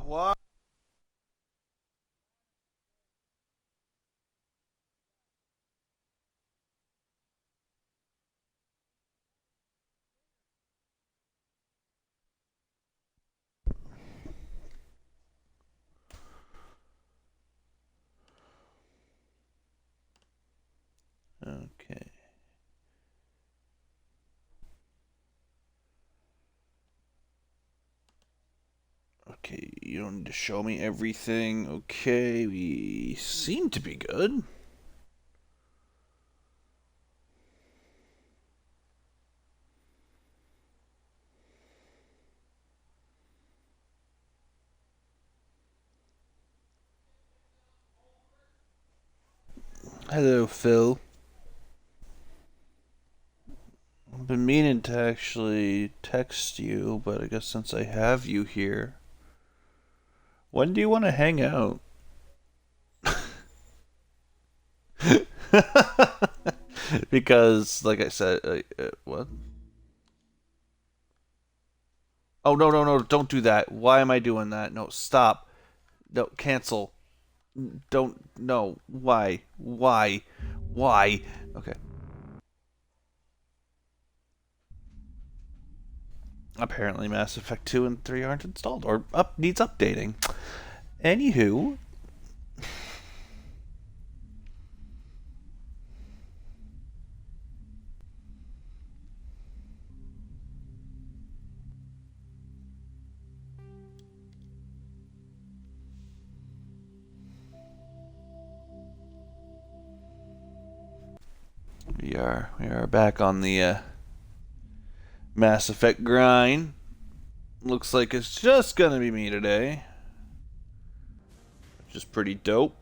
Why? Okay. Okay, you don't need to show me everything. Okay, we seem to be good. Hello, Phil. I've been meaning to actually text you, but I guess since I have you here, when do you want to hang out? Because, like I said, what? Oh, no, no, no, don't do that. Why am I doing that? No, stop. No, cancel. Don't, no. Why? Why? Why? Okay. Apparently, Mass Effect 2 and 3 aren't installed or needs updating. Anywho, we are back on the Mass Effect grind. Looks like it's just gonna be me today, which is pretty dope.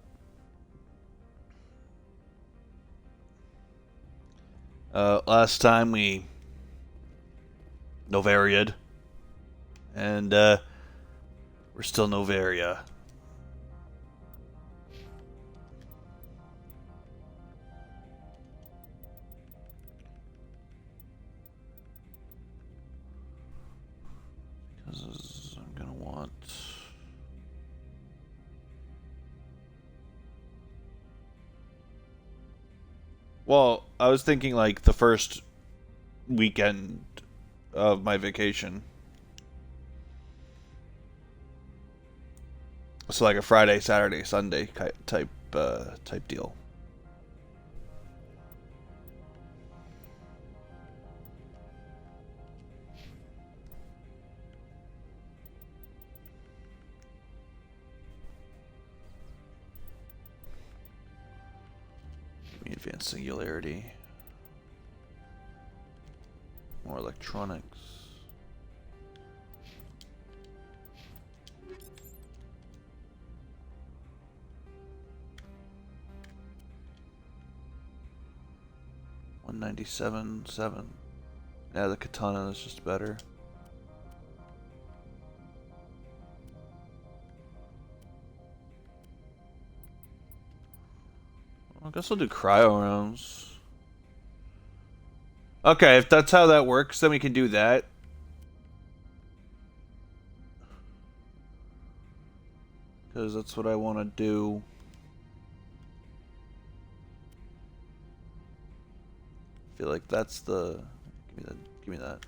Last time we Novaria'd, and we're still Novaria. Because I'm gonna want. Well, I was thinking like the first weekend of my vacation. So like a Friday, Saturday, Sunday type deal. Give me advanced singularity. More electronics. $197.7. Yeah, the katana is just better. I guess I'll do cryo rounds. Okay, if that's how that works, then we can do that. Because that's what I want to do. I feel like that's the... Give me that. Give me that.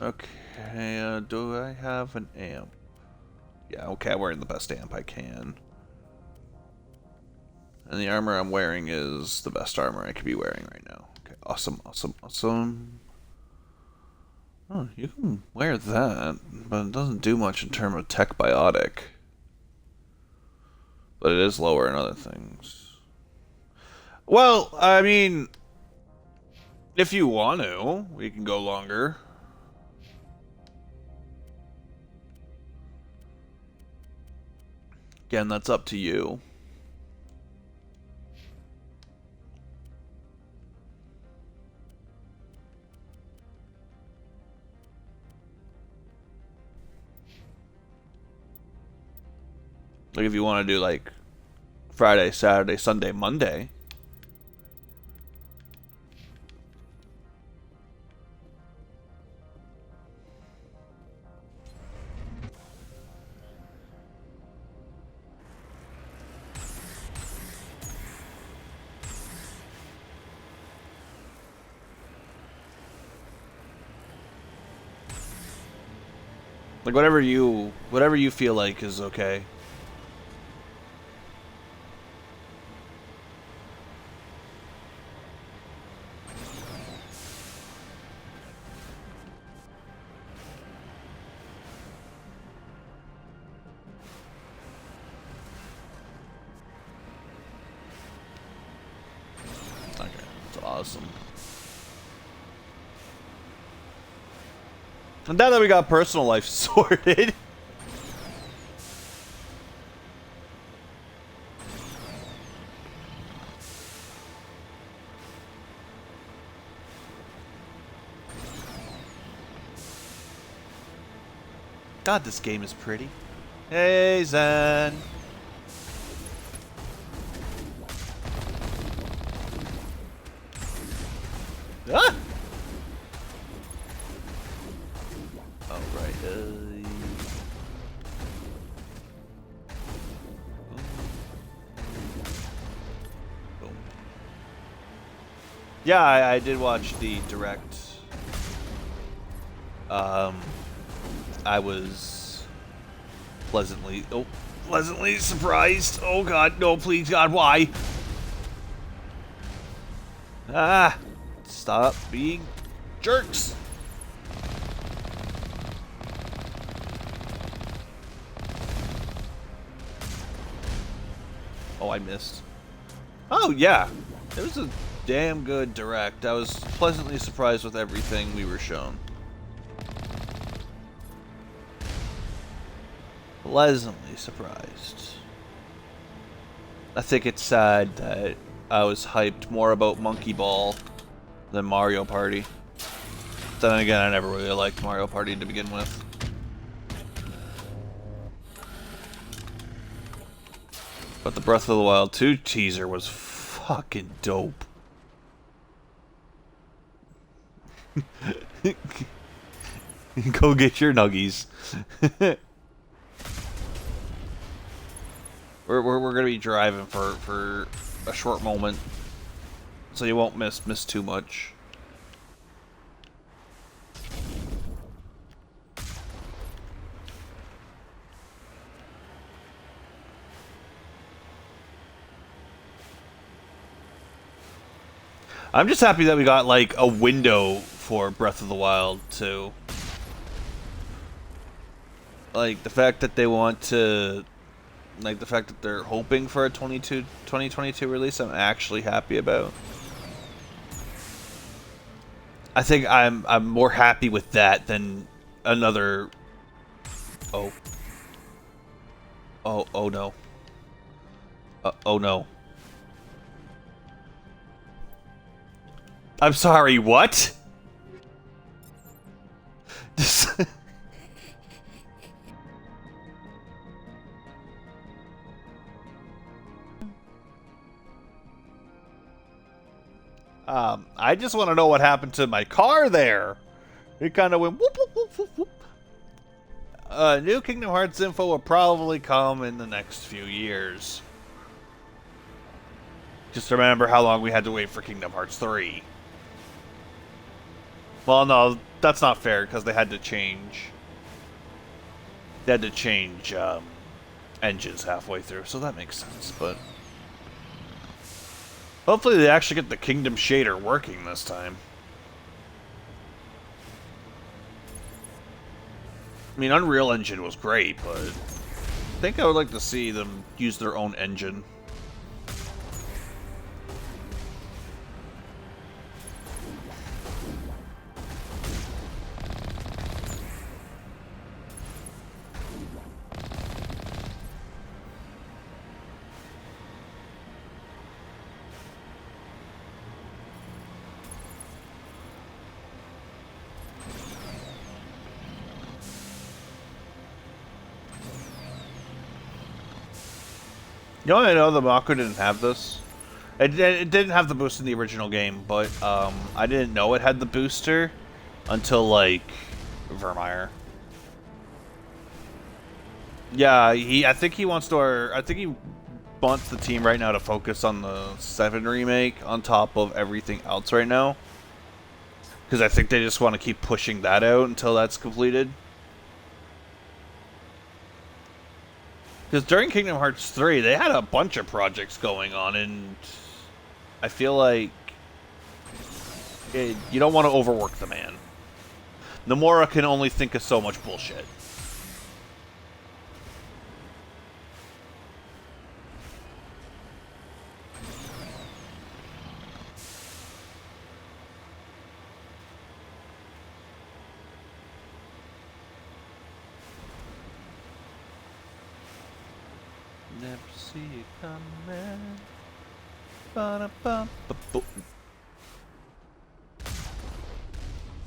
Okay, do I have an amp? Yeah, okay, I'm wearing the best amp I can. And the armor I'm wearing is the best armor I could be wearing right now. Okay, awesome, awesome, awesome. Oh, you can wear that, but it doesn't do much in terms of tech biotic. But it is lower in other things. Well, I mean, if you want to, we can go longer. Again, that's up to you. Like if you want to do like Friday, Saturday, Sunday, Monday. Like whatever you feel like is okay. Okay, that's awesome. And now that we got personal life sorted. God, this game is pretty. Hey, Zen. Ah! All right. Boom. Yeah, I did watch the direct. I was pleasantly surprised. Oh God, no, please God, why? Ah, stop being jerks. Oh, I missed. Oh yeah, it was a damn good direct. I was pleasantly surprised with everything we were shown. Pleasantly surprised. I think it's sad that I was hyped more about Monkey Ball than Mario Party. Then again, I never really liked Mario Party to begin with. But the Breath of the Wild 2 teaser was fucking dope. Go get your nuggies. We're gonna be driving for a short moment, so you won't miss too much. I'm just happy that we got like a window for Breath of the Wild too. Like the fact that they want to. Like, the fact that they're hoping for a 2022 release, I'm actually happy about. I think I'm more happy with that than another... Oh. Oh no. Oh no. I'm sorry, what? I just want to know what happened to my car there. It kind of went whoop, whoop, whoop, whoop, whoop. New Kingdom Hearts info will probably come in the next few years. Just remember how long we had to wait for Kingdom Hearts 3. Well, no, that's not fair, because they had to change... They had to change, engines halfway through, so that makes sense, but... Hopefully they actually get the Kingdom shader working this time. I mean, Unreal Engine was great, but... I think I would like to see them use their own engine. You know, I know the Mako didn't have this. It didn't have the boost in the original game, but I didn't know it had the booster until, like, Vermeer. Yeah, I think he wants to... I think he wants the team right now to focus on the 7 remake on top of everything else right now. Because I think they just want to keep pushing that out until that's completed. Because during Kingdom Hearts 3, they had a bunch of projects going on, and I feel like you don't want to overwork the man. Nomura can only think of so much bullshit. Never see it coming. Ba-da-ba-ba-boom.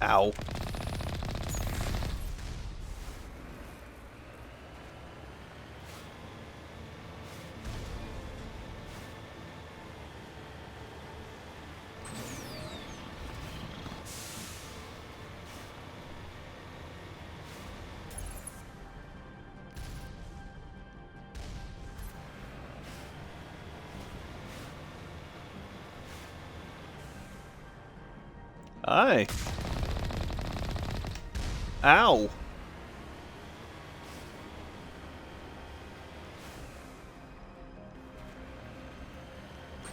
Ow. Hi. Ow.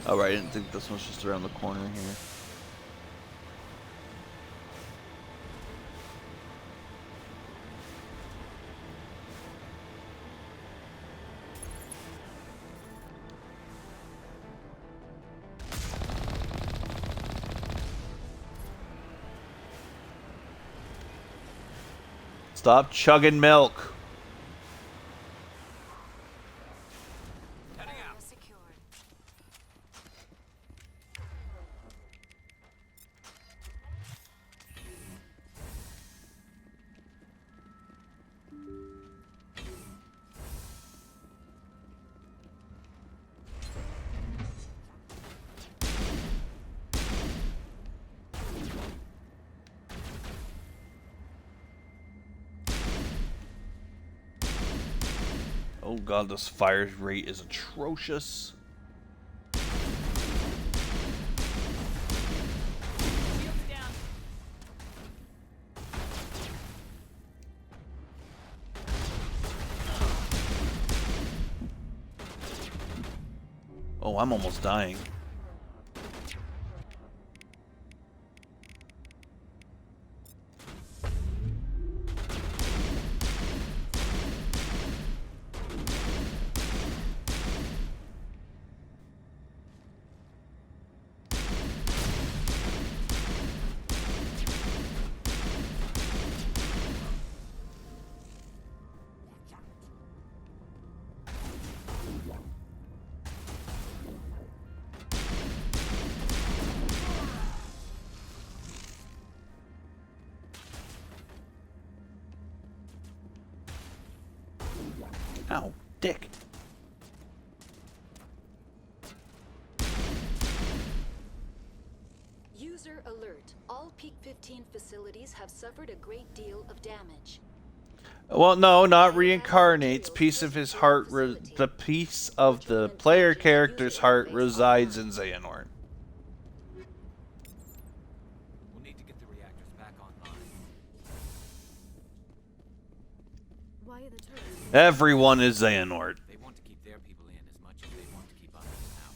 Alright, I didn't think this was just around the corner here. Stop chugging milk. Oh god, this fire rate is atrocious. Oh, I'm almost dying. Ow, dick. User alert. All Peak 15 facilities have suffered a great deal of damage. Well, no, not reincarnates. Piece of his heart, the piece of the player character's heart resides in Xehanort. We'll need to get the reactors back online. Why are the turrets? Everyone is Xehanort. They want to keep their people in as much as they want to keep others out.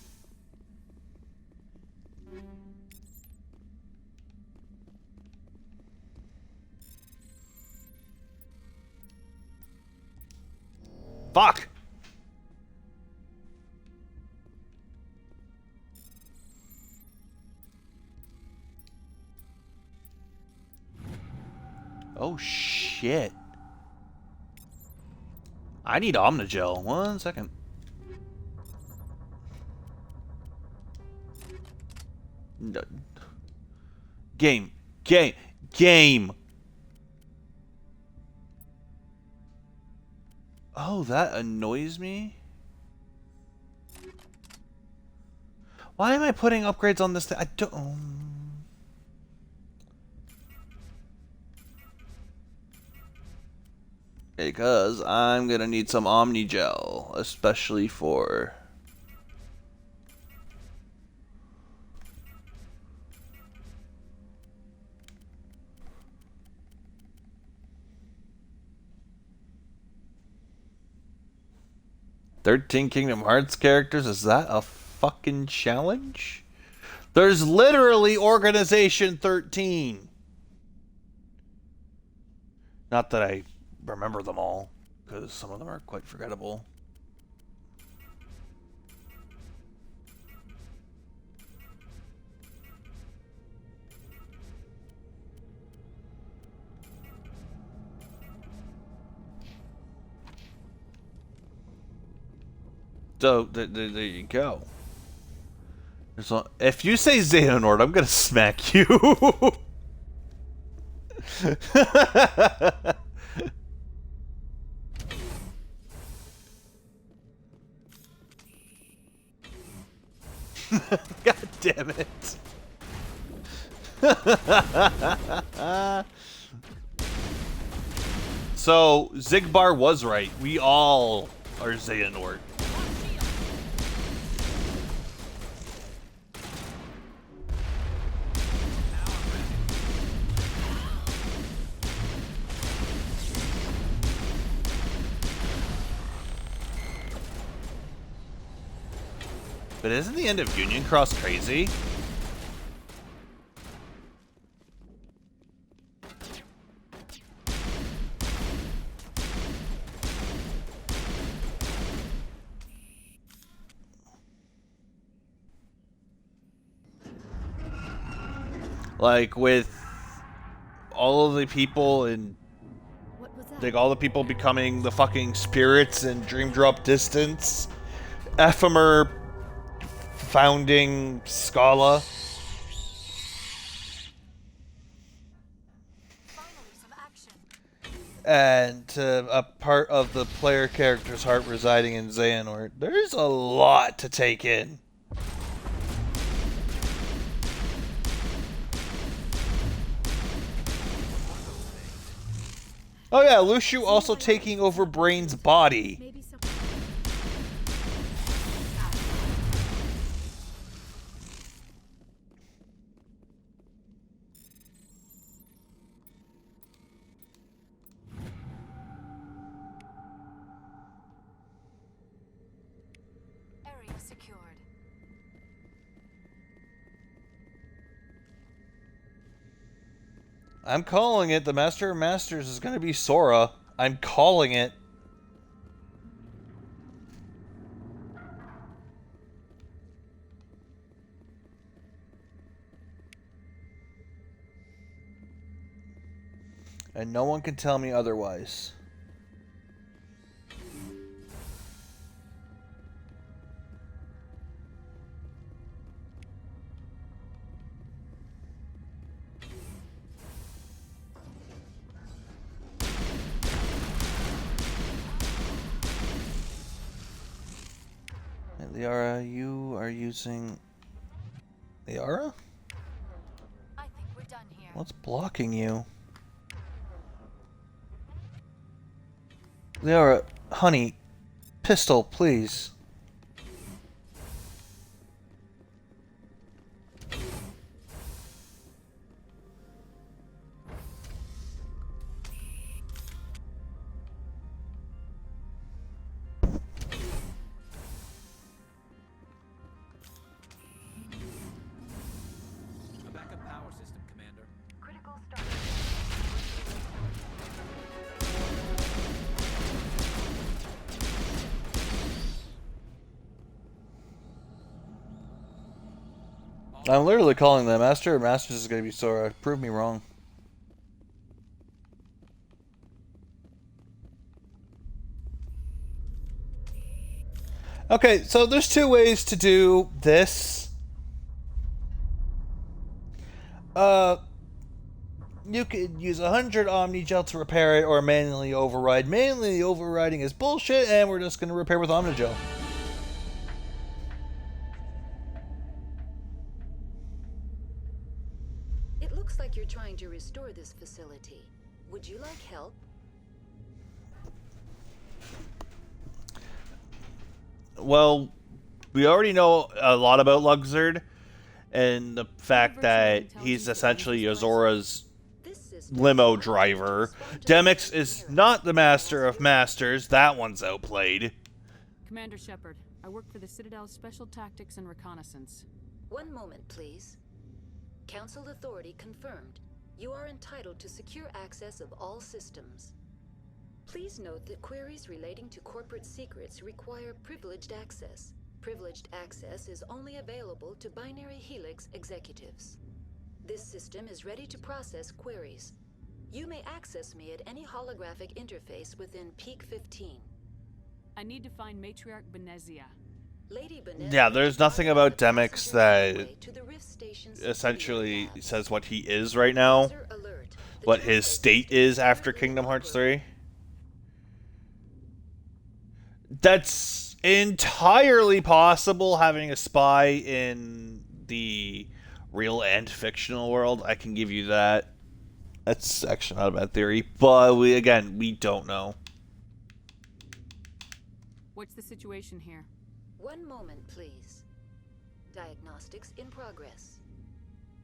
Fuck! Oh shit. I need Omnigel. 1 second. No. Game. Oh, that annoys me. Why am I putting upgrades on this thing? I don't... Because I'm gonna need some Omnigel, especially for... 13 Kingdom Hearts characters? Is that a fucking challenge? There's literally Organization 13. Not that I remember them all, because some of them are quite forgettable. So, there you go. If you say Xehanort, I'm gonna smack you. God damn it. So, Zigbar was right. We all are Xehanort. But isn't the end of Union Cross crazy? Like, with all of the people in... like, all the people becoming the fucking spirits in Dream Drop Distance. Ephemer founding Scala. And a part of the player character's heart residing in Xehanort. There's a lot to take in. Oh yeah, Lucio also taking over Brain's body. I'm calling it. The Master of Masters is going to be Sora. I'm calling it. And no one can tell me otherwise. Liara, you are using... Liara? I think we're done here. What's blocking you? Liara, honey, pistol, please. I'm literally calling them. Master of Masters is going to be Sora. Prove me wrong. Okay, so there's two ways to do this. You could use 100 Omni Gel to repair it or manually override. Manually overriding is bullshit, and we're just going to repair with Omni Gel. Looks like you're trying to restore this facility. Would you like help? Well, we already know a lot about Luxord, and the fact that he's essentially Yozora's limo driver. Demyx is not the Master of Masters. That one's outplayed. Commander Shepard, I work for the Citadel's Special Tactics and Reconnaissance. One moment, please. Council authority confirmed. You are entitled to secure access of all systems. Please note that queries relating to corporate secrets require privileged access. Privileged access is only available to Binary Helix executives. This system is ready to process queries. You may access me at any holographic interface within Peak 15. I need to find Matriarch Benezia. Lady Benezia, Yeah, there's nothing about Demyx that to the Rift Station's essentially security says what he is right now, User alert. The what his translate state system is after clearly Kingdom Hearts operates. 3. That's entirely possible, having a spy in the real and fictional world. I can give you that. That's actually not a bad theory, but we don't know. What's the situation here? One moment, please. Diagnostics in progress.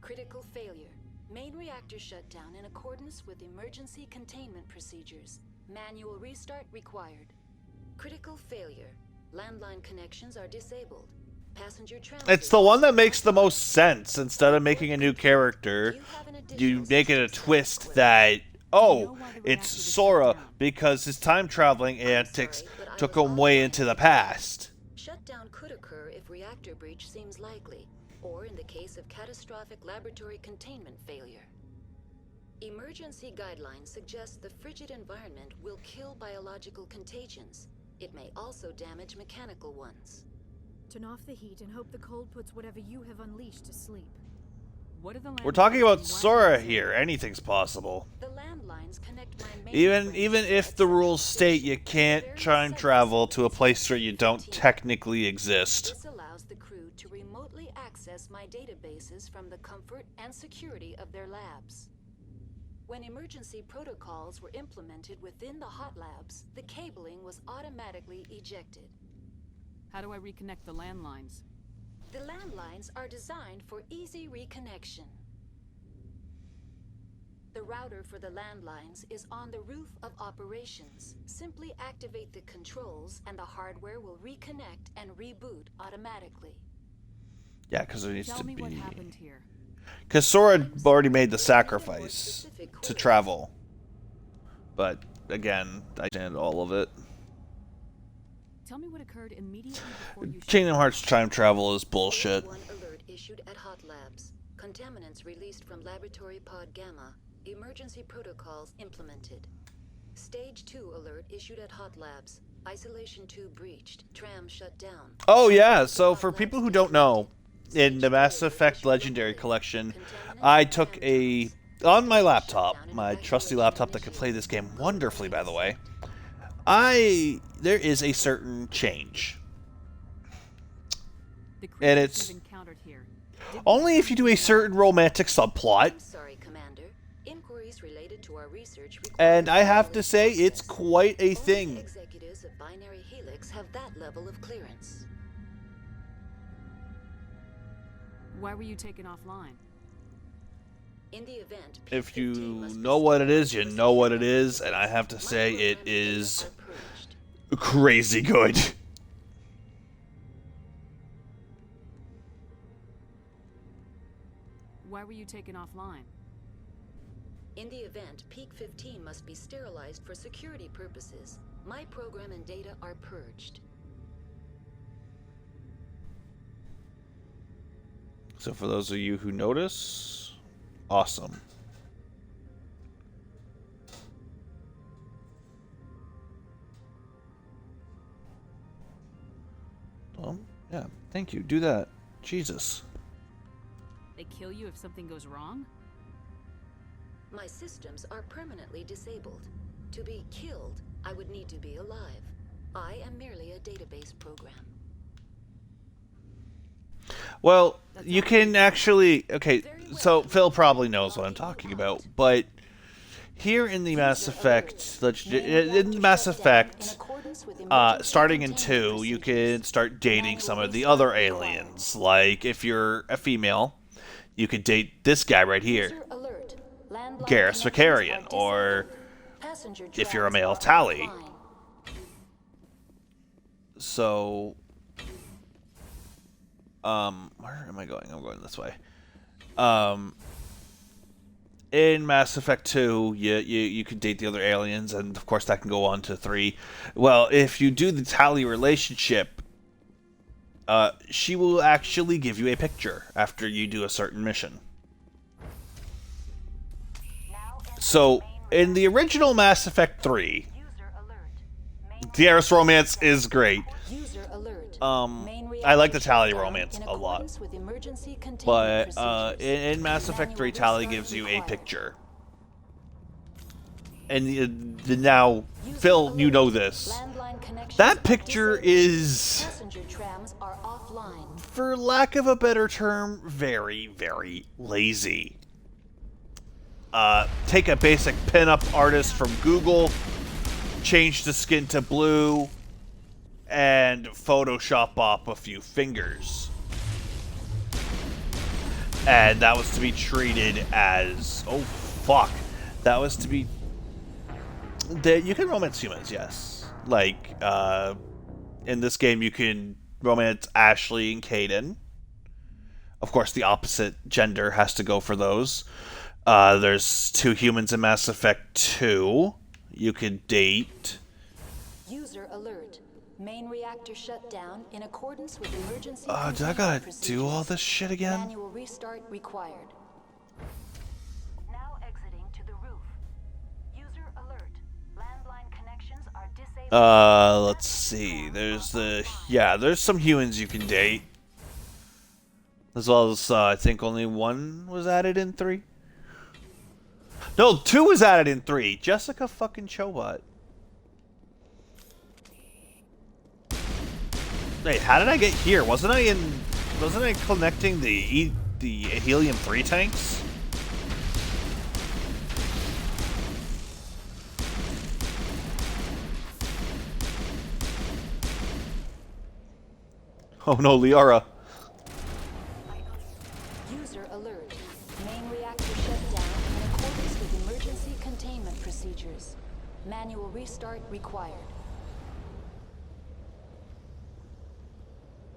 Critical failure. Main reactor shut down in accordance with emergency containment procedures. Manual restart required. Critical failure. Landline connections are disabled. Passenger transport. It's the one that makes the most sense. Instead of making a new character, you make it a twist that, oh, it's Sora because his time traveling antics took him way into the past. Shutdown could occur if reactor breach seems likely, or in the case of catastrophic laboratory containment failure. Emergency guidelines suggest the frigid environment will kill biological contagions. It may also damage mechanical ones. Turn off the heat and hope the cold puts whatever you have unleashed to sleep. What are the We're talking about landlines and Sora wireless here. Anything's possible. The landlines connect my main Even if the rules state you can't time travel to a place where you don't technically exist. This allows the crew to remotely access my databases from the comfort and security of their labs. When emergency protocols were implemented within the hot labs, the cabling was automatically ejected. How do I reconnect the landlines? The landlines are designed for easy reconnection. The router for the landlines is on the roof of operations. Simply activate the controls and the hardware will reconnect and reboot automatically. Yeah, because there needs Tell to me what be... happened here. Because Sora had already made the sacrifice to travel. But, again, I understand all of it. Tell me what occurred immediately before you Kingdom Hearts time travel is bullshit. One alert issued at Hot Labs. Contaminants released from Laboratory Pod Gamma. Emergency protocols implemented. Stage 2 alert issued at Hot Labs. Isolation 2 breached. Tram shut down. Oh yeah, so for people who don't know, in the Mass Effect Legendary Collection, I took on my laptop, my trusty laptop that can play this game wonderfully, by the way, there is a certain change. The And creatures it's you've encountered here. Did only if you do a certain romantic subplot, I'm sorry, Commander. Inquiries related to our research and I have to say, it's quite a Only thing. executives of Binary Helix have that level of clearance. Why were you taken offline? In the event, If you P15 must be know what it is, you sterilized know what it for is, and I have to My say, it program data is are purged. crazy good. Why were you taken offline? In the event, Peak 15 must be sterilized for security purposes. My program and data are purged. So for those of you who notice, awesome. Yeah, thank you. Do that. Jesus. They kill you if something goes wrong? My systems are permanently disabled. To be killed, I would need to be alive. I am merely a database program. Well, you can actually... Okay, so Phil probably knows what I'm talking about, but here in the Mass Effect... In Mass Effect, starting in 2, you can start dating some of the other aliens. Like, if you're a female, you could date this guy right here, Garrus Vakarian, or if you're a male, Tali. So, where am I going? I'm going this way. In Mass Effect 2, you could date the other aliens, and of course that can go on to 3. Well, if you do the Tali relationship, she will actually give you a picture after you do a certain mission. So, in the original Mass Effect 3, the Eris romance is great. User alert. I like the Tali romance a lot. But in Mass Effect 3, Tali gives you a picture. And now, Phil, you know this. That picture is, Passenger trams are offline. for lack of a better term, very, very lazy. Take a basic pinup artist from Google, change the skin to blue, and Photoshop up a few fingers. And that was to be treated as... Oh, fuck. That was to be... You can romance humans, yes. Like, in this game you can romance Ashley and Kaidan. Of course, the opposite gender has to go for those. There's 2 humans in Mass Effect 2. You could date... User alert. Main reactor shut down in accordance with emergency do I containment gotta procedures. do all this shit again? Manual restart required. Now exiting to the roof. User alert. Landline connections are disabled. Let's see. There's some humans you can date. As well as, I think only 1 was added in 3. No, 2 was added in 3. Jessica fucking Chobot. Wait, how did I get here? Wasn't I connecting the helium-3 tanks? Oh no, Liara. User alert. Main reactor shut down in accordance with emergency containment procedures. Manual restart required.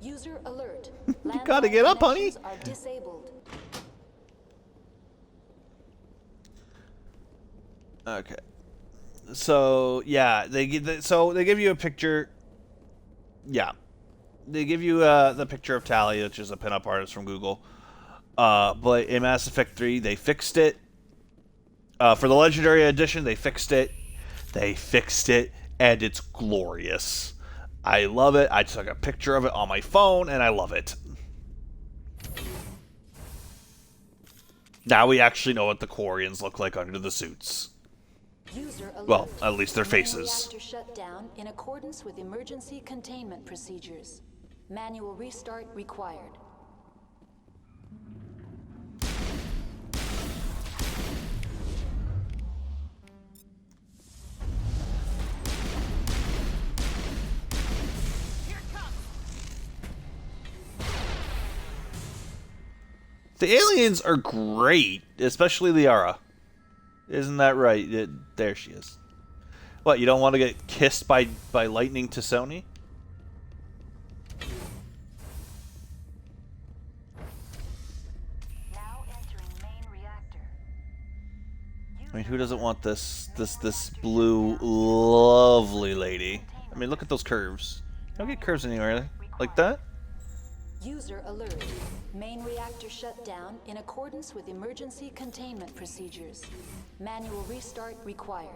User alert. You gotta get up, honey. Landline connections are disabled. Okay. So yeah, they give you a picture. Yeah, they give you the picture of Tali, which is a pinup artist from Google. But in Mass Effect 3, they fixed it. For the Legendary Edition, they fixed it. They fixed it, and it's glorious. I love it. I took a picture of it on my phone, and I love it. Now we actually know what the Quarians look like under the suits. User alert. Well, at least their Main faces. reactor shut down in accordance with emergency containment procedures. Manual restart required. The aliens are great, especially Liara. Isn't that right? There she is. What, you don't want to get kissed by lightning to Sony? Now entering main reactor. I mean, who doesn't want this blue, lovely lady? I mean, look at those curves. You don't get curves anywhere like that. User alert. Main reactor shut down in accordance with emergency containment procedures. Manual restart required.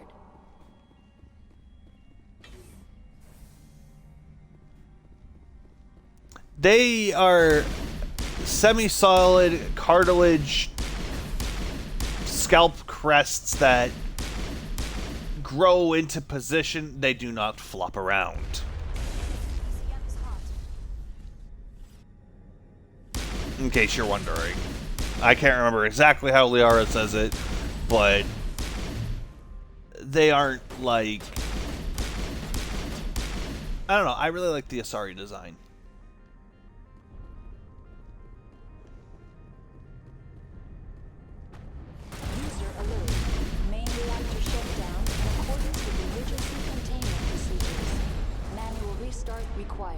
They are semi-solid cartilage scalp crests that grow into position. They do not flop around. In case you're wondering. I can't remember exactly how Liara says it, but they aren't like... I don't know, I really like the Asari design. User alert. Main reactor shut down in accordance with emergency containment procedures. Manual restart required.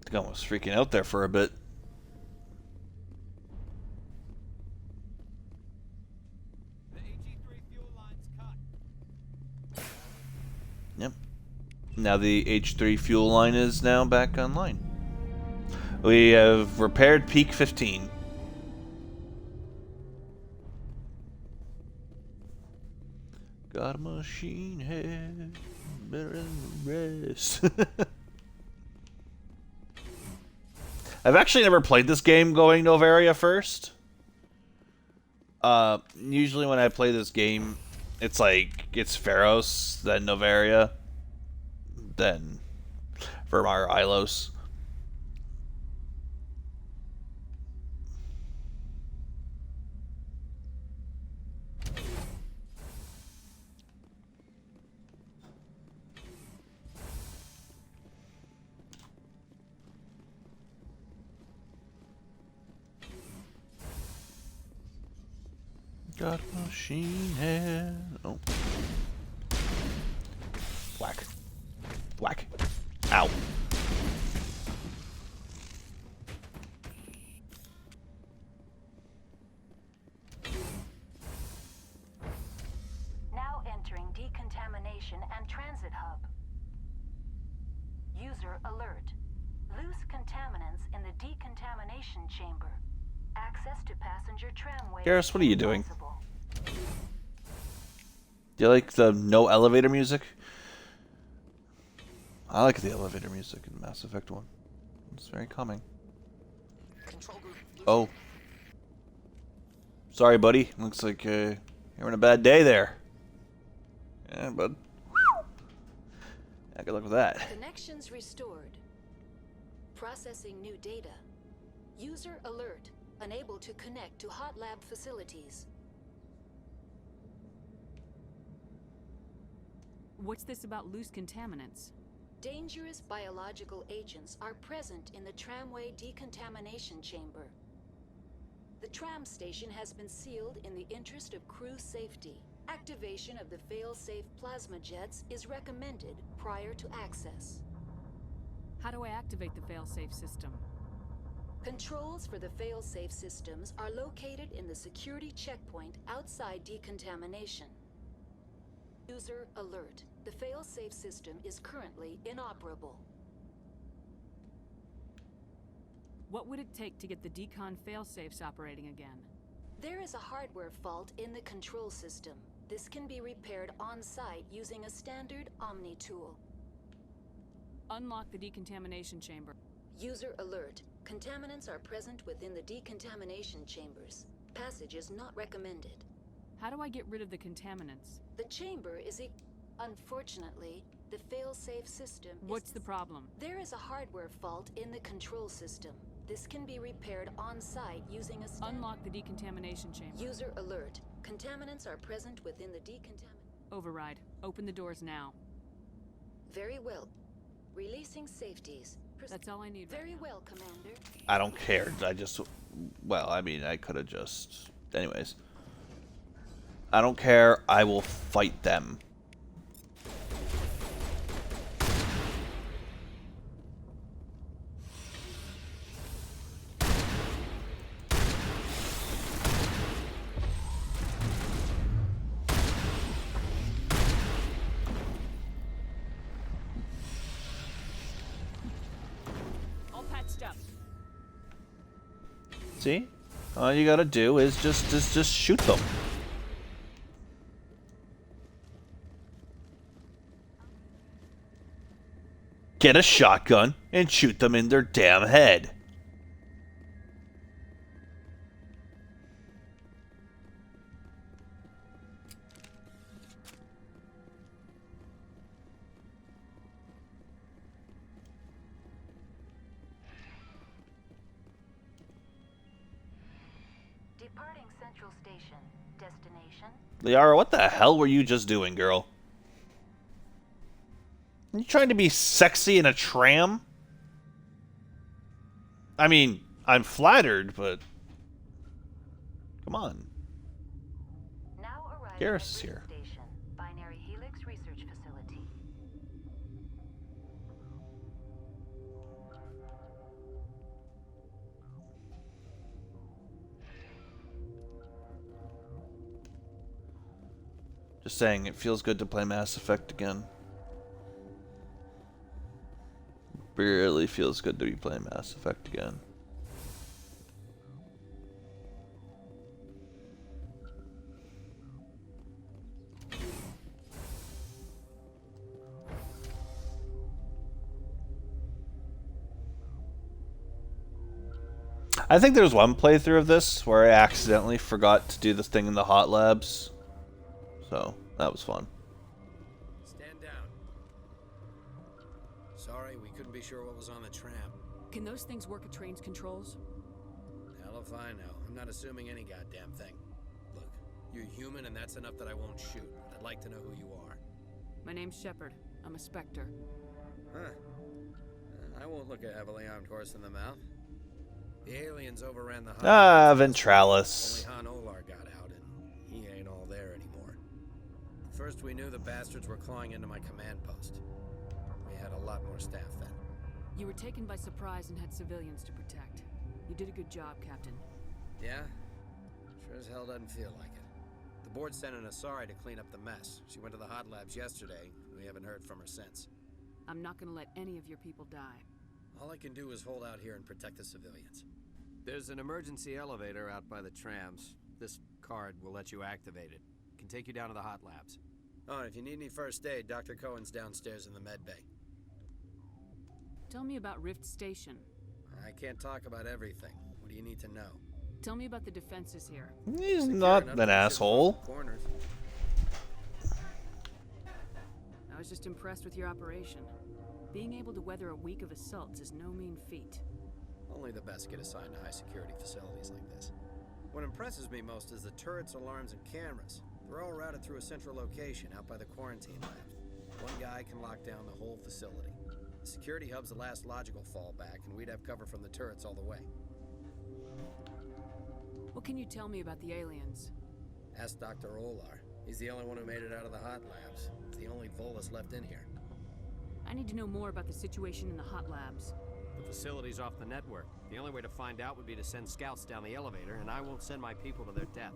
think I was freaking out there for a bit. The AG3 fuel line's cut. Yep. Now the H3 fuel line is now back online. We have repaired Peak 15. Got a machine head better than the rest. I've actually never played this game going Novaria first. Usually when I play this game, it's like, it's Pharos, then Novaria, then Virmire Ilos. Got a machine head. Oh. Whack. Whack. Ow. Now entering decontamination and transit hub. User alert. Loose contaminants in the decontamination chamber. Access to passenger tramway. Garrus, what are you doing? impossible. Do you like the no elevator music? I like the elevator music in the Mass Effect 1. It's very calming. Oh. Sorry, buddy. Looks like you're having a bad day there. Yeah, bud. Yeah, good luck with that. Connections restored. Processing new data. User alert. Unable to connect to hot lab facilities. What's this about loose contaminants? Dangerous biological agents are present in the tramway decontamination chamber. The tram station has been sealed in the interest of crew safety. Activation of the fail-safe plasma jets is recommended prior to access. How do I activate the failsafe system? Controls for the fail-safe systems are located in the security checkpoint outside decontamination. User alert. The fail-safe system is currently inoperable. What would it take to get the decon failsafes operating again? There is a hardware fault in the control system. This can be repaired on-site using a standard Omni tool. Unlock the decontamination chamber. User alert. Contaminants are present within the decontamination chambers. Passage is not recommended. How do I get rid of the contaminants? The chamber is Unfortunately, the fail-safe system What's the problem? There is a hardware fault in the control system. This can be repaired on-site using a Unlock the decontamination chamber. User alert. Contaminants are present within the Override. Open the doors now. Very well. Releasing safeties. That's all I need. Very well, Commander. I don't care. I just... Well, I mean, I could have just... Anyways. I don't care. I will fight them. All patched up. See? All you gotta do is just shoot them. Get a shotgun and shoot them in their damn head. Departing Central Station. Destination? Liara, what the hell were you just doing, girl? Are you trying to be sexy in a tram? I mean, I'm flattered, but... Come on. Now arriving Garrus at is here. Station, Binary Helix Research Facility. Just saying, it feels good to play Mass Effect again. Really feels good to be playing Mass Effect again. I think there was one playthrough of this where I accidentally forgot to do the thing in the hot labs. So, that was fun. Stand down. Sorry, we couldn't be sure what was on the tram. Can those things work at train's controls? Hell if I know. I'm not assuming any goddamn thing. Look, you're human and that's enough that I won't shoot. I'd like to know who you are. My name's Shepard. I'm a Spectre. Huh. I won't look a heavily armed horse in the mouth. The aliens overran the Ventralis. Only Han Olar got out, and he ain't all there anymore. First we knew the bastards were clawing into my command post. We had a lot more staff then. You were taken by surprise and had civilians to protect. You did a good job, Captain. Yeah? Sure as hell doesn't feel like it. The board sent an Asari to clean up the mess. She went to the hot labs yesterday. We haven't heard from her since. I'm not gonna let any of your people die. All I can do is hold out here and protect the civilians. There's an emergency elevator out by the trams. This card will let you activate it. Can take you down to the hot labs. Oh, and if you need any first aid, Dr. Cohen's downstairs in the med bay. Tell me about Rift Station. I can't talk about everything. What do you need to know? Tell me about the defenses here. He's Secure not enough an to ship asshole. off the corners. I was just impressed with your operation. Being able to weather a week of assaults is no mean feat. Only the best get assigned to high-security facilities like this. What impresses me most is the turrets, alarms, and cameras. They're all routed through a central location out by the quarantine labs. One guy can lock down the whole facility. The security hub's the last logical fallback, and we'd have cover from the turrets all the way. What can you tell me about the aliens? Ask Dr. Olar. He's the only one who made it out of the hot labs. It's the only Volus left in here. I need to know more about the situation in the hot labs. The facility's off the network. The only way to find out would be to send scouts down the elevator, and I won't send my people to their death.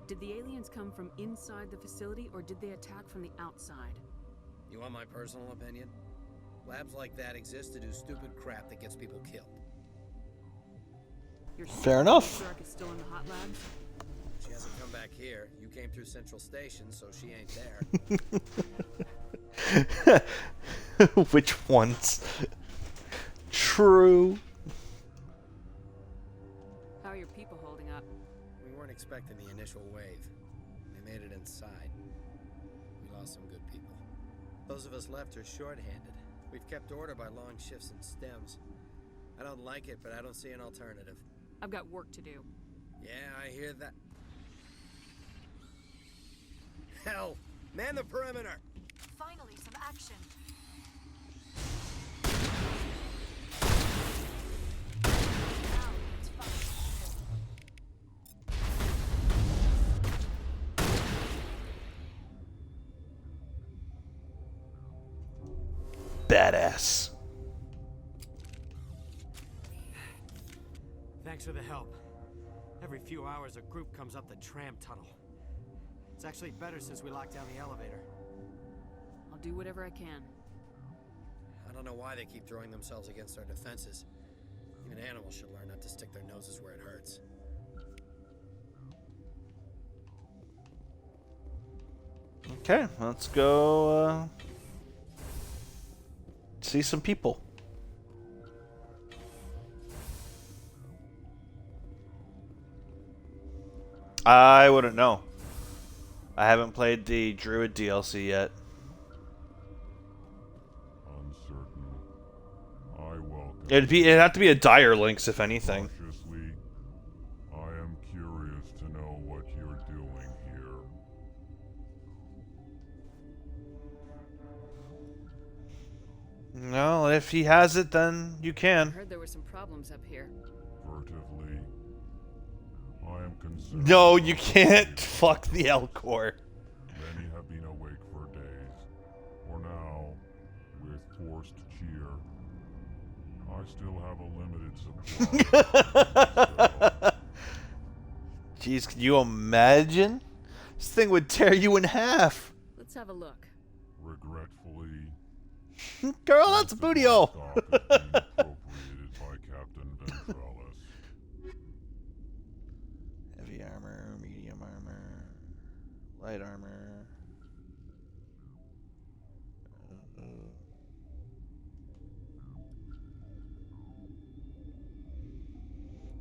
Did the aliens come from inside the facility, or did they attack from the outside? You want my personal opinion? Labs like that exist to do stupid crap that gets people killed. Your Fair enough. Zark is still in the hot labs? She hasn't come back here. You came through Central Station, so she ain't there. Which ones? True. How are your people holding up? We weren't expecting the initial wave. They made it inside. We lost some good people. Those of us left are short-handed. We've kept order by long shifts and stems. I don't like it, but I don't see an alternative. I've got work to do. Yeah, I hear that. Hell! Man the perimeter! Finally, some action. Now it's fun. Badass. Thanks for the help. Every few hours, a group comes up the tram tunnel. It's actually better since we locked down the elevator. I'll do whatever I can. I don't know why they keep throwing themselves against our defenses. Even animals should learn not to stick their noses where it hurts. Okay, let's go see some people. I wouldn't know. I haven't played the Druid DLC yet. Uncertain. I welcome. It'd have to be a Dire Links, if anything. Cautiously, I am curious to know what you're doing here. No, if he has it, then you I can. heard there were some problems up here. Furtively, I am concerned. No, you can't fuck the Elcor. Many have been awake for days. For now, with forced cheer, I still have a limited supply. So, Jeez, can you imagine This thing would tear you in half. Let's have a look. Regretfully, Girl, that's a booty hole. stock is being appropriated by Captain Ventralis. Heavy armor, medium armor, light armor.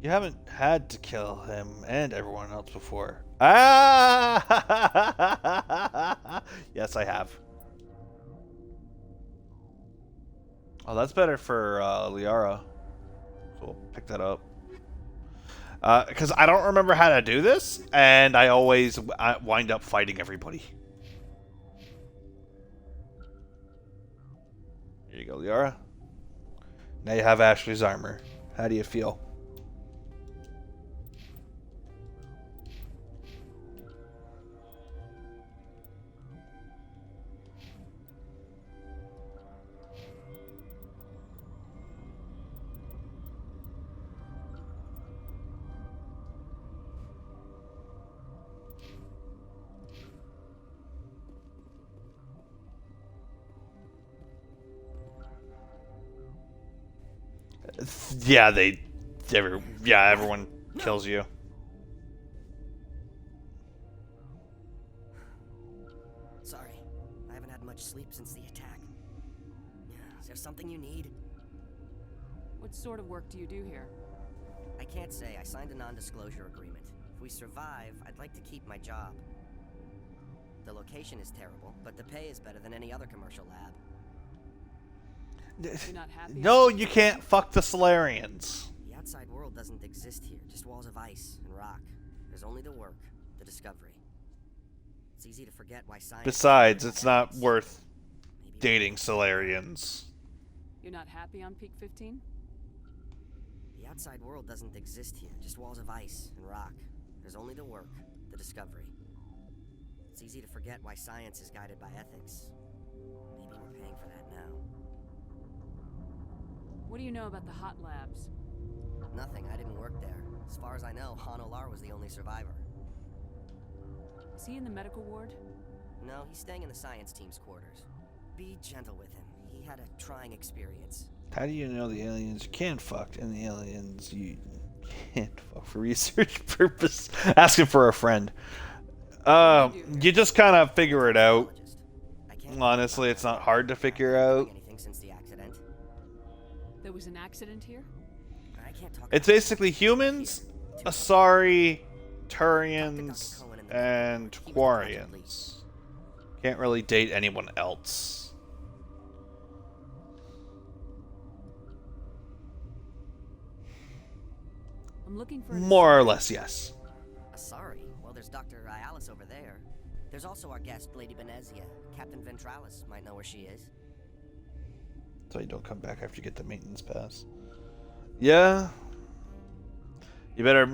You haven't had to kill him and everyone else before. Ah! Yes, I have. Oh, that's better for Liara. So we'll pick that up. Because I don't remember how to do this, and I always wind up fighting everybody. Here you go, Liara. Now you have Ashley's armor. How do you feel? Yeah, everyone kills you. Sorry, I haven't had much sleep since the attack. Is there something you need? What sort of work do you do here? I can't say. I signed a non-disclosure agreement. If we survive, I'd like to keep my job. The location is terrible, but the pay is better than any other commercial lab. You're not happy? No, you can't fuck the Solarians. The outside world doesn't exist here, just walls of ice and rock. There's only the work, the discovery. It's easy to forget why science... Besides, it's not worth dating Solarians. You're not happy on Peak 15? The outside world doesn't exist here, just walls of ice and rock. There's only the work, the discovery. It's easy to forget why science is guided by ethics. Maybe we're paying for that now. What do you know about the hot labs? Nothing, I didn't work there. As far as I know, Han Olar was the only survivor. Is he in the medical ward? No, he's staying in the science team's quarters. Be gentle with him. He had a trying experience. How do you know the aliens you can fuck and the aliens you can't fuck for research purpose? Asking for a friend. You just kind of figure it out. Honestly, it's not hard to figure out. Anything since the accident? There was an accident here? I can't talk. It's basically humans, Asari, Turians, and Quarians. Can't really date anyone else. I'm looking for More or less, yes. Sorry. Well, there's Dr. Ayalis over there. There's also our guest, Lady Benezia. Captain Ventralis might know where she is. So you don't come back after you get the maintenance pass. Yeah. You better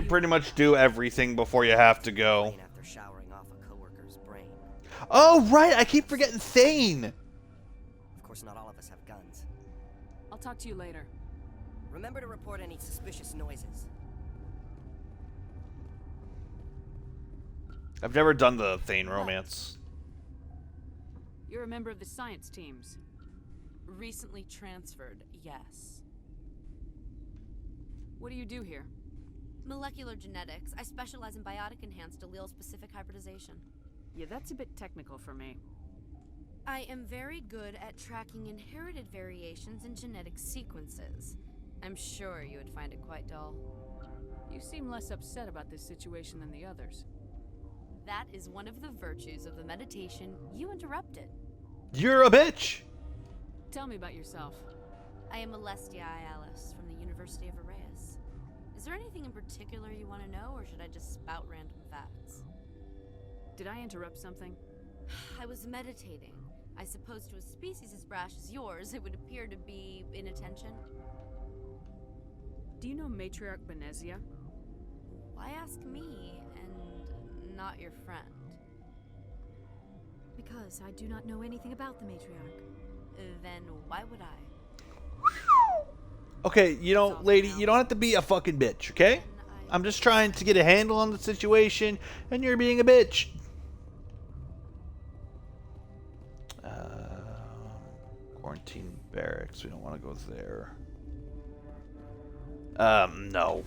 pretty much do everything before you have to go. After showering off a coworker's brain. Oh, right! I keep forgetting Thane! Of course, not all of us have guns. I'll talk to you later. Remember to report any suspicious noises. I've never done the Thane romance. You're a member of the science teams. Recently transferred, yes. What do you do here? Molecular genetics. I specialize in biotic-enhanced allele-specific hybridization. Yeah, that's a bit technical for me. I am very good at tracking inherited variations in genetic sequences. I'm sure you would find it quite dull. You seem less upset about this situation than the others. That is one of the virtues of the meditation you interrupted. You're a bitch! Tell me about yourself. I am Alestia Ayalis from the University of Arraeus. Is there anything in particular you want to know, or should I just spout random facts? Did I interrupt something? I was meditating. I suppose to a species as brash as yours, it would appear to be inattention. Do you know Matriarch Benezia? Why ask me, and not your friend? Because I do not know anything about the matriarch. Then why would I? Okay, you know, lady, you don't have to be a fucking bitch, okay? Then I I'm just trying to get a handle on the situation, and you're being a bitch. Quarantine barracks. We don't want to go there. No.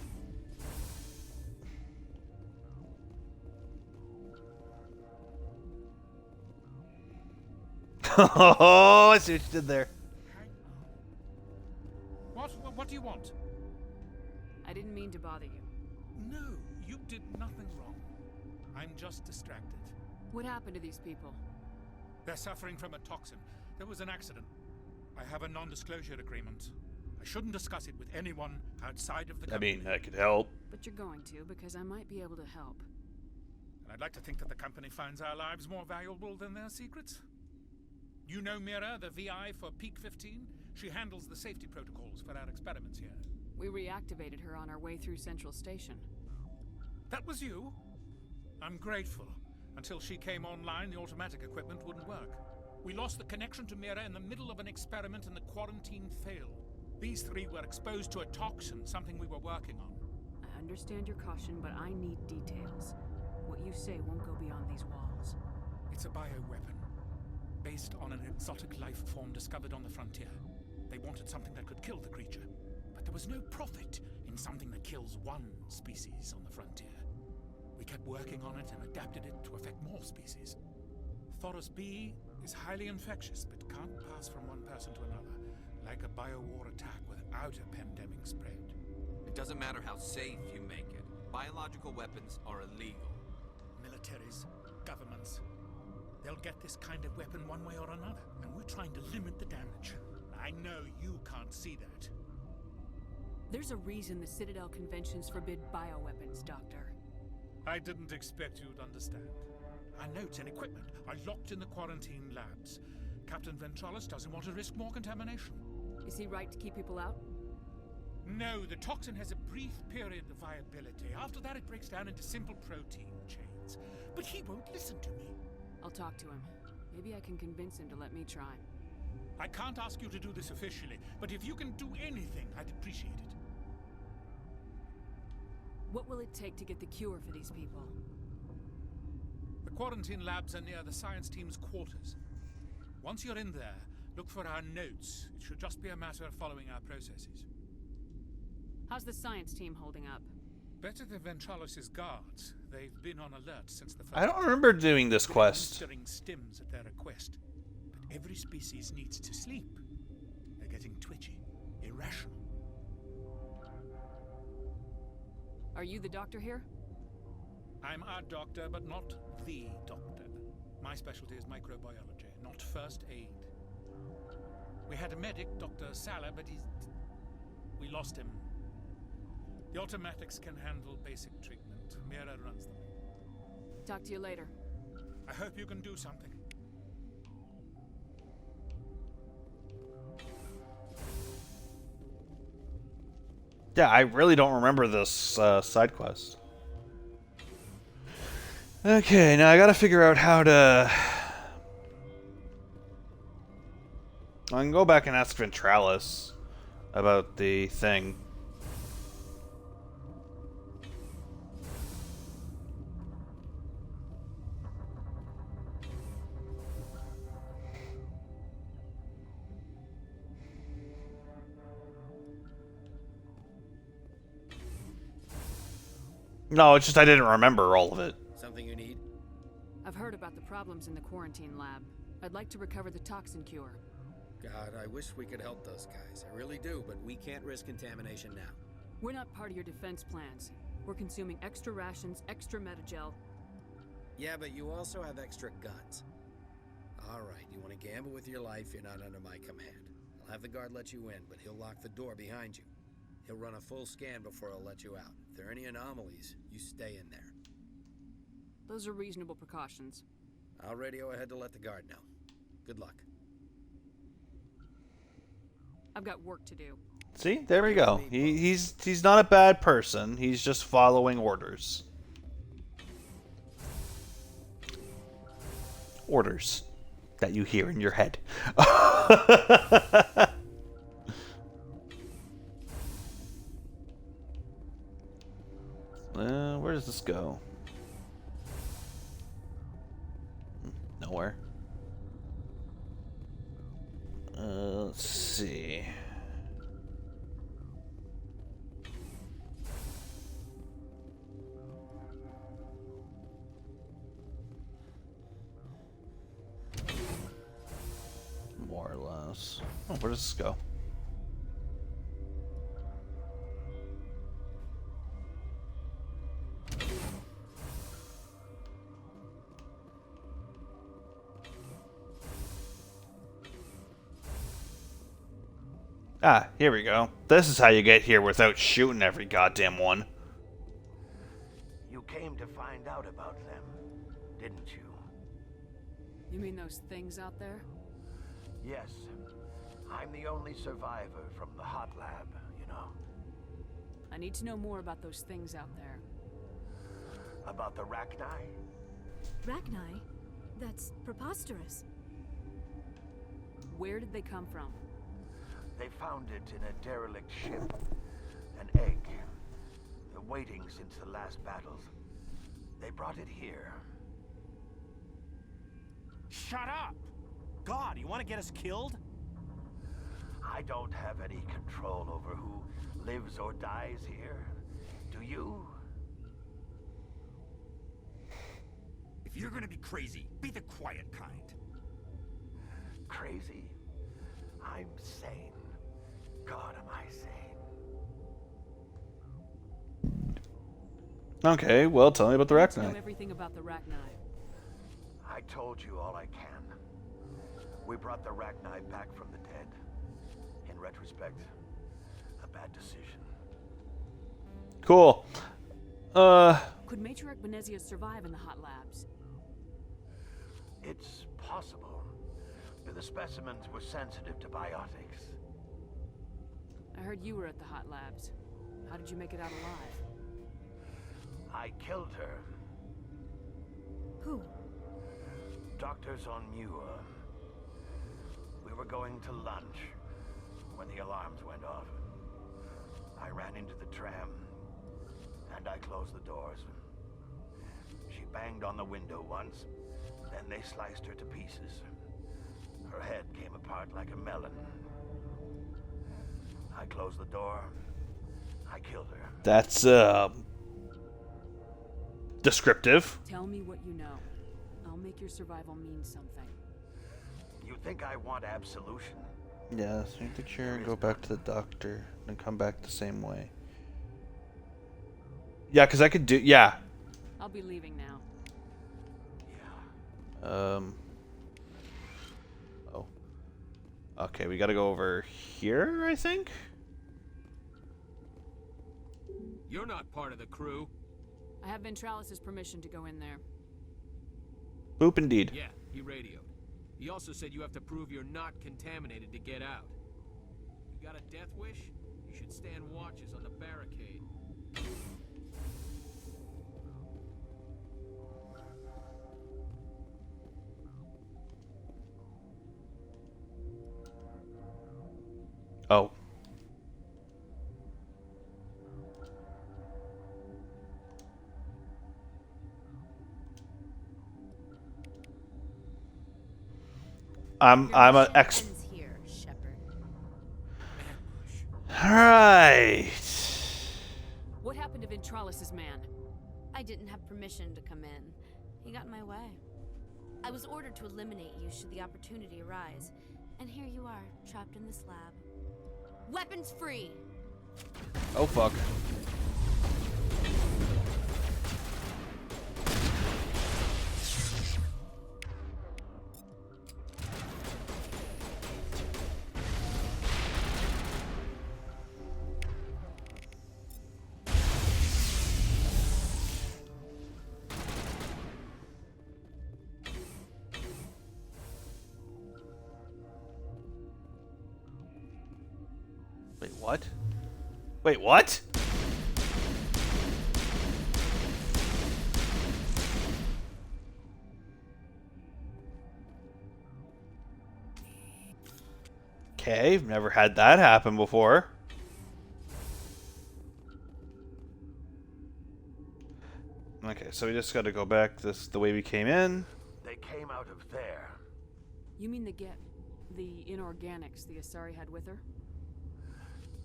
Oh, I see what you did there. What do you want? I didn't mean to bother you. No, you did nothing wrong. I'm just distracted. What happened to these people? They're suffering from a toxin. There was an accident. I have a non-disclosure agreement. I shouldn't discuss it with anyone outside of the company. I mean, that could help. But you're going to, because I might be able to help. And I'd like to think that the company finds our lives more valuable than their secrets. You know Mira, the VI for Peak 15? She handles the safety protocols for our experiments here. We reactivated her on our way through Central Station. That was you? I'm grateful. Until she came online, the automatic equipment wouldn't work. We lost the connection to Mira in the middle of an experiment and the quarantine failed. These three were exposed to a toxin, something we were working on. I understand your caution, but I need details. What you say won't go beyond these walls. It's a bioweapon, based on an exotic life form discovered on the frontier. They wanted something that could kill the creature, but there was no profit in something that kills one species on the frontier. We kept working on it and adapted it to affect more species. Thoros B is highly infectious, but can't pass from one person to another, like a biowar attack without a pandemic spread. It doesn't matter how safe you make it. Biological weapons are illegal. Militaries, governments, they'll get this kind of weapon one way or another, and we're trying to limit the damage. I know you can't see that. There's a reason the Citadel conventions forbid bioweapons, Doctor. I didn't expect you'd understand. Our notes and equipment are locked in the quarantine labs. Captain Ventralis doesn't want to risk more contamination. Is he right to keep people out? No, the toxin has a brief period of viability. After that, it breaks down into simple protein chains. But he won't listen to me. I'll talk to him. Maybe I can convince him to let me try. I can't ask you to do this officially, but if you can do anything, I'd appreciate it. What will it take to get the cure for these people? The quarantine labs are near the science team's quarters. Once you're in there, look for our notes. It should just be a matter of following our processes. How's the science team holding up? Better than Ventralis' guards. They've been on alert since the first... I don't remember doing this quest. Administering stims at their request. But every species needs to sleep. They're getting twitchy, irrational. Are you the doctor here? I'm our doctor, but not the doctor. My specialty is microbiology, not first aid. We had a medic, Dr. Salah, but we lost him. The automatics can handle basic treatment. Mira runs them. Talk to you later. I hope you can do something. Yeah, I really don't remember this side quest. Okay, now I gotta figure out how to... I can go back and ask Ventralis about the thing. No, it's just I didn't remember all of it. Something you need? I've heard about the problems in the quarantine lab. I'd like to recover the toxin cure. God, I wish we could help those guys. I really do, but we can't risk contamination now. We're not part of your defense plans. We're consuming extra rations, extra metagel. Yeah, but you also have extra guns. All right, you want to gamble with your life, you're not under my command. I'll have the guard let you in, but he'll lock the door behind you. He'll run a full scan before he'll let you out. If there are any anomalies, you stay in there. Those are reasonable precautions. I'll radio ahead to let the guard know. Good luck. I've got work to do. See, there we go. He's not a bad person. He's just following orders. Orders that you hear in your head. go. Nowhere. Let's see. More or less. Oh, where does this go? Ah, here we go. This is how you get here without shooting every goddamn one. You came to find out about them, didn't you? You mean those things out there? Yes. I'm the only survivor from the hot lab, you know. I need to know more about those things out there. About the Rachni? Rachni? That's preposterous. Where did they come from? They found it in a derelict ship. An egg. Waiting since the last battles. They brought it here. Shut up! God, you want to get us killed? I don't have any control over who lives or dies here. Do you? If you're gonna be crazy, be the quiet kind. Crazy? I'm sane. God, am I sane? Okay, well, tell me about the I Rachni. know everything about the Rachni. I told you all I can. We brought the Rachni back from the dead. In retrospect, a bad decision. Cool. Could Matriarch Benezia survive in the hot labs? It's possible. The specimens were sensitive to biotics. I heard you were at the hot labs. How did you make it out alive? I killed her. Who? Doctors on Muir. We were going to lunch when the alarms went off. I ran into the tram, and I closed the doors. She banged on the window once, then they sliced her to pieces. Her head came apart like a melon. I closed the door. I killed her. That's, descriptive. Tell me what you know. I'll make your survival mean something. You think I want absolution? Yeah, so you think sure and go back to the doctor and come back the same way. Yeah, because I could do... Yeah. I'll be leaving now. Yeah. Oh. Okay, we gotta go over here, I think? You're not part of the crew. I have Ventralis' permission to go in there. Boop indeed. Yeah, he radioed. He also said you have to prove you're not contaminated to get out. You got a death wish? You should stand watches on the barricade. Oh. I'm an ex. Here, Shepard. Alright. What happened to Ventralis' man? I didn't have permission to come in. He got in my way. I was ordered to eliminate you should the opportunity arise. And here you are, trapped in this lab. Weapons free! Oh fuck. Wait, what? Wait, what? Okay, I've never had that happen before. Okay, so we just got to go back the way we came in. They came out of there. You mean the inorganics the Asari had with her?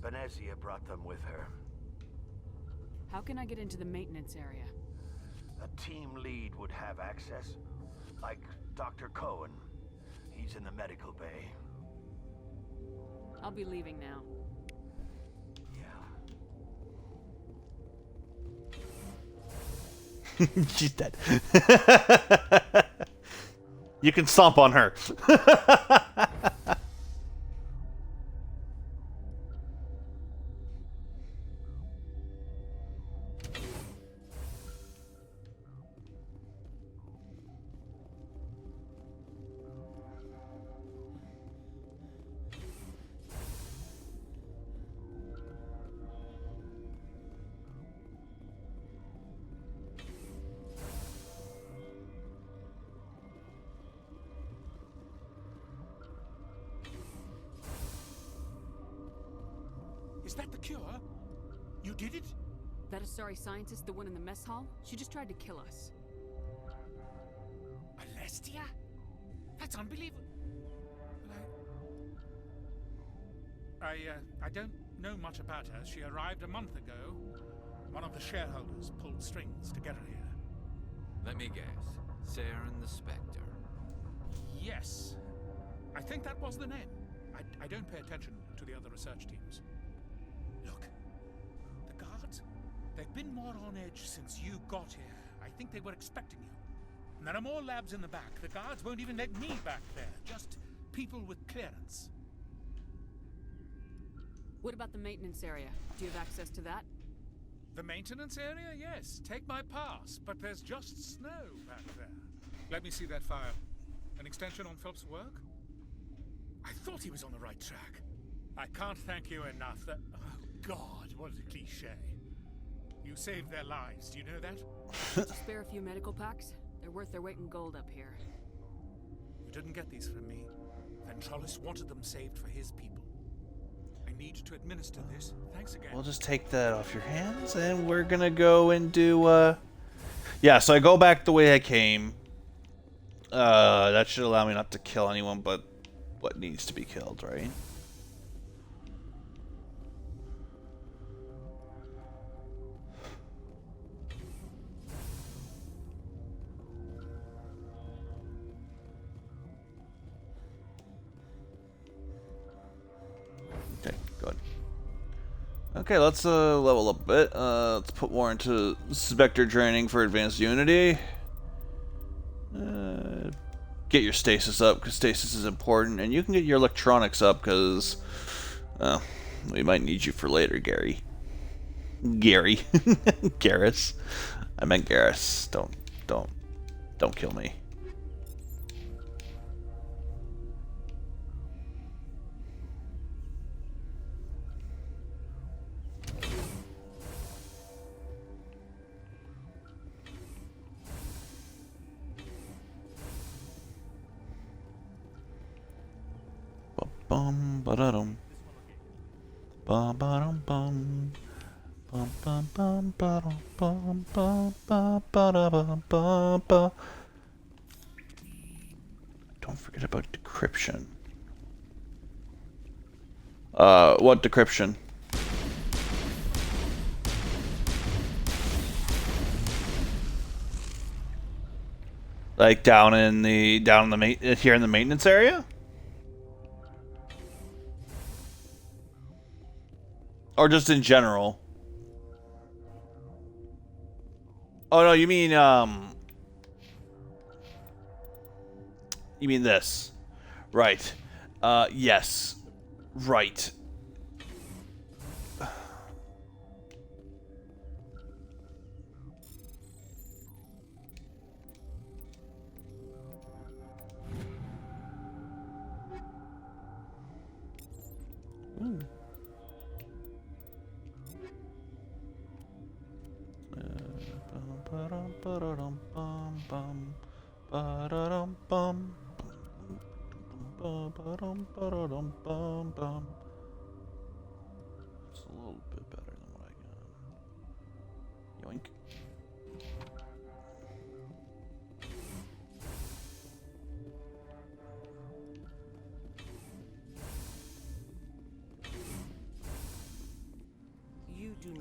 Venezia brought them with her. How can I get into the maintenance area? A team lead would have access, like Dr. Cohen. He's in the medical bay. I'll be leaving now. She's dead. You can stomp on her. Is that the cure? You did it? That Asari scientist, the one in the mess hall? She just tried to kill us. Alestia? That's unbelievable. I don't know much about her. She arrived a month ago. One of the shareholders pulled strings to get her here. Let me guess. Saren the Spectre. Yes. I think that was the name. I don't pay attention to the other research teams. Look, the guards, they've been more on edge since you got here. I think they were expecting you. And there are more labs in the back. The guards won't even let me back there. Just people with clearance. What about the maintenance area? Do you have access to that? The maintenance area? Yes. Take my pass. But there's just snow back there. Let me see that file. An extension on Phelps' work? I thought he was on the right track. I can't thank you enough that... Oh, God, what a cliche. You saved their lives, do you know that? Did you spare a few medical packs? They're worth their weight in gold up here. You didn't get these from me. Ventrollis wanted them saved for his people. I need to administer this. Thanks again. We'll just take that off your hands, and we're gonna go and do, yeah, so I go back the way I came. That should allow me not to kill anyone but what needs to be killed, right? Okay, good. Okay, let's level up a bit. Let's put more into Spectre training for Advanced Unity. Get your stasis up, because stasis is important, and you can get your electronics up, because we might need you for later, Gary. Garrus. I meant Garrus. Don't kill me. Bum ba-da-dum. Bum ba-dum bum. Bum bum bum ba-dum bum bum ba ba-da-bum bum ba. Don't forget about decryption. What decryption? Like down in the here in the maintenance area? Or just in general? Oh no, you mean this. Right. Yes. Right. Ooh. It's a little bit better than what I got. Yoink.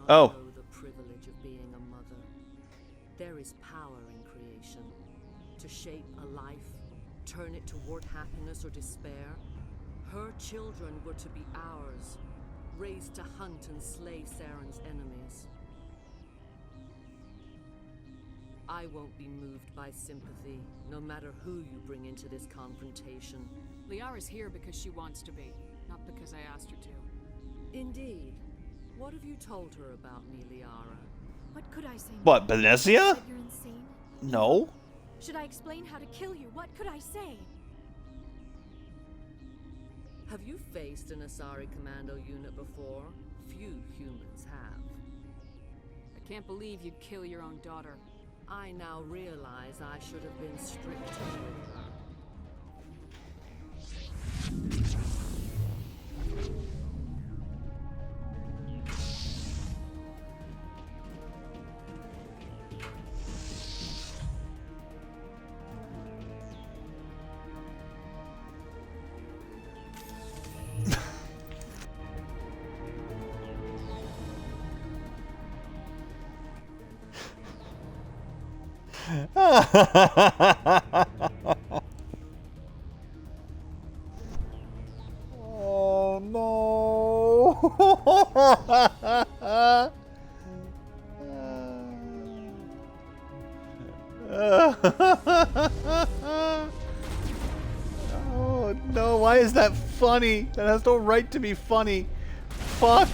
not Oh. know the privilege of being a mother. There is power in creation. To shape a life, turn it toward happiness or despair. Her children were to be ours, raised to hunt and slay Saren's enemies. I won't be moved by sympathy, no matter who you bring into this confrontation. Liara's here because she wants to be, not because I asked her to. Indeed. What have you told her about me, Liara? What could I say? What, Benezia? That you're insane? No. Should I explain how to kill you? What could I say? Have you faced an Asari commando unit before? Few humans have. I can't believe you'd kill your own daughter. I now realize I should have been stricter with her. Oh no. Oh no, why is that funny? That has no right to be funny. Fuck.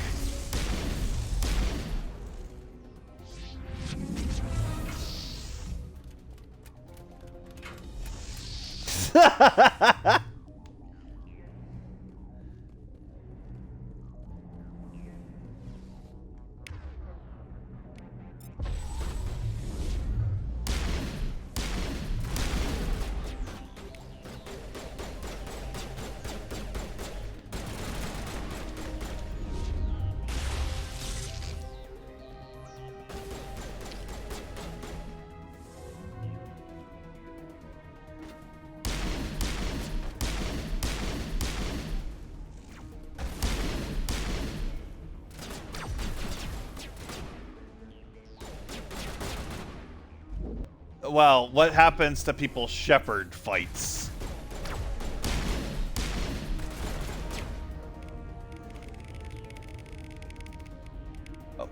Well, what happens to people Shepard fights? Oh.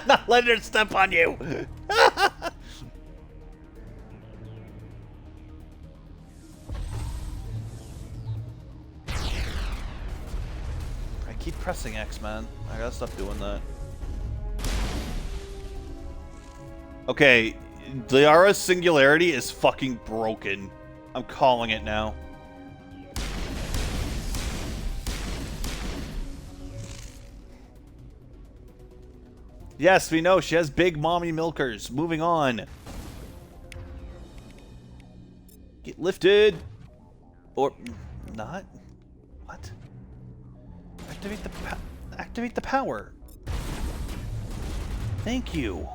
Not letting her step on you. Keep pressing X, man. I gotta stop doing that. Okay, Liara's singularity is fucking broken. I'm calling it now. Yes, we know she has big mommy milkers. Moving on. Get lifted. Or not? What? Activate the power. Thank you.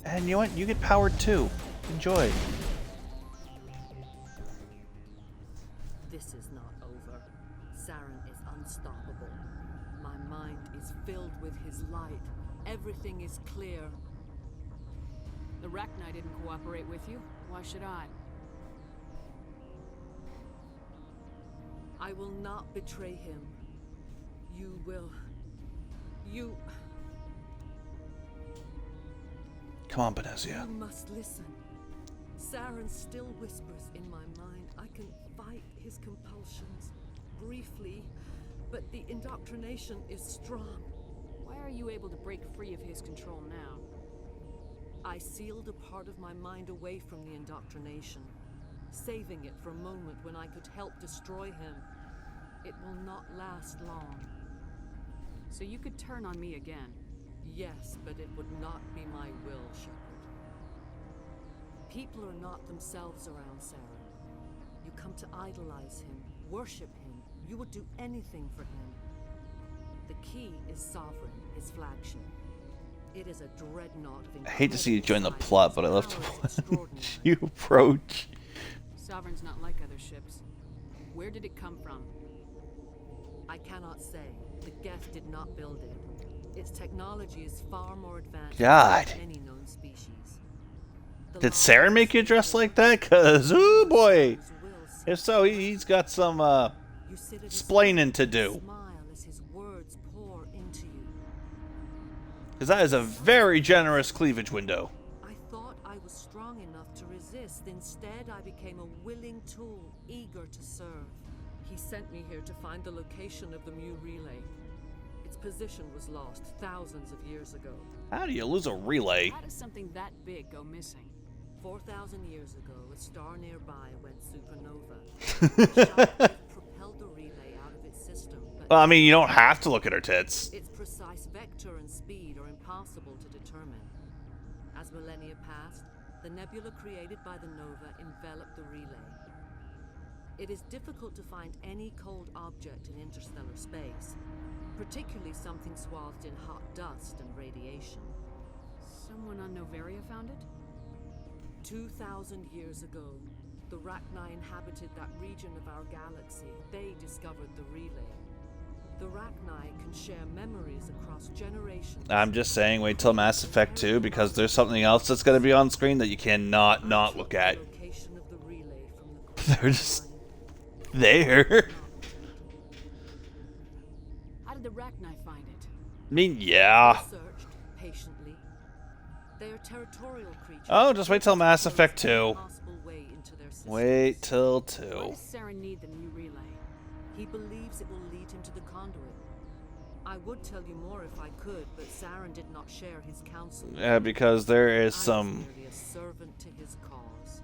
And you know what? You get powered too. Enjoy. This is not over. Saren is unstoppable. My mind is filled with his light. Everything is clear. The Rachni didn't cooperate with you. Why should I? I will not betray him. You will. You... Come on, Benezia. You must listen. Saren still whispers in my mind. I can fight his compulsions. Briefly, but the indoctrination is strong. Why are you able to break free of his control now? I sealed a part of my mind away from the indoctrination, saving it for a moment when I could help destroy him. It will not last long. So you could turn on me again? Yes, but it would not be my will, Shepard. People are not themselves around Saren. You come to idolize him, worship him. You would do anything for him. The key is Sovereign, his flagship. It is a dreadnought of I hate to see you join the incredible plot, but I love to watch you approach. Sovereign's not like other ships. Where did it come from? I cannot say. The Geth did not build it. Its technology is far more advanced God. than any known species. The Did Saren make you dress like that? Cause, ooh boy! If so, he's got some, splaining to do. smile as his words pour into you. Because that is a very generous cleavage window. I thought I was strong enough to resist. Instead, I became a willing tool, eager to serve. He sent me here to find the location of the Mu relay. Its position was lost thousands of years ago. How do you lose a relay? How does something that big go missing? 4,000 years ago, a star nearby went supernova. The shockwave propelled the relay out of its system, but Well, I mean, you don't have to look at her tits. its precise vector and speed are impossible to determine. As millennia passed, the nebula created by the nova enveloped the relay. It is difficult to find any cold object in interstellar space, particularly something swathed in hot dust and radiation. Someone on Noveria found it? 2,000 years ago, the Rachni inhabited that region of our galaxy. They discovered the relay. The Rachni can share memories across generations. I'm just saying, wait till Mass Effect 2, because there's something else that's going to be on screen that you cannot not look at. Location of the relay from the They're just there. How did the Rachni find it? I mean, yeah. searched patiently. They are territorial creatures. Oh, just wait till Mass Effect 2. Possible way into their system. Wait till Why 2. does Saren need the new relay? He believes it will lead him to the conduit. I would tell you more if I could, but Saren did not share his counsel. Because there is I was some merely a servant to his cause.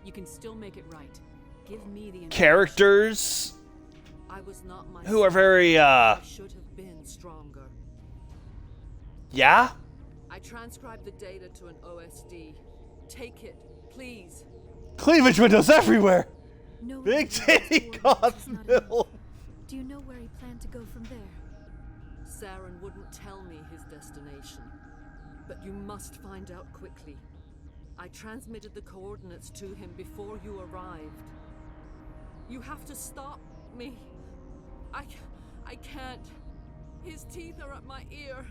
You can still make it right. Give me the information. characters I was not myself. who are very, I should have been stronger. yeah? I transcribed the data to an OSD. Take it, please. Cleavage windows everywhere! No Big evidence titty of coordinates God's is not middle. enough. Do you know where he planned to go from there? Saren wouldn't tell me his destination. But you must find out quickly. I transmitted the coordinates to him before you arrived. You have to stop me. I can't. His teeth are at my ear.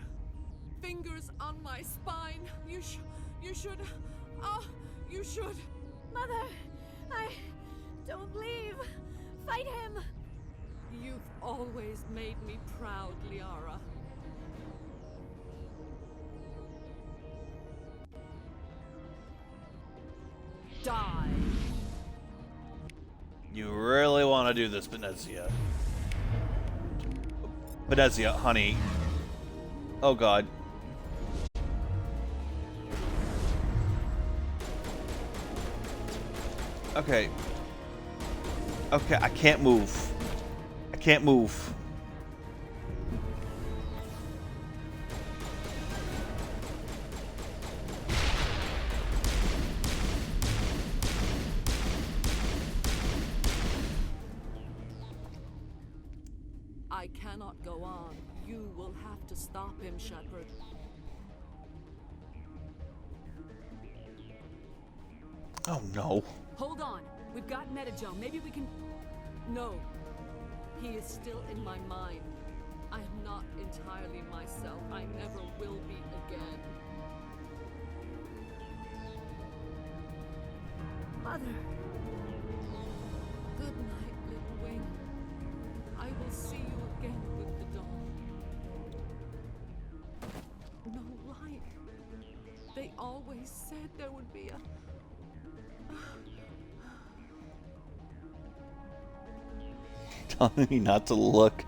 Fingers on my spine. You should. Oh, you should. Mother! Don't leave! Fight him! You've always made me proud, Liara. Die. You really want to do this, Benezia. Benezia, honey. Oh god. Okay. Okay, I can't move. I can't move. I cannot go on. You will have to stop him, Shepard. Oh no. Hold on. We've got Metagel. Maybe we can... No. He is still in my mind. I am not entirely myself. I never will be again. Mother! Good night, little wing. I will see you again with the dawn. No light. They always said there would be a... Telling me not to look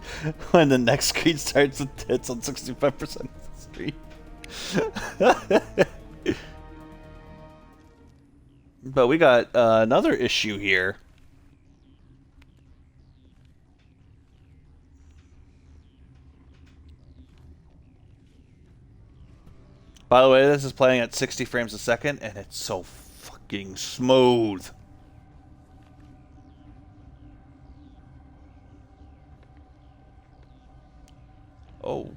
when the next screen starts with tits on 65% of the screen. But we got another issue here. By the way, this is playing at 60 frames a second, and it's so fucking smooth. Oh.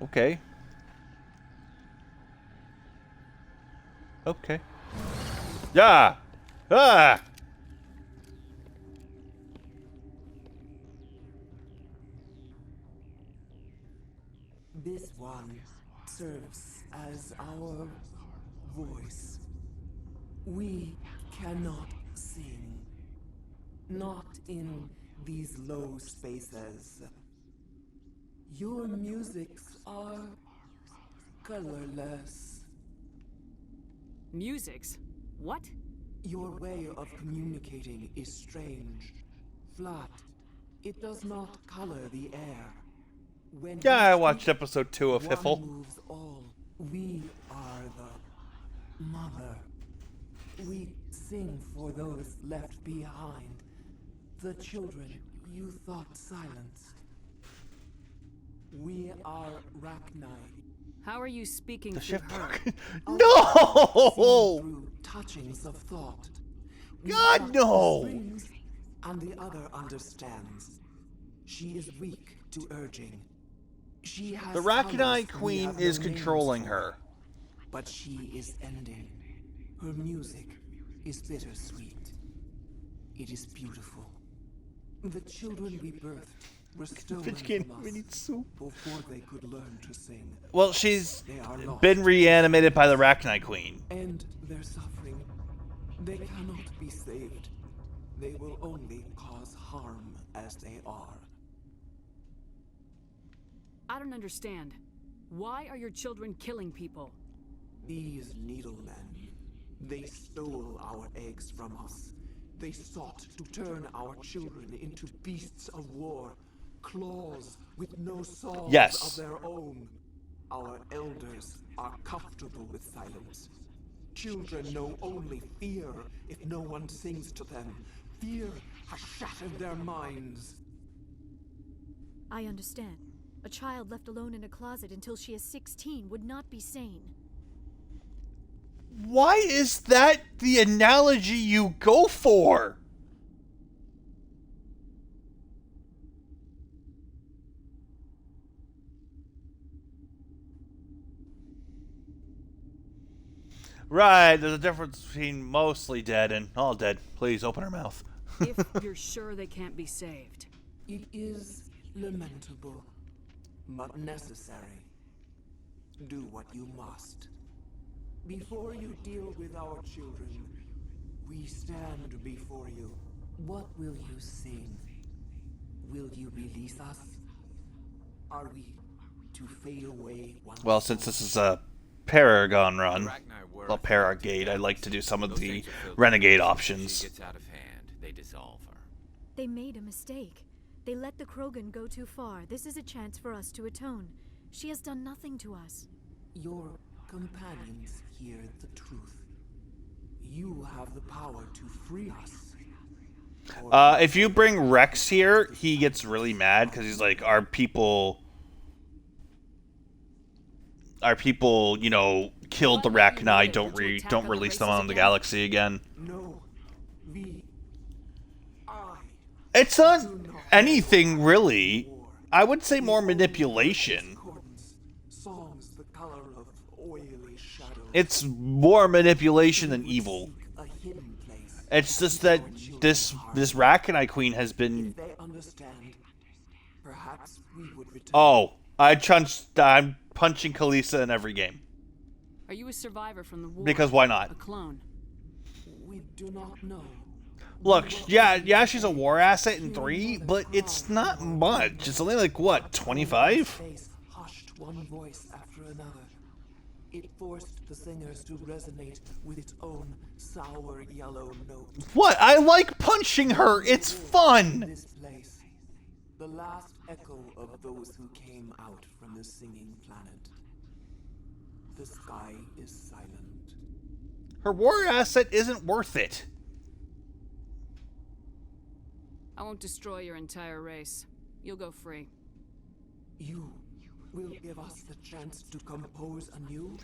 Okay. Okay. Yeah! Ah! This one serves as our voice. We cannot sing. Not in these low spaces. Your musics are colorless. Musics? What? Your way of communicating is strange. Flat. It does not color the air. When Yeah, I we watched speak, episode 2 of one Hiffle. moves all. We are the mother. We sing for those left behind. The children you thought silenced. We are Rachni. How are you speaking The through ship her? No! Through touchings of thought. God, Pluck no! the strings, and the other understands. She is weak to urging. She has The colors Rachni we Queen have is no names controlling for, her. But she is ending. Her music is bittersweet. It is beautiful. The children we birthed were stolen from us before they could learn to sing. Well, she's They are lost. been reanimated by the Rachni Queen. And their suffering, they cannot be saved. They will only cause harm as they are. I don't understand. Why are your children killing people? These needlemen, they stole our eggs from us. They sought to turn our children into beasts of war, claws with no souls Yes. of their own. Our elders are comfortable with silence. Children know only fear if no one sings to them. Fear has shattered their minds. I understand. A child left alone in a closet until she is 16 would not be sane. Why is that the analogy you go for? Right, there's a difference between mostly dead and all dead. Please open her mouth. If you're sure they can't be saved. It is lamentable, but necessary. Do what you must. Before you deal with our children, we stand before you. What will you sing? Will you release us? Are we to fade away once Well, since this is a Paragon run, well, Paragate, I'd like to do some of the Renegade options. She gets out of hand, they dissolve her. They made a mistake. They let the Krogan go too far. This is a chance for us to atone. She has done nothing to us. Your companions hear the truth. You have the power to free us. If you bring Rex here, he gets really mad because he's like, our people, you know, killed the Rachni. Don't release them on the galaxy again. No, It's not anything really. I would say more manipulation. songs the color of oily shadow. It's more manipulation than evil. A hidden place. It's just that this Rachni Queen has been. If they understand, perhaps we would return. Oh, I'm punching Kalisa in every game. Are you a survivor from the war? Because why not? A clone? We do not know. Look, yeah, she's a war asset in 3, but it's not much. It's only like, what, 25? Face hushed one voice after another. It forced the singers to resonate with its own sour yellow note. What? I like punching her. It's fun. This place, the last echo of those who came out from the singing planet. The sky is silent. Her war asset isn't worth it. I won't destroy your entire race. You'll go free. You will give us the chance to compose anew?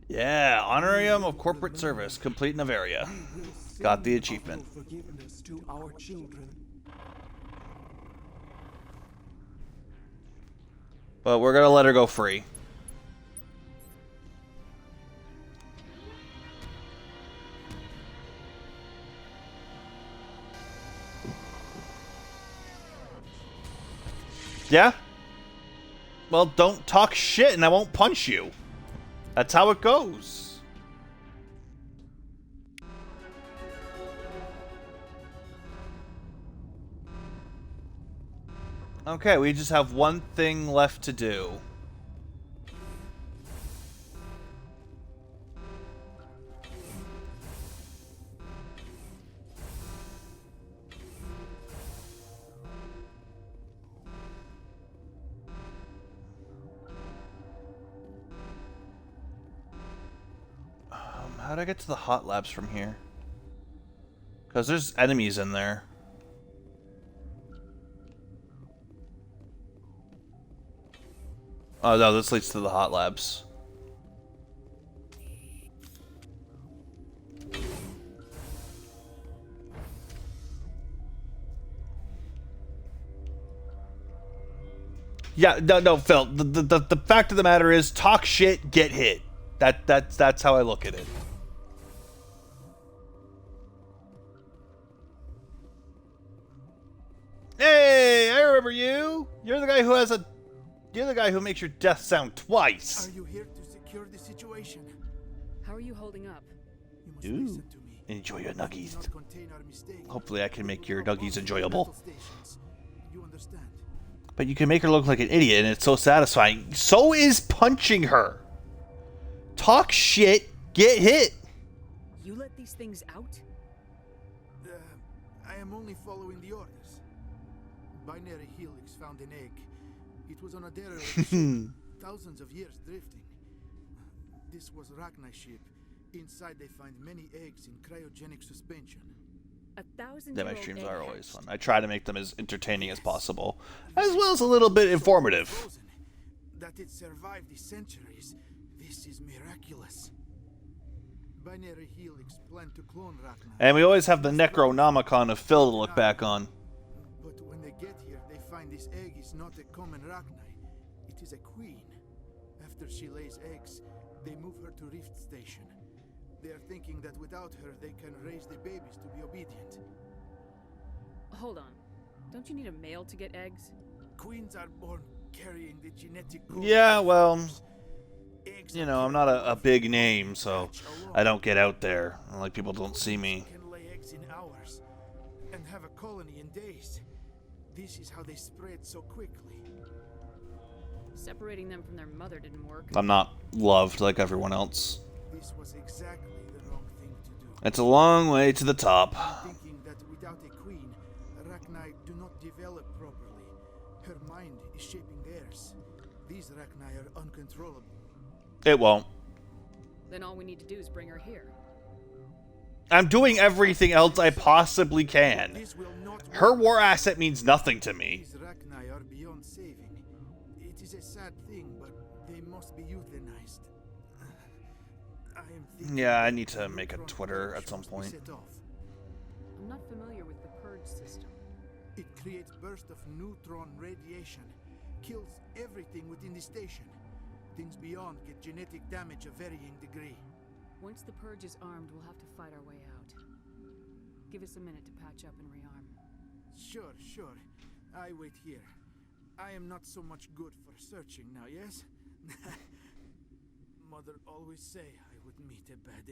Yeah, Honorarium of Corporate Service, complete Navaria. Got the achievement. Forgiveness to our children. But we're gonna let her go free. Yeah? Well, don't talk shit and I won't punch you. That's how it goes. Okay, we just have one thing left to do. How do I get to the hot labs from here? Because there's enemies in there. Oh no, this leads to the hot labs. Yeah, no, Phil. The fact of the matter is, talk shit, get hit. That's how I look at it. Hey, I remember you. You're the guy who has a. You're the guy who makes your death sound twice. Are you here to secure the situation? How are you holding up? You must Ooh, listen to me. enjoy your nuggies. Not contain our mistake. Hopefully, I can make your nuggies enjoyable. You understand? But you can make her look like an idiot, and it's so satisfying. So is punching her. Talk shit, get hit. You let these things out? I am only following the orders. Binary Helix found an egg. It was on a derelict ship, thousands of years drifting. This was Rachni ship. Inside they find many eggs in cryogenic suspension. 1,000 Yeah, my streams are always fun. I try to make them as entertaining as possible, as well as a little bit informative. That it survived the centuries, this is miraculous. Binary Helix planned to clone Rachni. And we always have the Necronomicon of Phil to look back on. But when they get here, they find this egg is not a common Rachni. It is a queen. After she lays eggs, they move her to Rift Station. They are thinking that without her, they can raise the babies to be obedient. Hold on. Don't you need a male to get eggs? Queens are born carrying the genetic code. Yeah, well, you know, I'm not a big name, so I don't get out there. Like, people don't see me. Can lay eggs in hours and have a colony in days. This is how they spread so quickly. Separating them from their mother didn't work. I'm not loved like everyone else. This was exactly the wrong thing to do. It's a long way to the top. Thinking that without a queen, Rachni do not develop properly. Her mind is shaping theirs. These Rachni are uncontrollable. It won't. Then all we need to do is bring her here. I'm doing everything else I possibly can. Her war asset means nothing to me. These Rachni are beyond saving. It is a sad thing, but they must be euthanized. I am thinking Yeah, I need to make a Twitter at some point. I'm not familiar with the purge system. It creates bursts of neutron radiation, kills everything within the station. Things beyond get genetic damage of varying degree. Once the purge is armed, we'll have to fight our way out. Give us a minute to patch up and rearm. Sure. I wait here. I am not so much good for searching now, yes? Mother always say I would meet a bad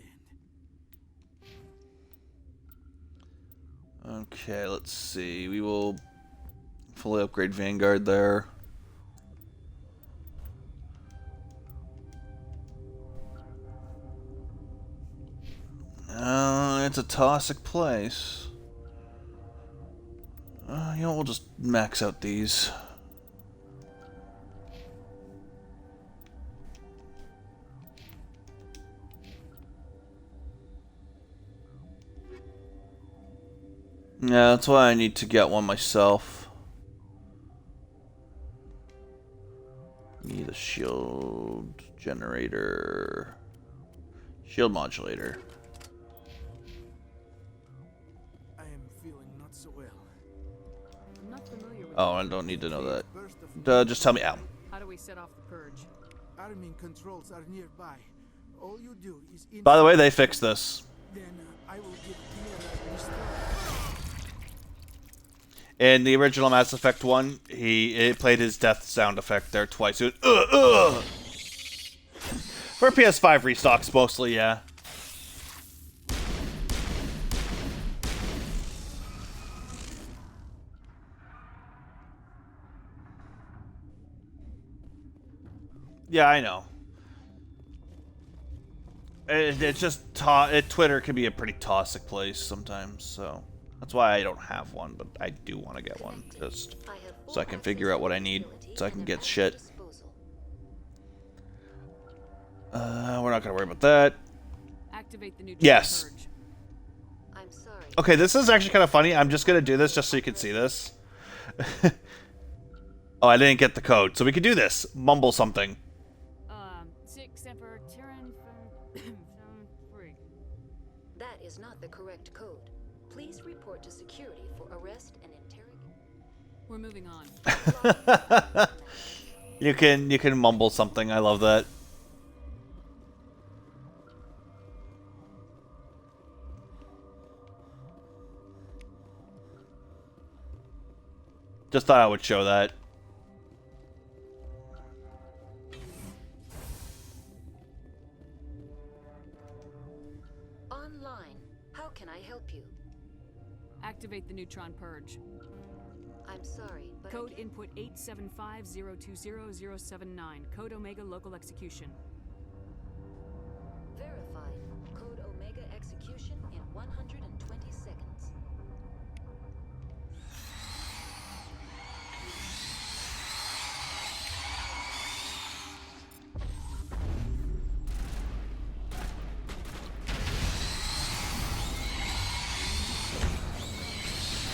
end. Okay, let's see. We will fully upgrade Vanguard there. It's a toxic place. You know, we'll just max out these. Yeah, that's why I need to get one myself. Need a shield generator. Shield modulator. I am feeling not so well. I'm not familiar with Oh, I don't need to know that. Just tell me how. How do we set off the purge? Arming controls are nearby. All you do is By the way, they fixed this. Then I will give clear restore. In the original Mass Effect 1, it played his death sound effect there twice. It was, For PS5 restocks, mostly, yeah. Yeah, I know. It's just Twitter can be a pretty toxic place sometimes, so that's why I don't have one, but I do want to get one, just so I can figure out what I need, so I can get shit. We're not gonna worry about that. Activate the new yes. purge. I'm sorry. Okay, this is actually kind of funny. I'm just gonna do this just so you can see this. Oh, I didn't get the code, so we could do this. Mumble something. 6 Emperor Tyrann free. That is not the correct code. Please report to security for arrest and interrogation. We're moving on. You can mumble something. I love that. Just thought I would show that. Online. How can I help you? Activate the neutron purge. I'm sorry, but Code input 875020079. Code Omega local execution. Verified. Code Omega execution in 120 seconds.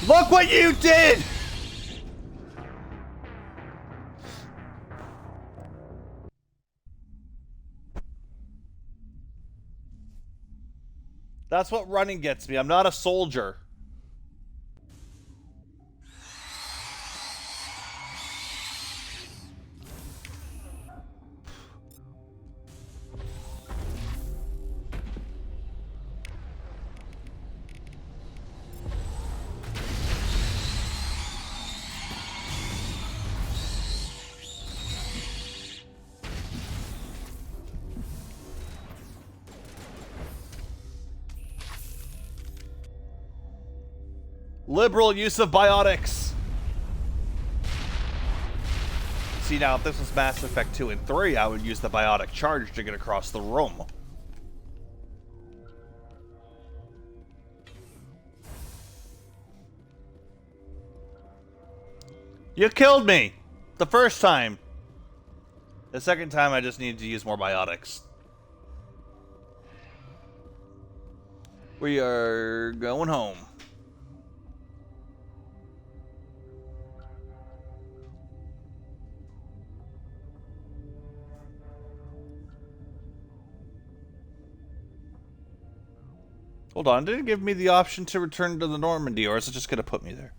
Look what you did! That's what running gets me. I'm not a soldier. Liberal use of biotics. See, now if this was Mass Effect 2 and 3, I would use the biotic charge to get across the room. You killed me! The first time. The second time, I just needed to use more biotics. We are going home. Hold on, did it give me the option to return to the Normandy, or is it just going to put me there?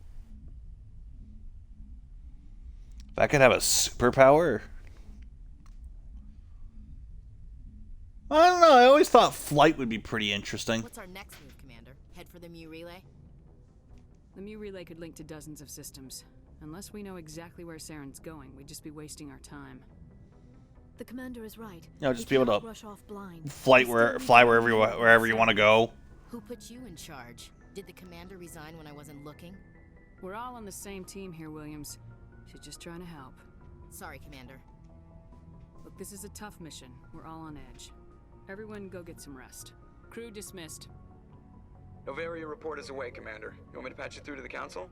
If I could have a superpower? I don't know, I always thought flight would be pretty interesting. What's our next move, Commander? Head for the Mu Relay? The Mu Relay could link to dozens of systems. Unless we know exactly where Saren's going, we'd just be wasting our time. The commander is right. Yeah, just be able to rush off blind. fly wherever you want to go. Who put you in charge? Did the commander resign when I wasn't looking? We're all on the same team here, Williams. She's just trying to help. Sorry, Commander. Look, this is a tough mission. We're all on edge. Everyone go get some rest. Crew dismissed. Novaria report is away, Commander. You want me to patch you through to the Council?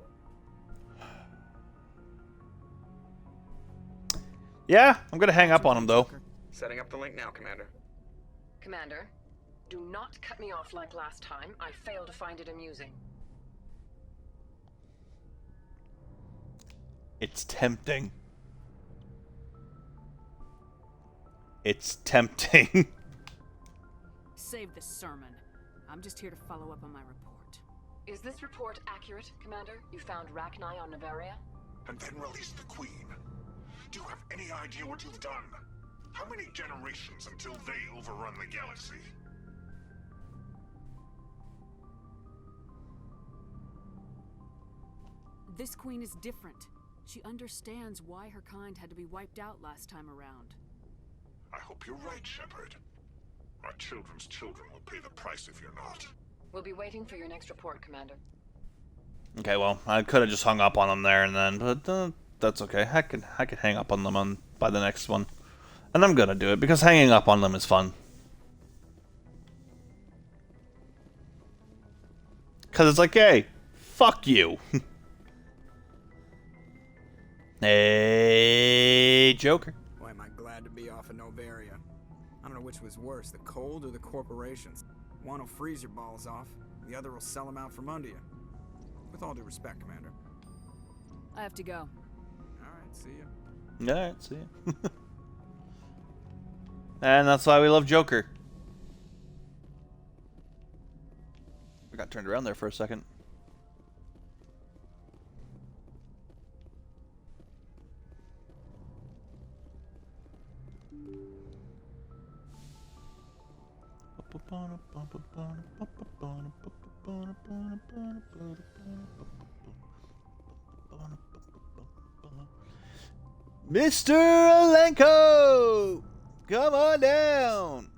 Yeah, I'm gonna hang up on him, though. Setting up the link now, Commander. Commander, do not cut me off like last time. I fail to find it amusing. It's tempting. It's tempting. Save the sermon. I'm just here to follow up on my report. Is this report accurate, Commander? You found Rachni on Novaria? And then released the Queen. Do you have any idea what you've done? How many generations until they overrun the galaxy? This queen is different. She understands why her kind had to be wiped out last time around. I hope you're right, Shepard. Our children's children will pay the price if you're not. We'll be waiting for your next report, Commander. Okay, well, I could have just hung up on them there and then, but that's okay. I could hang up on them by the next one. And I'm gonna do it, because hanging up on them is fun. Because it's like, hey, fuck you. Hey, Joker. Boy, am I glad to be off of Novaria. I don't know which was worse, the cold or the corporations. One will freeze your balls off, the other will sell them out from under you. With all due respect, Commander. I have to go. Alright, see ya. Alright, see ya. And that's why we love Joker. We got turned around there for a second. Mr. Alenko! Come on down!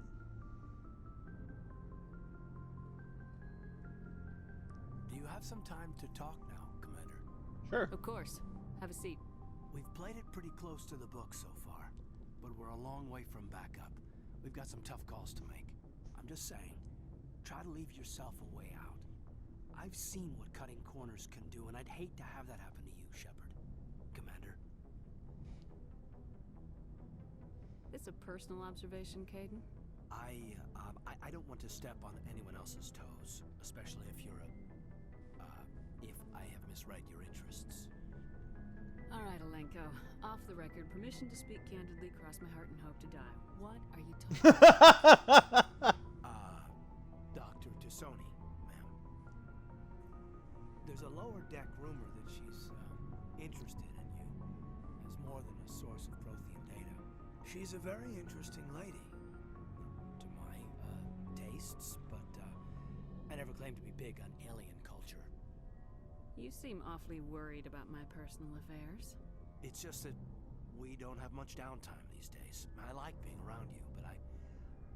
Do you have some time to talk now, Commander? Sure. Of course. Have a seat. We've played it pretty close to the book so far, but we're a long way from backup. We've got some tough calls to make. I'm just saying, try to leave yourself a way out. I've seen what cutting corners can do, and I'd hate to have that happen to you, Shepard. Commander. This a personal observation, Kaidan? I don't want to step on anyone else's toes, especially if you're if I have misread your interests. All right, Alenko. Off the record, permission to speak candidly, cross my heart and hope to die. What are you talking about? Dr. T'Soni, ma'am. There's a lower deck rumor that she's interested in you as more than a source of Prothean data. She's a very interesting lady, to my tastes, but I never claimed to be big on alien culture. You seem awfully worried about my personal affairs. It's just that we don't have much downtime these days. I like being around you, but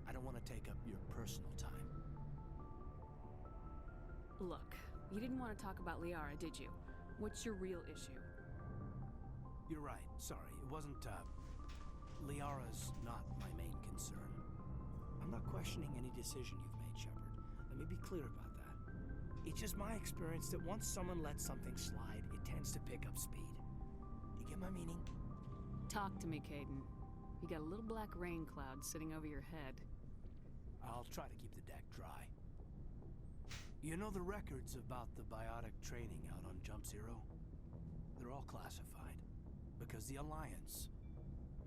I don't want to take up your personal time. Look, you didn't want to talk about Liara, did you? What's your real issue? You're right. Sorry, it wasn't, Liara's not my main concern. I'm not questioning any decision you've made, Shepard. Let me be clear about that. It's just my experience that once someone lets something slide, it tends to pick up speed. You get my meaning? Talk to me, Kaidan. You got a little black rain cloud sitting over your head. I'll try to keep the deck dry. You know the records about the biotic training out on Jump Zero? They're all classified, because the Alliance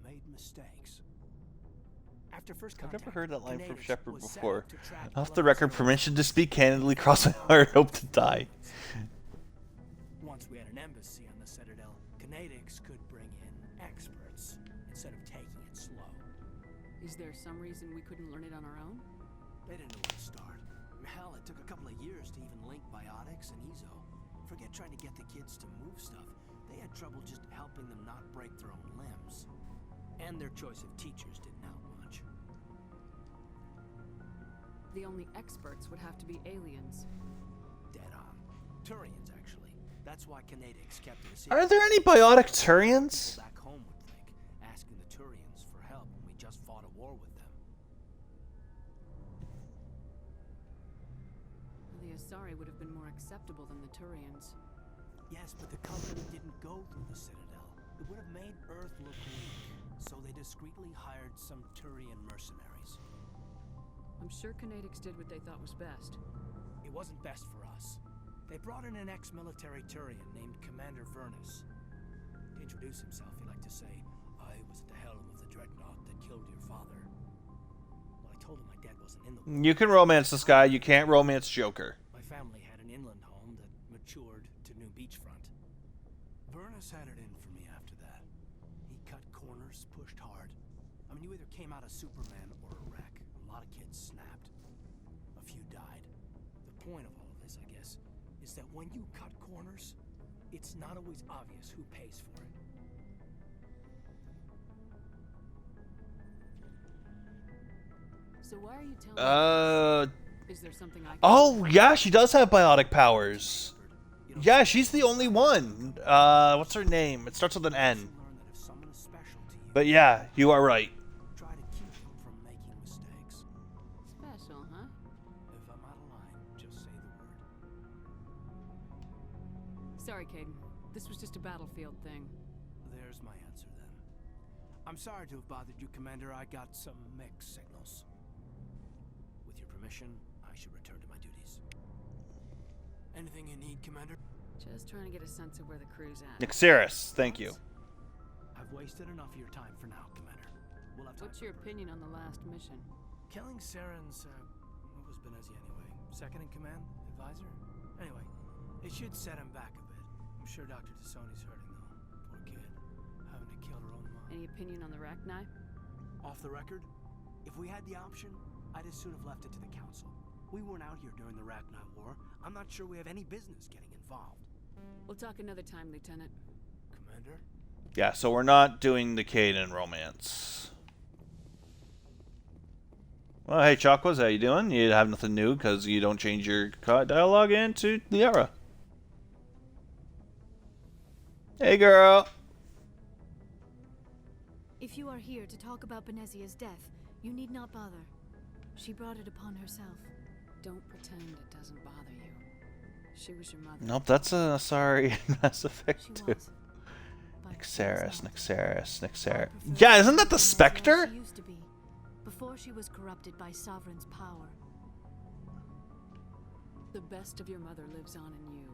made mistakes. After first I've contact, never heard that line from Kinetics Shepard was set before. up to track Off the record, permission to speak candidly, cross my heart, hope to die. Once we had an embassy on the Citadel, Kinetics could bring in experts instead of taking it slow. Is there some reason we couldn't learn it on our own? They didn't know where to start. Hell, it took a couple of years to even link biotics and Ezo. Forget trying to get the kids to move stuff. They had trouble just helping them not break their own limbs. And their choice of teachers didn't help much. The only experts would have to be aliens. Dead on. Turians, actually. That's why Kinetics kept it a secret. Are there any biotic Turians? Back home would think, asking the Turians for help when we just fought a war with them. The Asari would have been more acceptable than the Turians. Yes, but the company didn't go through the Citadel. It would have made Earth look weak, so they discreetly hired some Turian mercenaries. I'm sure Kinetics did what they thought was best. It wasn't best for us. They brought in an ex-military Turian named Commander Vernus. To introduce himself, he liked to say, "I was at the helm of the dreadnought that killed your father." Well, I told him my dad wasn't in the war. You can romance this guy, you can't romance Joker. My family had an inland home that matured to new beachfront. Vernus had it in for me after that. He cut corners, pushed hard. I mean, you either came out a Superman or a wreck. A lot of kids snapped. A few died. The point of all of this, I guess, is that when you cut corners, it's not always obvious who pays for it. So why are you telling me this? Is there something I can Oh, yeah, she does have biotic powers. Yeah, she's the only one. What's her name? It starts with an N. But yeah, you are right. Try to keep him from making mistakes. Special, huh? If I'm out of line, just say the word. Sorry, Caden. This was just a battlefield thing. There's my answer then. I'm sorry to have bothered you, Commander. I got some mixed signals. With your permission, I should return to my duties. Anything you need, Commander? Just trying to get a sense of where the crew's at. Nixeris, thank you. I've wasted enough of your time for now, Commander. We'll have time. What's your opinion on the last mission? Killing Saren's, what was Benezia anyway? Second in command? Advisor? Anyway, it should set him back a bit. I'm sure Dr. Tassoni's hurting, though. Poor kid. Having to kill her own mom. Any opinion on the Rachni? Off the record, if we had the option, I'd as soon have left it to the Council. We weren't out here during the Rachni War. I'm not sure we have any business getting involved. We'll talk another time, Lieutenant. Commander? Yeah, so we're not doing the Caden romance. Well, hey, Chakwas, how you doing? You have nothing new because you don't change your dialogue into Liara. Hey, girl. If you are here to talk about Benezia's death, you need not bother. She brought it upon herself. Don't pretend it doesn't bother you. She was your mother. Nope, that's a sorry Mass Effect She 2. was. Nixeris. Yeah, isn't that the Spectre? She used to be, before she was corrupted by Sovereign's power. The best of your mother lives on in you.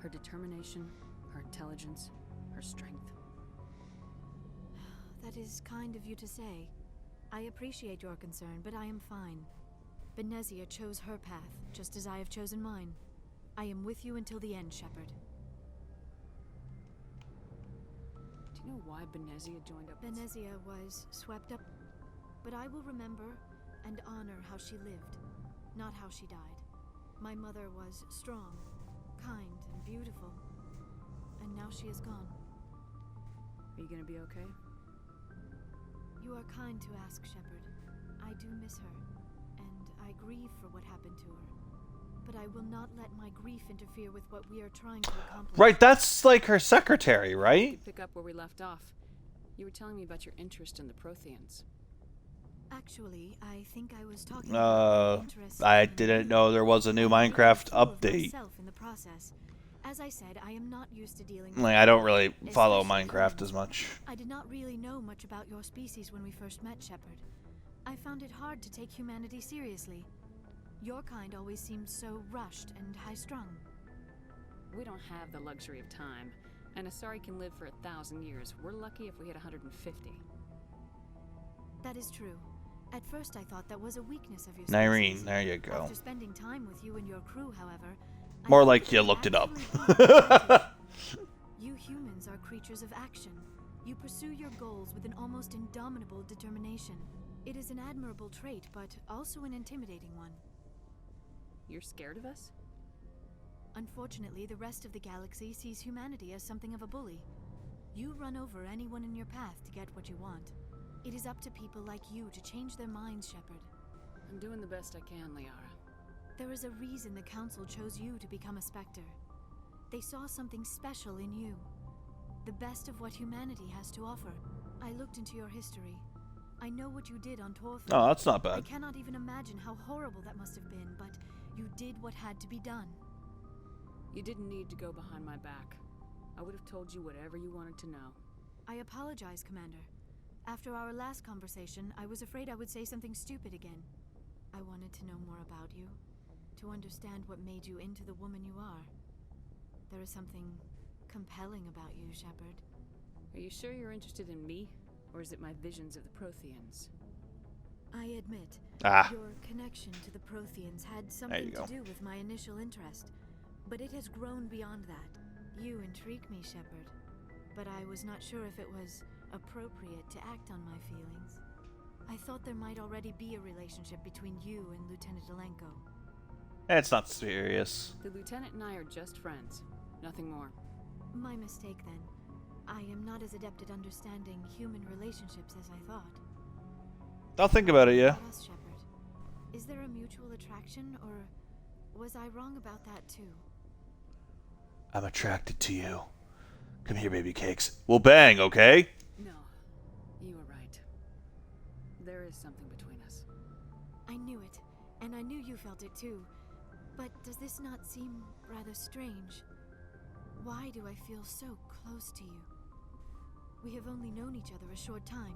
Her determination, her intelligence, her strength. That is kind of you to say. I appreciate your concern, but I am fine. Benezia chose her path, just as I have chosen mine. I am with you until the end, Shepard. Do you know why Benezia joined up? Benezia was swept up, but I will remember and honor how she lived, not how she died. My mother was strong, kind, and beautiful, and now she is gone. Are you gonna be okay? You are kind to ask, Shepard. I do miss her, and I grieve for what happened to her. But I will not let my grief interfere with what we are trying to accomplish. Right, that's like her secretary, right? Pick up where we left off. You were telling me about your interest in the Protheans. Actually, I think I was talking about my interest I in didn't know there was a new Minecraft update. myself in the process. As I said, I am not used to dealing with Like, I don't really follow especially Minecraft humans. as much. I did not really know much about your species when we first met, Shepard. I found it hard to take humanity seriously. Your kind always seemed so rushed and high-strung. We don't have the luxury of time, and Asari can live for 1,000 years. We're lucky if we hit 150. That is true. At first I thought that was a weakness of your Nyreen, species. there you go. After spending time with you and your crew, however, I More think like that you we looked it up. actually You humans are creatures of action. You pursue your goals with an almost indomitable determination. It is an admirable trait, but also an intimidating one. You're scared of us? Unfortunately, the rest of the galaxy sees humanity as something of a bully. You run over anyone in your path to get what you want. It is up to people like you to change their minds, Shepard. I'm doing the best I can, Liara. There is a reason the Council chose you to become a Spectre. They saw something special in you. The best of what humanity has to offer. I looked into your history. I know what you did on Torthor. Oh, that's not bad. I cannot even imagine how horrible that must have been, but you did what had to be done. You didn't need to go behind my back. I would have told you whatever you wanted to know. I apologize, Commander. After our last conversation, I was afraid I would say something stupid again. I wanted to know more about you, to understand what made you into the woman you are. There is something compelling about you, Shepard. Are you sure you're interested in me, or is it my visions of the Protheans? I admit, your connection to the Protheans had something to do with my initial interest, but it has grown beyond that. You intrigue me, Shepard, but I was not sure if it was appropriate to act on my feelings. I thought there might already be a relationship between you and Lieutenant Alenko. It's not serious. The Lieutenant and I are just friends. Nothing more. My mistake, then. I am not as adept at understanding human relationships as I thought. I'll think about it, yeah. About us, Shepard. Is there a mutual attraction, or was I wrong about that too? I'm attracted to you. Come here, baby cakes. We'll bang, okay? No, you were right. There is something between us. I knew it, and I knew you felt it too. But does this not seem rather strange? Why do I feel so close to you? We have only known each other a short time.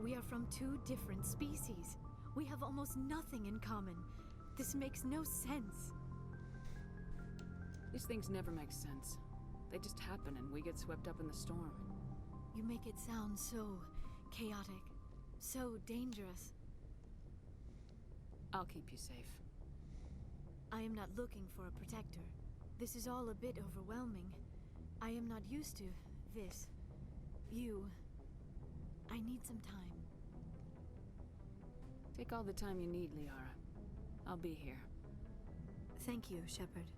We are from two different species. We have almost nothing in common. This makes no sense. These things never make sense. They just happen and we get swept up in the storm. You make it sound so chaotic, so dangerous. I'll keep you safe. I am not looking for a protector. This is all a bit overwhelming. I am not used to this. I need some time. Take all the time you need, Liara. I'll be here. Thank you, Shepard.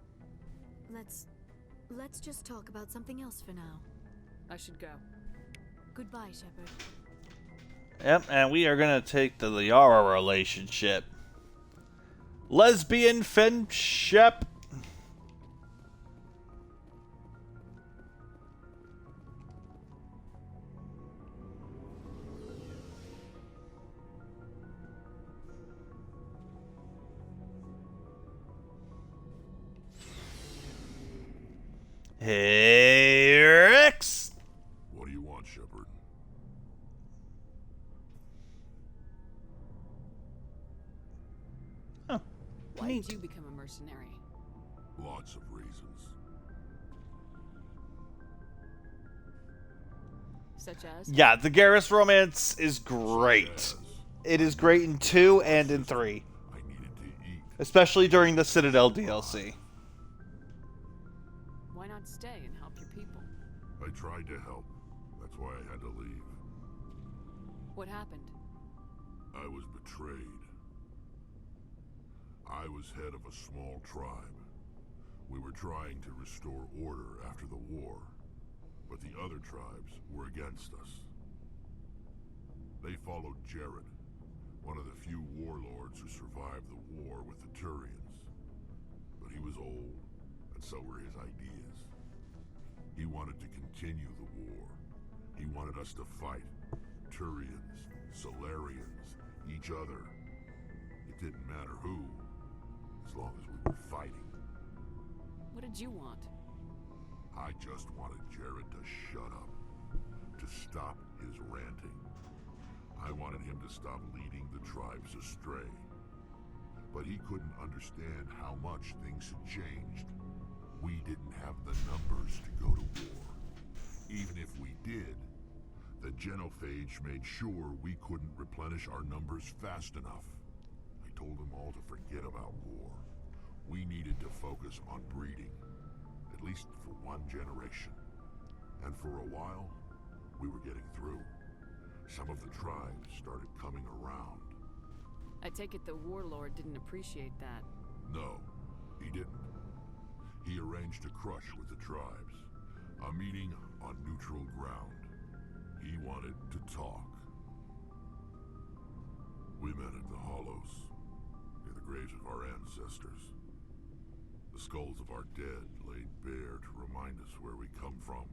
Let's just talk about something else for now. I should go. Goodbye, Shepard. Yep, and we are gonna take the Liara relationship. Lesbian friendship. Hey, Rex! What do you want, Shepard? Oh, why did you become a mercenary? Lots of reasons. Such as? Yeah, the Garrus romance is great. It is great in 2 and in 3. I needed to eat. Especially during the Citadel DLC. Why not stay and help your people? I tried to help. That's why I had to leave. What happened? I was betrayed. I was head of a small tribe. We were trying to restore order after the war, but the other tribes were against us. They followed Jared, one of the few warlords who survived the war with the Turians. But he was old, and so were his ideas. He wanted to continue the war. He wanted us to fight. Turians, Solarians, each other. It didn't matter who, as long as we were fighting. What did you want? I just wanted Jared to shut up, to stop his ranting. I wanted him to stop leading the tribes astray. But he couldn't understand how much things had changed. We didn't have the numbers to go to war. Even if we did, the Genophage made sure we couldn't replenish our numbers fast enough. I told them all to forget about war. We needed to focus on breeding, at least for one generation. And for a while, we were getting through. Some of the tribes started coming around. I take it the warlord didn't appreciate that. No, he didn't. He arranged a crush with the tribes. A meeting on neutral ground. He wanted to talk. We met at the Hollows, near the graves of our ancestors. The skulls of our dead laid bare to remind us where we come from,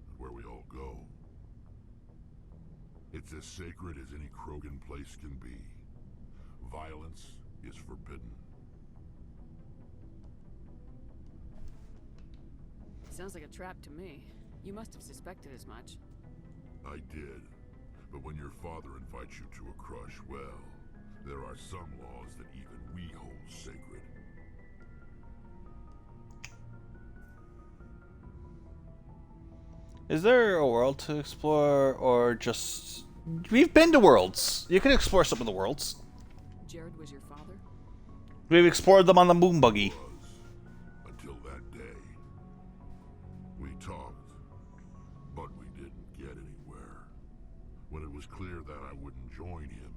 and where we all go. It's as sacred as any Krogan place can be. Violence is forbidden. Sounds like a trap to me. You must have suspected as much. I did. But when your father invites you to a crush, well, there are some laws that even we hold sacred. Is there a world to explore, or just... We've been to worlds. You can explore some of the worlds. Jared was your father? We've explored them on the moon buggy. Until that day. We talked, but we didn't get anywhere. When it was clear that I wouldn't join him,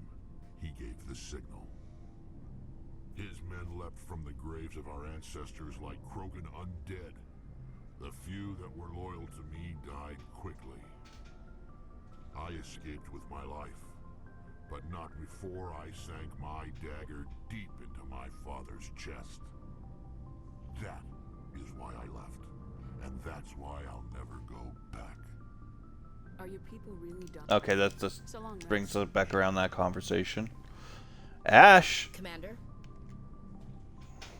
he gave the signal. His men leapt from the graves of our ancestors like Krogan undead. The few few that were loyal to me died quickly. I escaped with my life, but not before I sank my dagger deep into my father's chest. That is why I left, and that's why I'll never go back. Are your people really done? Okay, that just So long, brings us back around that conversation. Ash! Commander?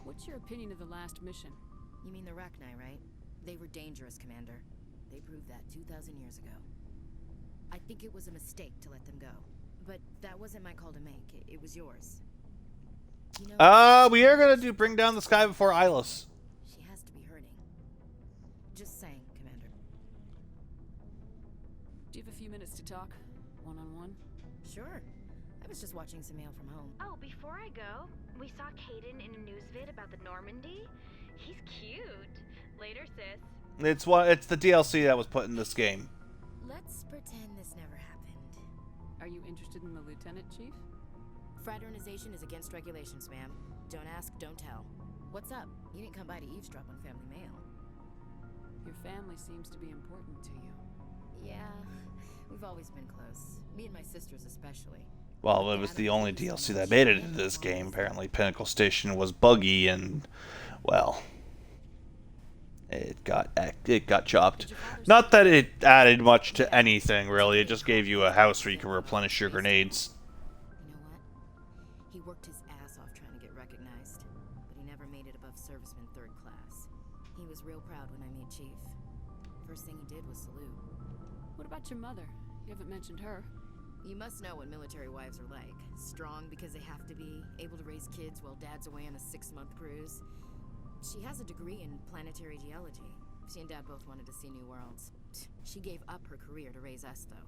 What's your opinion of the last mission? You mean the Rachni, right? They were dangerous, Commander. They proved that 2,000 years ago. I think it was a mistake to let them go. But that wasn't my call to make. It was yours. You know, We are gonna bring down the sky before Eyeless. she has to be hurting. Just saying, Commander. Do you have a few minutes to talk? One-on-one? Sure. I was just watching some mail from home. Oh, before I go, we saw Caden in a news vid about the Normandy. He's cute. Later, sis. It's the DLC that was put in this game. Let's pretend this never happened. Are you interested in the Lieutenant Chief? Fraternization is against regulations, ma'am. Don't ask, don't tell. What's up? You didn't come by to eavesdrop on family mail. Your family seems to be important to you. Yeah, we've always been close. Me and my sisters especially. Well, it was the only DLC that made it into this game. Apparently, Pinnacle Station was buggy and, well, it got chopped. Not that it added much to anything, really. It just gave you a house where you can replenish your grenades. You know what? He worked his ass off trying to get recognized, but he never made it above serviceman 3rd class. He was real proud when I made chief. First thing he did was salute. What about your mother? You haven't mentioned her. You must know what military wives are like. Strong because they have to be, able to raise kids while dad's away on a 6-month cruise. She has a degree in planetary geology. She and Dad both wanted to see new worlds. She gave up her career to raise us, though.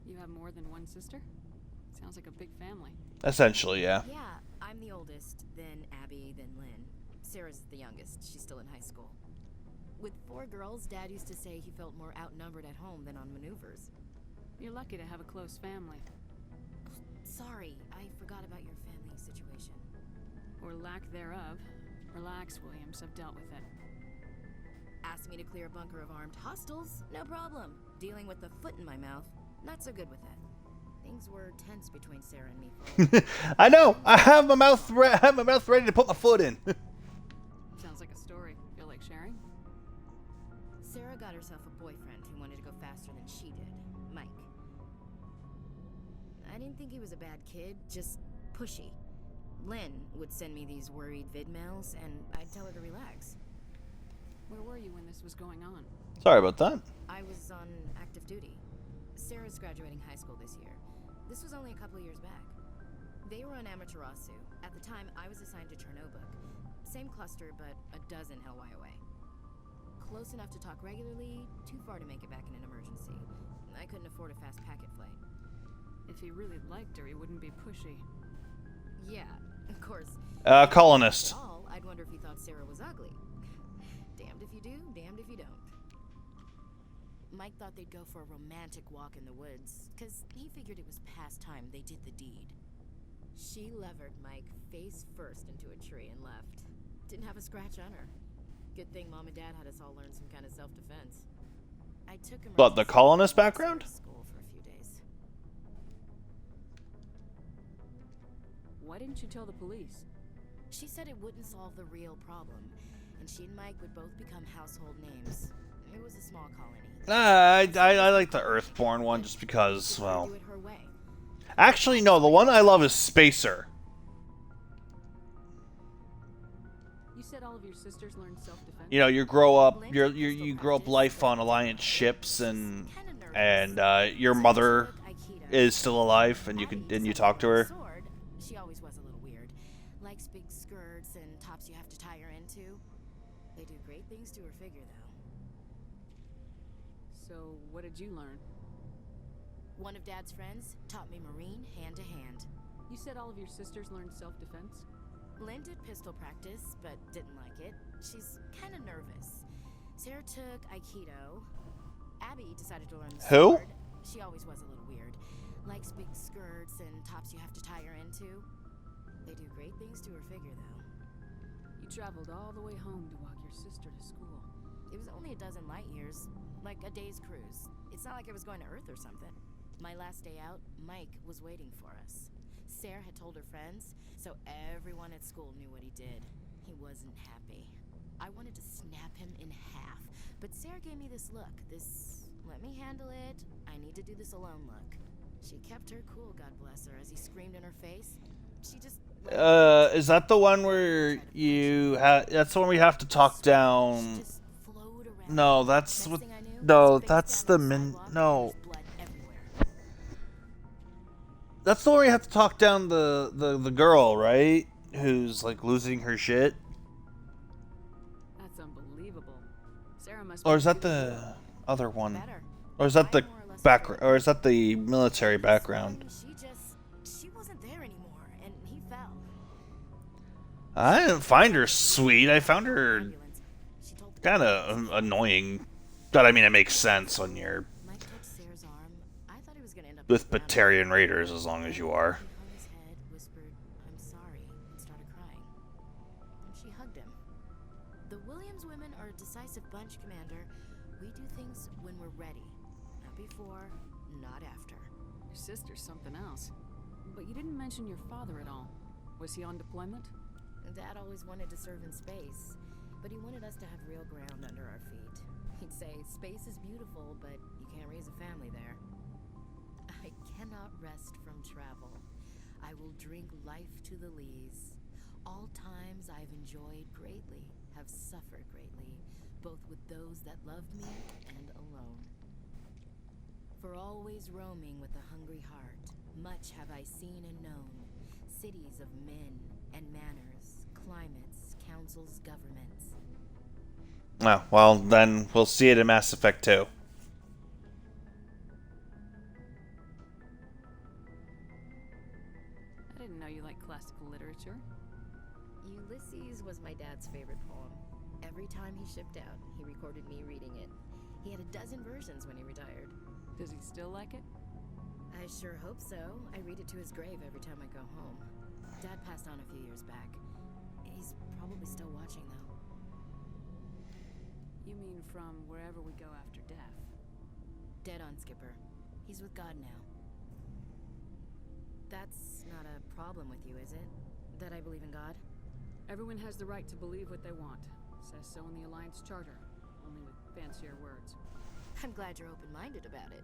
You have more than one sister? Sounds like a big family. Essentially, yeah. Yeah, I'm the oldest, then Abby, then Lynn. Sarah's the youngest. She's still in high school. With 4 girls, Dad used to say he felt more outnumbered at home than on maneuvers. You're lucky to have a close family. Sorry, I forgot about your family situation. Or lack thereof. Relax, Williams. I've dealt with it. Asked me to clear a bunker of armed hostiles? No problem. Dealing with the foot in my mouth? Not so good with that. Things were tense between Sarah and me for a while. I know! I have my mouth ready to put my foot in. Sounds like a story. Feel like sharing? Sarah got herself a boyfriend who wanted to go faster than she did. Mike. I didn't think he was a bad kid, just pushy. Lynn would send me these worried vid mails, and I'd tell her to relax. Where were you when this was going on? Sorry about that. I was on active duty. Sarah's graduating high school this year. This was only a couple of years back. They were on Amaterasu. At the time, I was assigned to Chernobog. Same cluster, but a dozen LY away. Close enough to talk regularly, too far to make it back in an emergency. I couldn't afford a fast packet flight. If he really liked her, he wouldn't be pushy. Yeah, of course. Colonist. All, I'd wonder if he thought Sarah was ugly. Damned if you do, damned if you don't. Mike thought they'd go for a romantic walk in the woods, because he figured it was past time they did the deed. She levered Mike face first into a tree and left. Didn't have a scratch on her. Good thing Mom and Dad had us all learn some kind of self-defense. I took him. But the colonist background? School for a few days. Why didn't you tell the police? She said it wouldn't solve the real problem, and she and Mike would both become household names. It was a small colony. I like the Earthborn one just because, well... Actually, no, the one I love is Spacer. You said all of your sisters learned self-defense? You know, you grow up life on Alliance ships, and your mother is still alive, and you talk to her. She always was a little weird. Likes big skirts and tops you have to tie her into. They do great things to her figure, though. So, what did you learn? One of Dad's friends taught me Marine hand-to-hand. You said all of your sisters learned self-defense? Lynn did pistol practice, but didn't like it. She's kind of nervous. Sarah took Aikido. Abby decided to learn the sword. She always was a little weird. Likes big skirts and tops you have to tie her into. They do great things to her figure, though. You traveled all the way home to walk your sister to school. It was only a dozen light years, like a day's cruise. It's not like I was going to Earth or something. My last day out, Mike was waiting for us. Sarah had told her friends, so everyone at school knew what he did. He wasn't happy. I wanted to snap him in half, but Sarah gave me this look, this let me handle it, I need to do this alone look. She kept her cool, God bless her, as he screamed in her face. She just... Is that the one where you have... That's the one where you have to talk down... No, that's what... No, that's the No. That's the one where you have to talk down the girl, right? Who's, like, losing her shit? That's unbelievable. Sarah must... Or is that the other one? Or is that the background? Or is that the military background? She wasn't there anymore, and he fell. I didn't find her sweet. I found her kind of annoying. But I mean, it makes sense when you're with Batarian Raiders, as long as you are. He hung his head, whispered, "I'm sorry," and started crying. And she hugged him. The Williams women are a decisive bunch, Commander. We do things when we're ready. Not before, not after. Your sister's something else. But you didn't mention your father at all. Was he on deployment? Dad always wanted to serve in space, but he wanted us to have real ground under our feet. He'd say, space is beautiful, but you can't raise a family there. I cannot rest from travel. I will drink life to the lees. All times I've enjoyed greatly, have suffered greatly, both with those that loved me and alone. For always roaming with a hungry heart, much have I seen and known, cities of men and manners, climates, councils, governments. Oh, well, then we'll see it in Mass Effect 2. I didn't know you liked classical literature. Ulysses was my dad's favorite poem. Every time he shipped out, he recorded me reading it. He had a dozen versions when he retired. Does he still like it? I sure hope so. I read it to his grave every time I go home. Dad passed on a few years back. He's probably still watching, though. You mean from wherever we go after death? Dead on, Skipper. He's with God now. That's not a problem with you, is it? That I believe in God? Everyone has the right to believe what they want. Says so in the Alliance Charter, only with fancier words. I'm glad you're open-minded about it.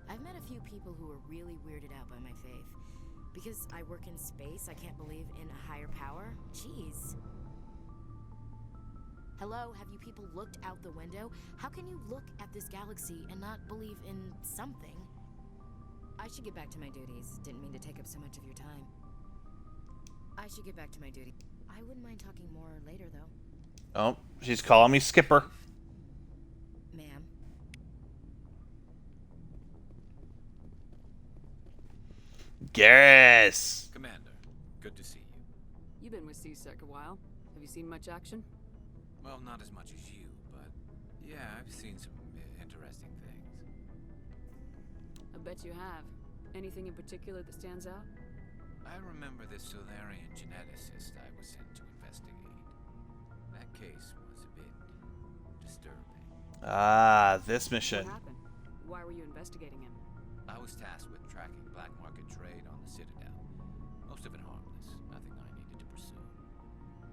I've met a few people who are really weirded out by my faith. Because I work in space, I can't believe in a higher power? Jeez. Hello, have you people looked out the window? How can you look at this galaxy and not believe in something? I should get back to my duties. Didn't mean to take up so much of your time. I should get back to my duty. I wouldn't mind talking more later, though. Oh, she's calling me Skipper. Ma'am. Garrus! Commander, good to see you. You've been with C-Sec a while. Have you seen much action? Well, not as much as you, but yeah, I've seen some interesting things. I bet you have. Anything in particular that stands out? I remember this Solarian geneticist I was sent to investigate. That case was a bit disturbing. Ah, this mission. What happened? Why were you investigating him? I was tasked with tracking black market trade on the Citadel. Most of it harmless, nothing I needed to pursue.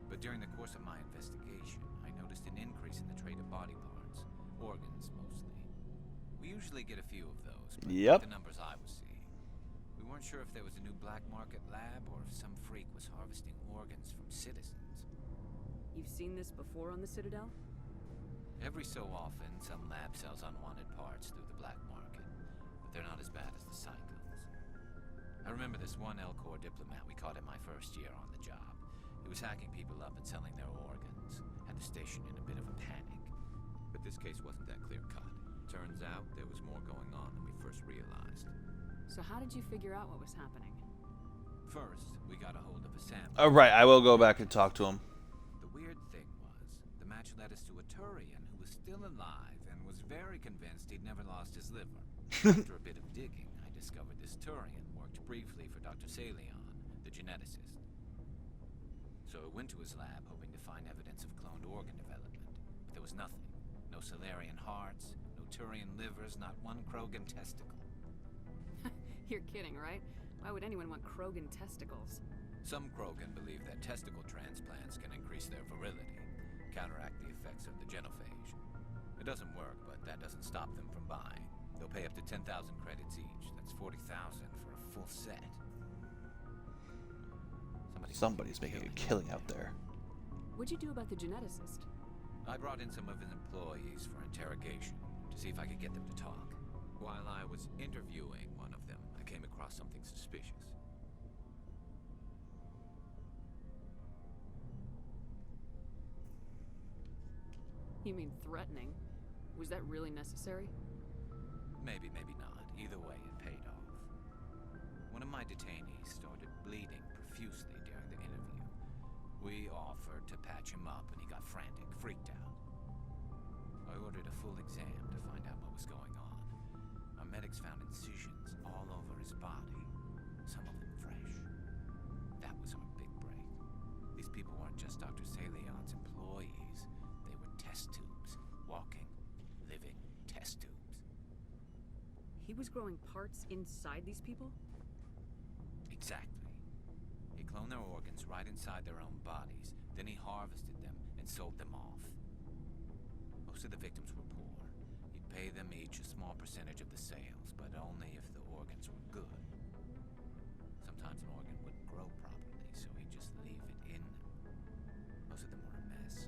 But during the course of my investigation, I noticed an increase in the trade of body parts, organs mostly. We usually get a few of those, but not the numbers I was seeing. We weren't sure if there was a new black market lab or if some freak was harvesting organs from citizens. You've seen this before on the Citadel? Every so often, some lab sells unwanted parts through the black market, but they're not as bad as the Cyclones. I remember this one Elcor diplomat we caught in my first year on the job. He was hacking people up and selling their organs. Had the station in a bit of a panic. But this case wasn't that clear-cut. Turns out there was more going on than we first realized. So how did you figure out what was happening? First, we got a hold of a sample. Oh, right, I will go back and talk to him. The weird thing was, the match led us to a Turian who was still alive and was very convinced he'd never lost his liver. After a bit of digging, I discovered this Turian worked briefly for Dr. Salion, the geneticist. So I went to his lab hoping to find evidence of cloned organ development, but there was nothing. No Salarian hearts, no Turian livers, not one Krogan testicle. You're kidding, right? Why would anyone want Krogan testicles? Some Krogan believe that testicle transplants can increase their virility, counteract the effects of the genophage. It doesn't work, but that doesn't stop them from buying. They'll pay up to 10,000 credits each. That's 40,000 for a full set. Somebody's making a killing out there. What'd you do about the geneticist? I brought in some of his employees for interrogation to see if I could get them to talk. While I was interviewing one of them, I came across something suspicious. You mean threatening? Was that really necessary? Maybe, maybe not. Either way, it paid off. One of my detainees started bleeding profusely during the interview. We offered to patch him up, and he got frantic, freaked out. I ordered a full exam to find out what was going on. Our medics found incisions all over his body, some of them fresh. That was our big break. These people weren't just Dr. Salion's employees. They were test tubes. Walking, living test tubes. He was growing parts inside these people? Exactly. He cloned their organs right inside their own bodies. Then he harvested them and sold them off. Most of the victims were poor. He'd pay them each a small percentage of the sales, but only if the organs were good. Sometimes an organ wouldn't grow properly, so he'd just leave it in them. Most of them were a mess,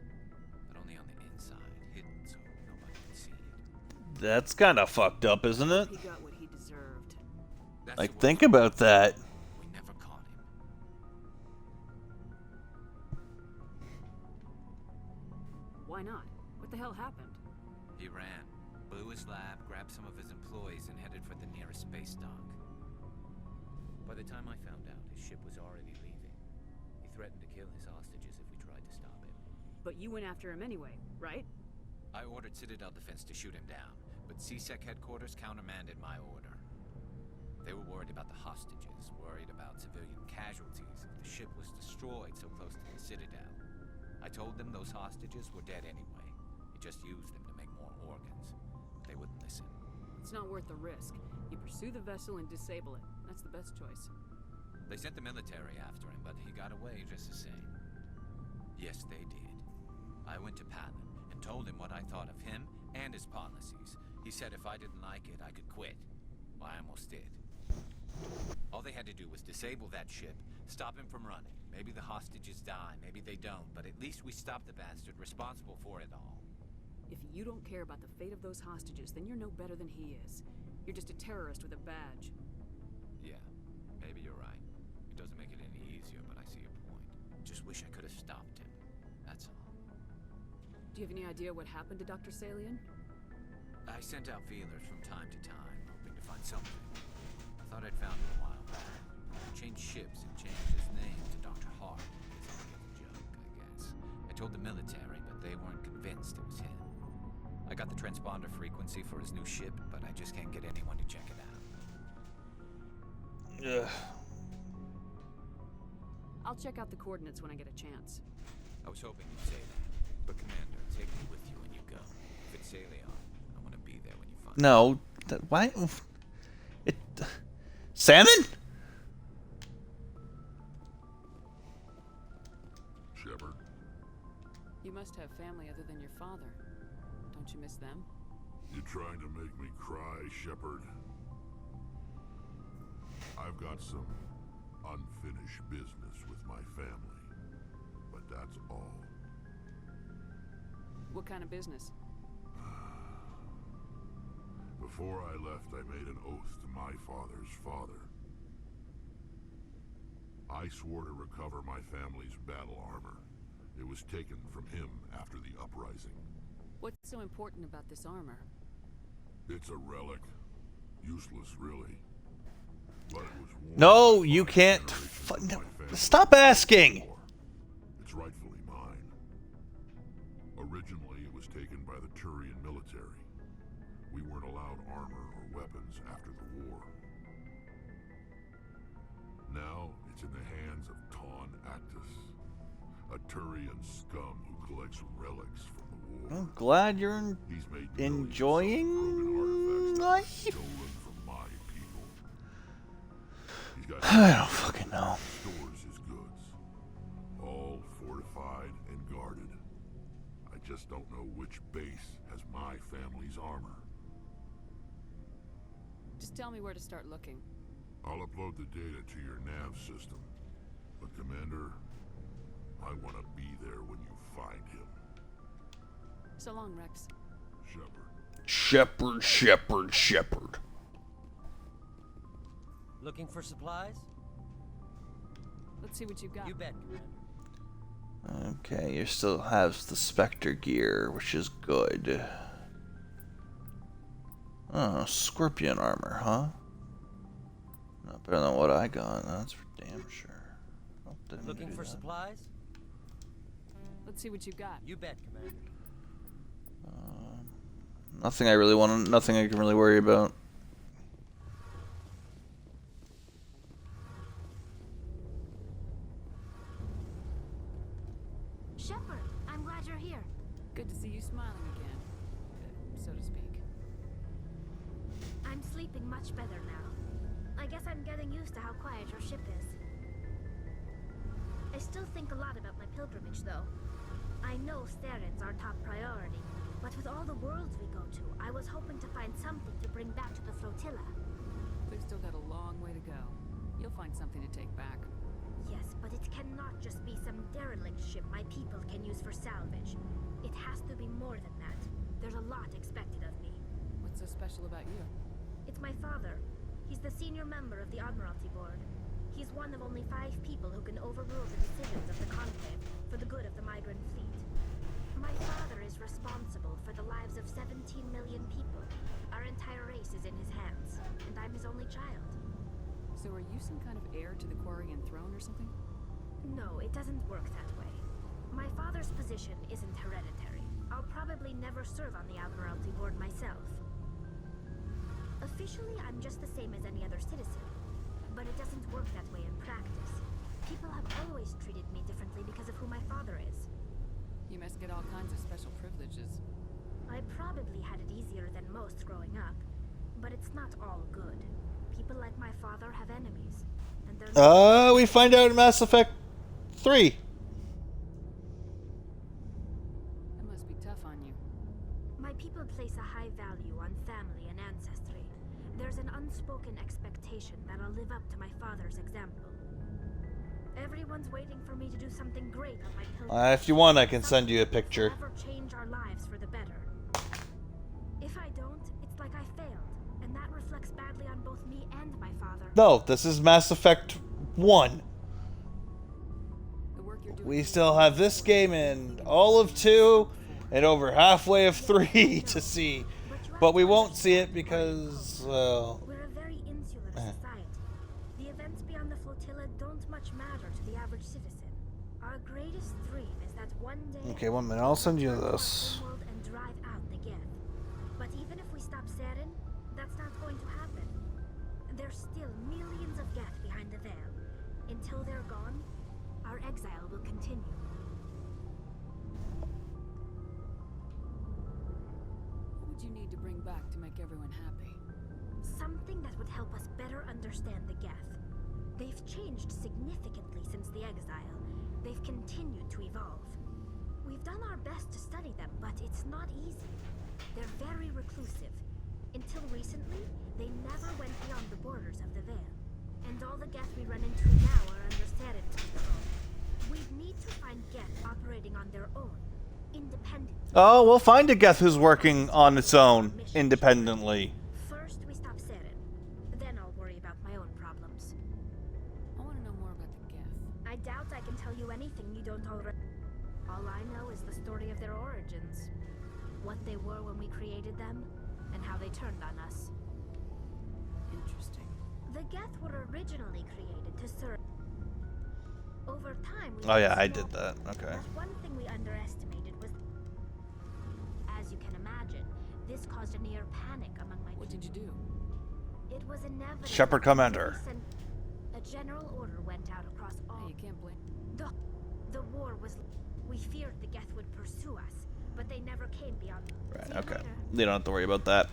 but only on the inside, hidden so nobody could see it. That's kind of fucked up, isn't it? He got what he deserved. Like, think about that. We never caught him. Why not? What the hell happened? He ran, blew his lab, grabbed some of his employees, and headed for the nearest space dock. By the time I found out, his ship was already leaving. He threatened to kill his hostages if we tried to stop him. But you went after him anyway, right? I ordered Citadel Defense to shoot him down, but CSEC headquarters countermanded my order. They were worried about the hostages, worried about civilian casualties if the ship was destroyed so close to the Citadel. I told them those hostages were dead anyway. He just used them to make more organs. But they wouldn't listen. It's not worth the risk. You pursue the vessel and disable it. That's the best choice. They sent the military after him, but he got away just the same. Yes, they did. I went to Patton and told him what I thought of him and his policies. He said if I didn't like it, I could quit. Well, I almost did. All they had to do was disable that ship, stop him from running. Maybe the hostages die, maybe they don't, but at least we stopped the bastard responsible for it all. If you don't care about the fate of those hostages, then you're no better than he is. You're just a terrorist with a badge. Yeah, maybe you're right. It doesn't make it any easier, but I see your point. Just wish I could have stopped him. That's all. Do you have any idea what happened to Dr. Salion? I sent out feelers from time to time, hoping to find something. I thought I'd found him a while back. He changed ships and changed his name to Dr. Hart. It's a joke, I guess. I told the military, but they weren't convinced it was him. I got the transponder frequency for his new ship, but I just can't get anyone to check it out. Ugh. I'll check out the coordinates when I get a chance. I was hoping you'd say that. But Commander, take me with you when you go. If it's Salion, I want to be there when you find No. Why? It. Salmon? Shepard. You must have family other than your father. Don't you miss them? You trying to make me cry, Shepard? I've got some unfinished business with my family, but that's all. What kind of business? Before I left, I made an oath to my father's father. I swore to recover my family's battle armor. It was taken from him after the uprising. What's so important about this armor? It's a relic. Useless, really. But it was worn. No, you can't. Stop asking. It's rightfully mine. Originally, it was taken by the Turian military. We weren't allowed armor or weapons after the war. Now, it's in the hands of Taun Actus. A Turian scum who collects relics from the war. I'm glad you're enjoying life. Stolen from my people. He's got I don't fucking know. Stores his goods. All fortified and guarded. I just don't know which base has my family's armor. Just tell me where to start looking. I'll upload the data to your nav system. But Commander, I want to be there when you find him. So long, Rex. Shepard. Looking for supplies? Let's see what you got. You bet, Commander. Okay, you still have the Spectre gear, which is good. Oh, Scorpion armor, huh? Not better than what I got, that's for damn sure. Oh, Looking for supplies? Let's see what you got. You bet, Commander. Nothing I really want. Nothing I can really worry about. Shepard, I'm glad you're here. Good to see you smiling again, so to speak. I'm sleeping much better now. I guess I'm getting used to how quiet your ship is. I still think a lot about my pilgrimage, though. I know Steren's our top priority, but with all the worlds we go to, I was hoping to find something to bring back to the flotilla. We've still got a long way to go. You'll find something to take back. Yes, but it cannot just be some derelict ship my people can use for salvage. It has to be more than that. There's a lot expected of me. What's so special about you? It's my father. He's the senior member of the Admiralty Board. He's one of only 5 people who can overrule the decisions of the Conclave for the good of the migrant fleet. My father is responsible for the lives of 17 million people. Our entire race is in his hands, and I'm his only child. So are you some kind of heir to the Quarian throne or something? No, it doesn't work that way. My father's position isn't hereditary. I'll probably never serve on the Admiralty Board myself. Officially, I'm just the same as any other citizen, but it doesn't work that way in practice. People have always treated me differently because of who my father is. You must get all kinds of special privileges. I probably had it easier than most growing up, but it's not all good. People like my father have enemies, and they're We find out in Mass Effect 3. That must be tough on you. My people place a high value on family and ancestry. There's an unspoken expectation that I'll live up to my father's example. Everyone's waiting for me to do something great on my pilgrimage. If you want, I can send you a picture. Ever change our lives for the better. If I don't, it's like I failed, and that reflects badly on both me and my father. No, this is Mass Effect 1. We still have this game and all of 2 and over halfway of 3 to see. But we won't see it because, well... We're a very insular society. The events beyond the flotilla don't much matter to the average citizen. Our greatest dream is that one day... Okay, 1 minute. I'll send you this. ...and drive out the Geth. But even if we stop Saren, that's not going to happen. There's still millions of Geth behind the veil. Until they're gone, our exile will continue. What would you need to bring back to make everyone happy? Something that would help us better understand the Geth. They've changed significantly since the exile. They've continued to evolve. We've done our best to study them, but it's not easy. They're very reclusive. Until recently, they never went beyond the borders of the Veil. And all the Geth we run into now are under Saren's control. We'd need to find Geth operating on their own, independently. Oh, we'll find a Geth who's working on its own, independently. First, we stop Saren. Then I'll worry about my own problems. I want to know more about the Geth. I doubt I can tell you anything you don't already... All I know is the story of their origins. What they were when we created them, and how they turned on us. Interesting. The Geth were originally created to serve... Over time, we... Oh yeah, I did that. Okay. But one thing we underestimated was... As you can imagine, this caused a near panic among my people. What did you do? It was inevitable. Shepard Commander. A general order went out across all... Hey, you can't blame... The war was... We feared the Geth would pursue us, but they never came beyond... Right, okay. They don't have to worry about that.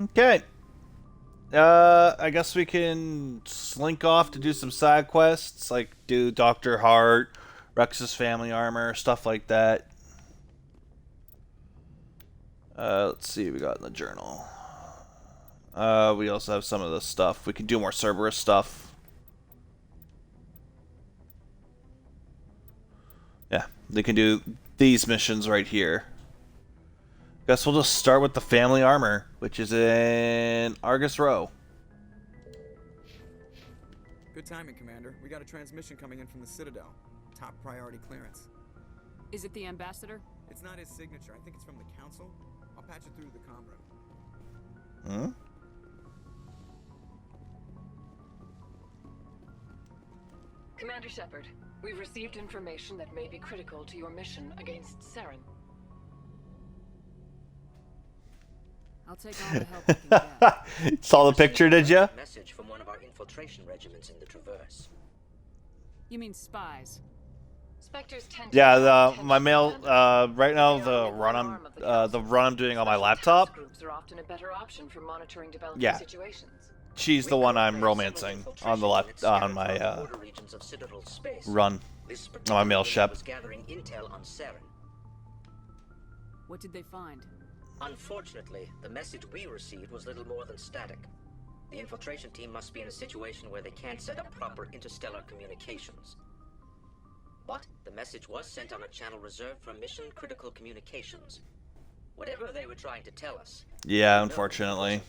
Okay. I guess we can slink off to do some side quests, like do Dr. Hart, Rex's family armor, stuff like that. Let's see what we got in the journal. We also have some of this stuff. We can do more Cerberus stuff. Yeah, they can do these missions right here. Guess we'll just start with the family armor, which is in Argus Row. Good timing, Commander. We got a transmission coming in from the Citadel. Top priority clearance. Is it the ambassador? It's not his signature. I think it's from the Council. I'll patch it through to the comm room. Hmm? Commander Shepard, we've received information that may be critical to your mission against Saren. I'll take all the help I can get. Saw the picture, did you? Message from one of our infiltration regiments in the Traverse. You mean spies? Spectres tend Yeah, my mail. Right now, the run I'm doing on my laptop. Groups are often a better option for monitoring developing Yeah. situations. She's the one I'm romancing on the left on my run on my mail ship. Gathering intel on Saren. What did they find? Unfortunately, the message we received was little more than static. The infiltration team must be in a situation where they can't set up proper interstellar communications. But the message was sent on a channel reserved for mission-critical communications. Whatever they were trying to tell us... Yeah, unfortunately.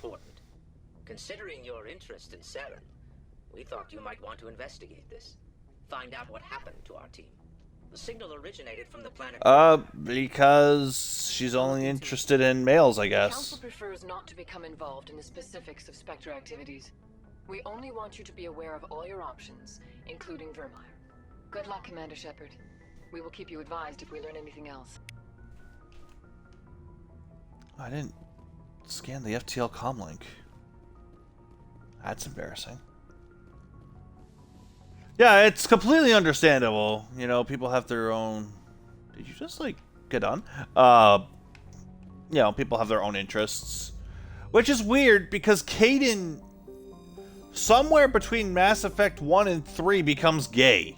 Considering your interest in Saren, we thought you might want to investigate this. Find out what happened to our team. The signal originated from the planet... Because she's only interested in males, I The guess. Council prefers not to become involved in the specifics of Spectre activities. We only want you to be aware of all your options, including Vermeer. Good luck, Commander Shepard. We will keep you advised if we learn anything else. I didn't scan the FTL comlink. That's embarrassing. Yeah, it's completely understandable. You know, people have their own... Did you just, like, get done? You know, people have their own interests. Which is weird, because Kaidan, somewhere between Mass Effect 1 and 3, becomes gay.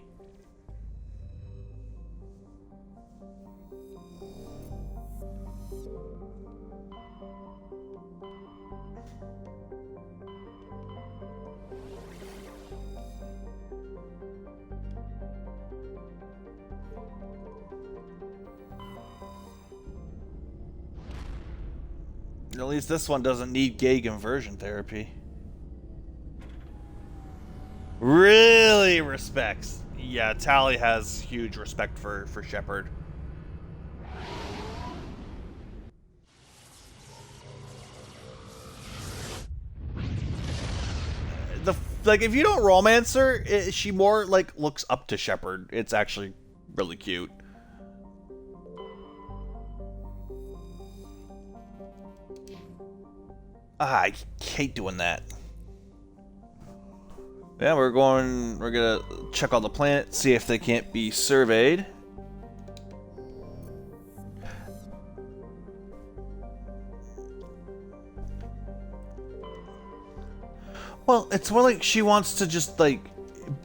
At least this one doesn't need gay conversion therapy. Really respects. Yeah, Tali has huge respect for Shepard. Like, if you don't romance her, she more, like, looks up to Shepard. It's actually really cute. I hate doing that. Yeah, we're gonna check on the planet, see if they can't be surveyed. Well, it's more like she wants to just, like,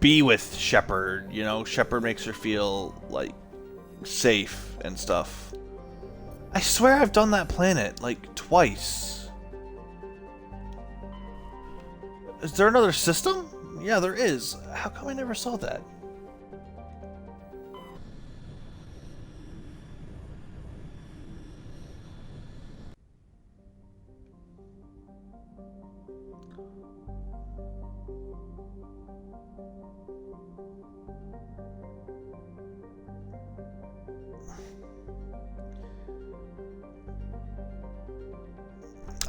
be with Shepard, you know? Shepard makes her feel, like, safe and stuff. I swear I've done that planet, like, twice. Is there another system? Yeah, there is. How come I never saw that?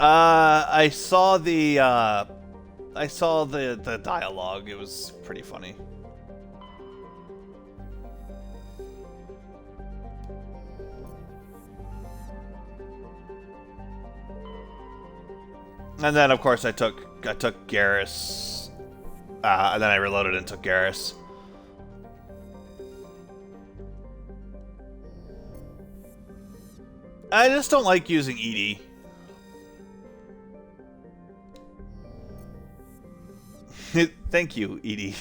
I saw the dialogue. It was pretty funny. And then, of course, I took Garrus, and then I reloaded and took Garrus. I just don't like using EDI. Thank you, EDI.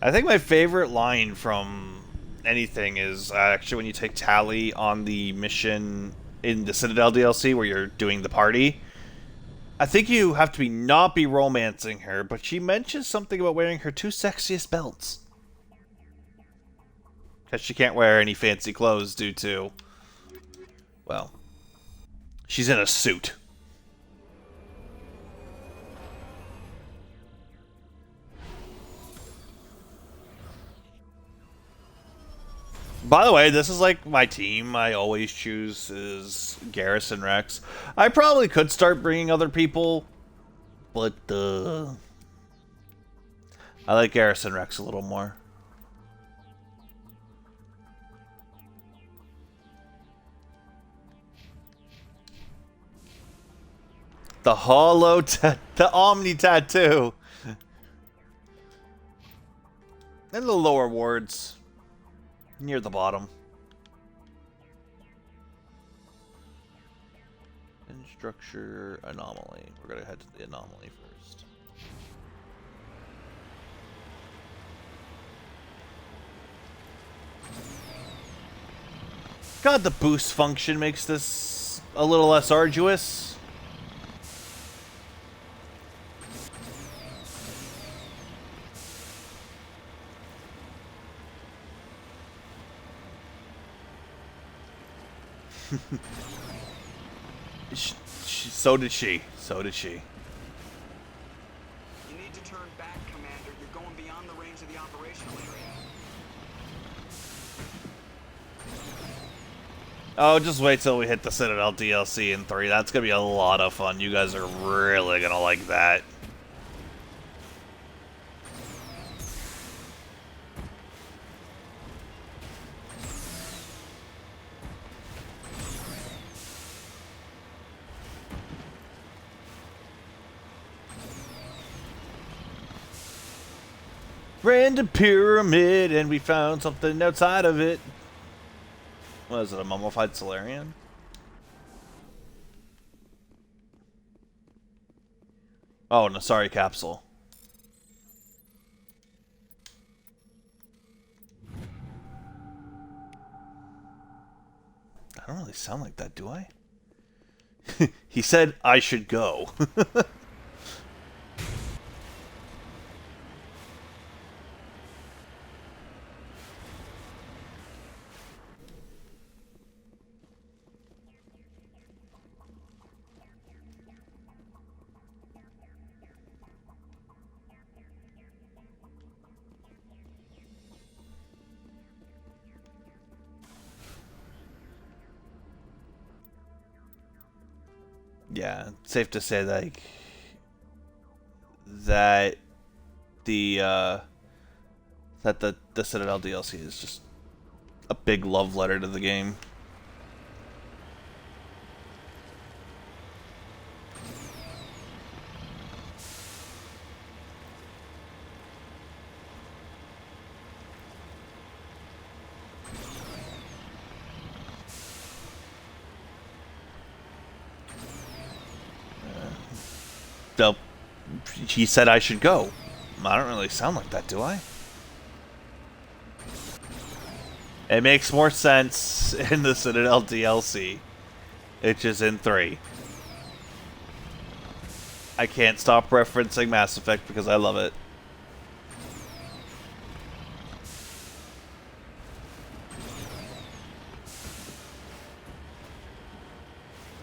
I think my favorite line from anything is actually when you take Tali on the mission in the Citadel DLC where you're doing the party. I think you have to not be romancing her, but she mentions something about wearing her 2 sexiest belts. Because she can't wear any fancy clothes due to, well, she's in a suit. By the way, this is like my team. I always choose is Garrus and Rex. I probably could start bringing other people, but I like Garrus and Rex a little more. The the Omni tattoo. And the lower wards. Near the bottom. And structure anomaly. We're gonna head to the anomaly first. God, the boost function makes this a little less arduous. So did she. So did she. You need to turn back, Commander. You're going beyond the range of the operational area. Oh, just wait till we hit the Citadel DLC in 3. That's gonna be a lot of fun. You guys are really gonna like that. Ran to pyramid and we found something outside of it. What is it, a mummified Solarian? Oh, an Asari capsule. I don't really sound like that, do I? He said I should go. Yeah, safe to say like that the Citadel DLC is just a big love letter to the game. He said I should go. I don't really sound like that, do I? It makes more sense in the Citadel DLC, which is in 3. I can't stop referencing Mass Effect because I love it.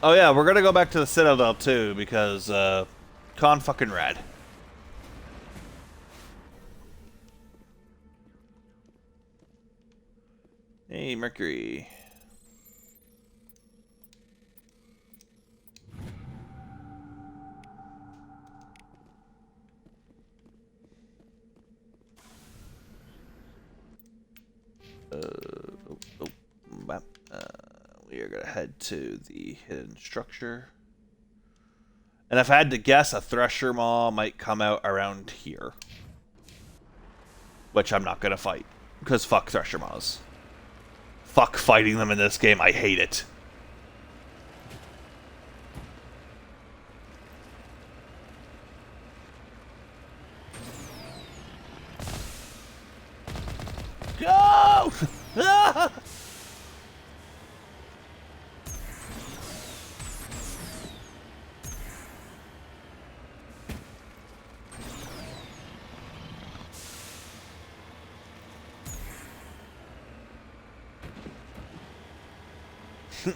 Oh yeah, we're gonna go back to the Citadel too because con fucking rad. Hey, Mercury. We are gonna head to the hidden structure. And if I had to guess, a Thresher Maw might come out around here. Which I'm not gonna fight. Because fuck Thresher Maws. Fuck fighting them in this game, I hate it. Go! Ah!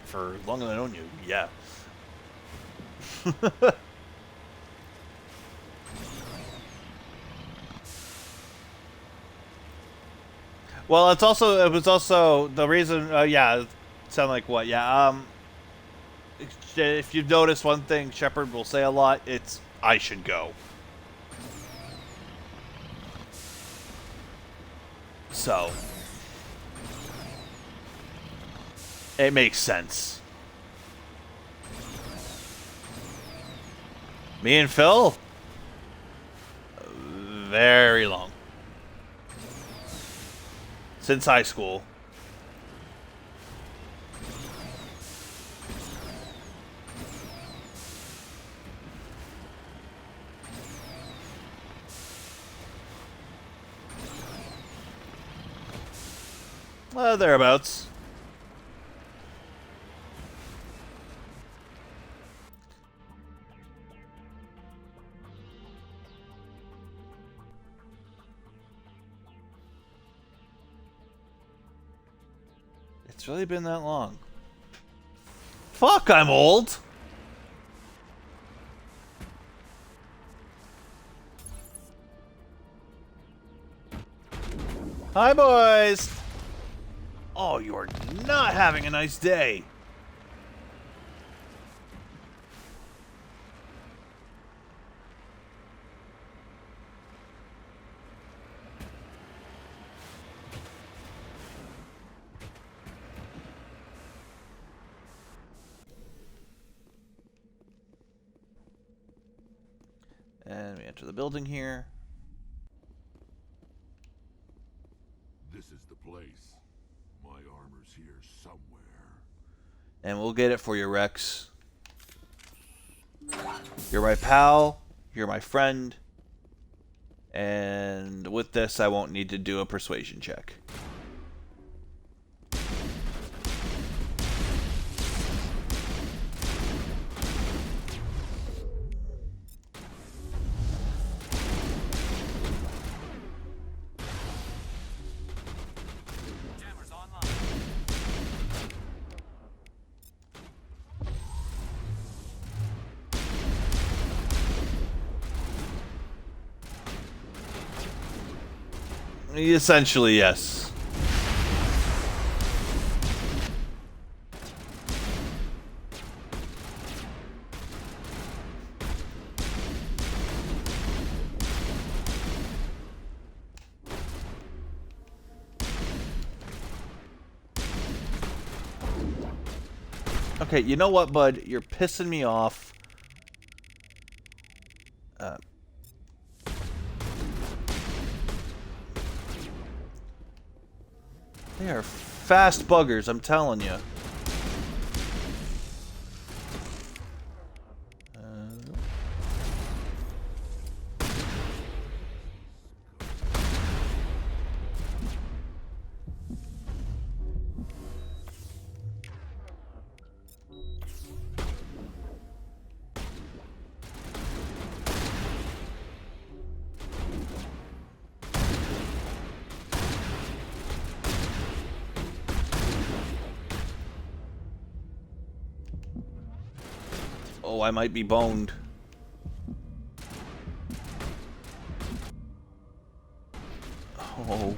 For as long as I've known you, yeah. Well, it was also the reason, yeah, sound like what, yeah, if you've noticed one thing Shepard will say a lot, it's, I should go. So. It makes sense. Me and Phil? Very long. Since high school. Thereabouts. It's really been that long. Fuck, I'm old! Hi, boys! Oh, you're not having a nice day. And we enter the building here. This is the place. My armor's here somewhere. And we'll get it for you, Rex. You're my pal. You're my friend. And with this, I won't need to do a persuasion check. Essentially, yes. Okay, you know what, bud? You're pissing me off. They are fast buggers, I'm telling you. Oh, I might be boned. Oh.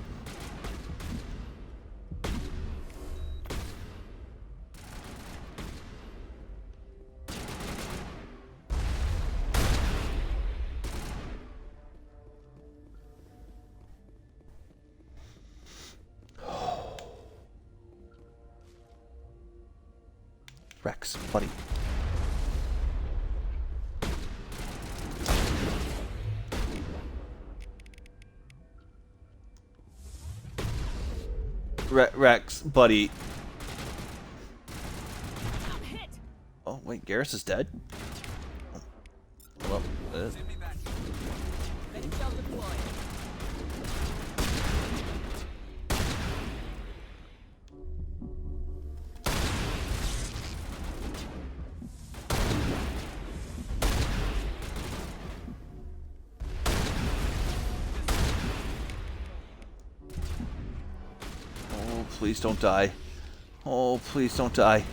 Rex, buddy. Rex, buddy. Oh, wait, Garrus is dead? Well, oh, please don't die. Oh, please don't die.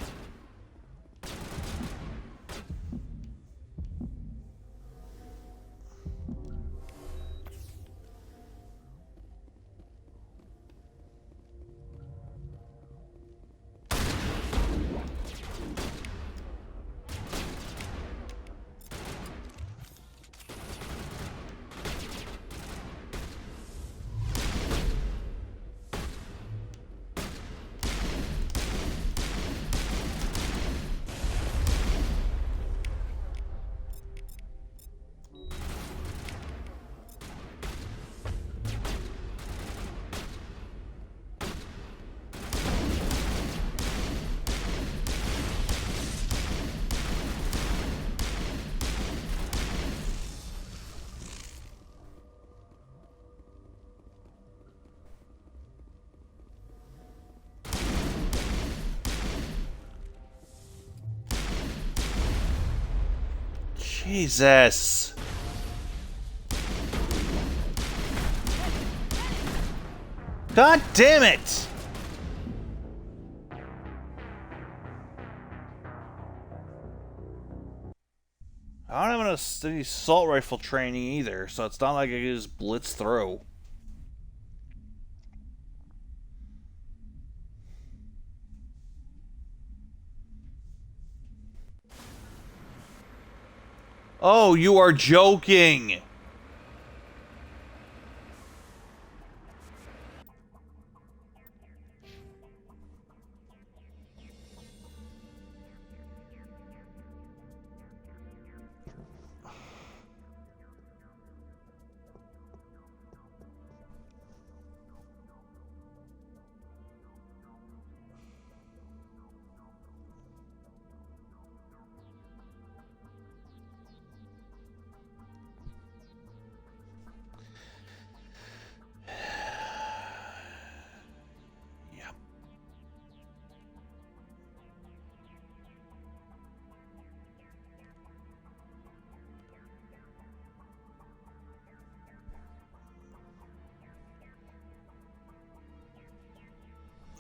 Jesus. God damn it. I don't have any assault rifle training either, so it's not like I can just blitz through. Oh, you are joking!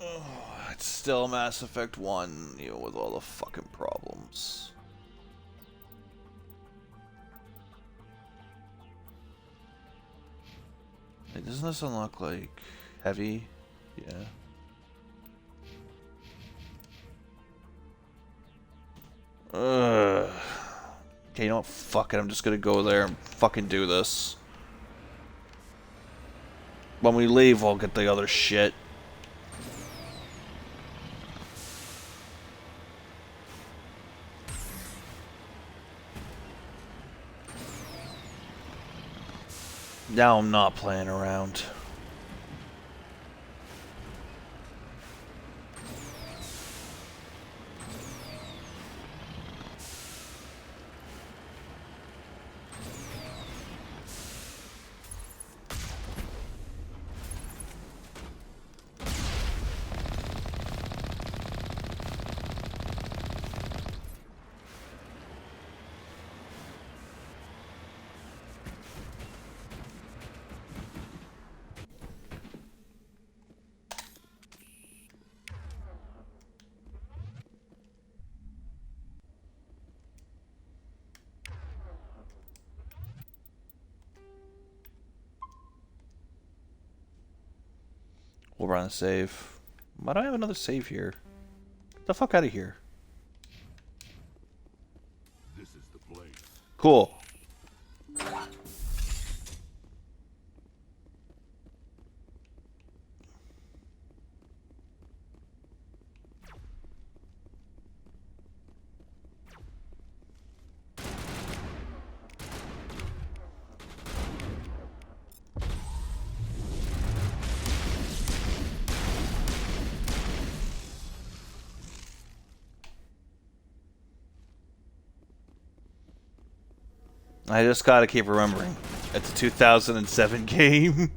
Oh, it's still Mass Effect 1, you know, with all the fucking problems. Hey, doesn't this unlock, like, heavy? Yeah. Ugh. Okay, you know what? Fuck it, I'm just gonna go there and fucking do this. When we leave, I'll get the other shit. Now I'm not playing around. We'll run a save. Why do I have another save here? Get the fuck out of here. This is the place. Cool. I just gotta keep remembering. It's a 2007 game.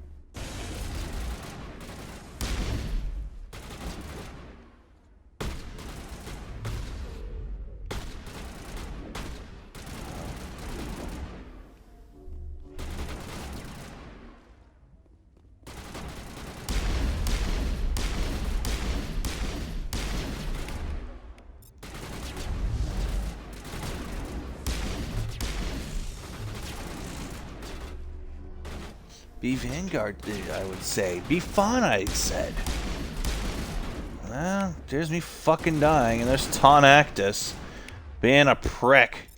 Be Vanguard, I would say. Be fun, I said. Well, there's me fucking dying, and there's Tonactus being a prick.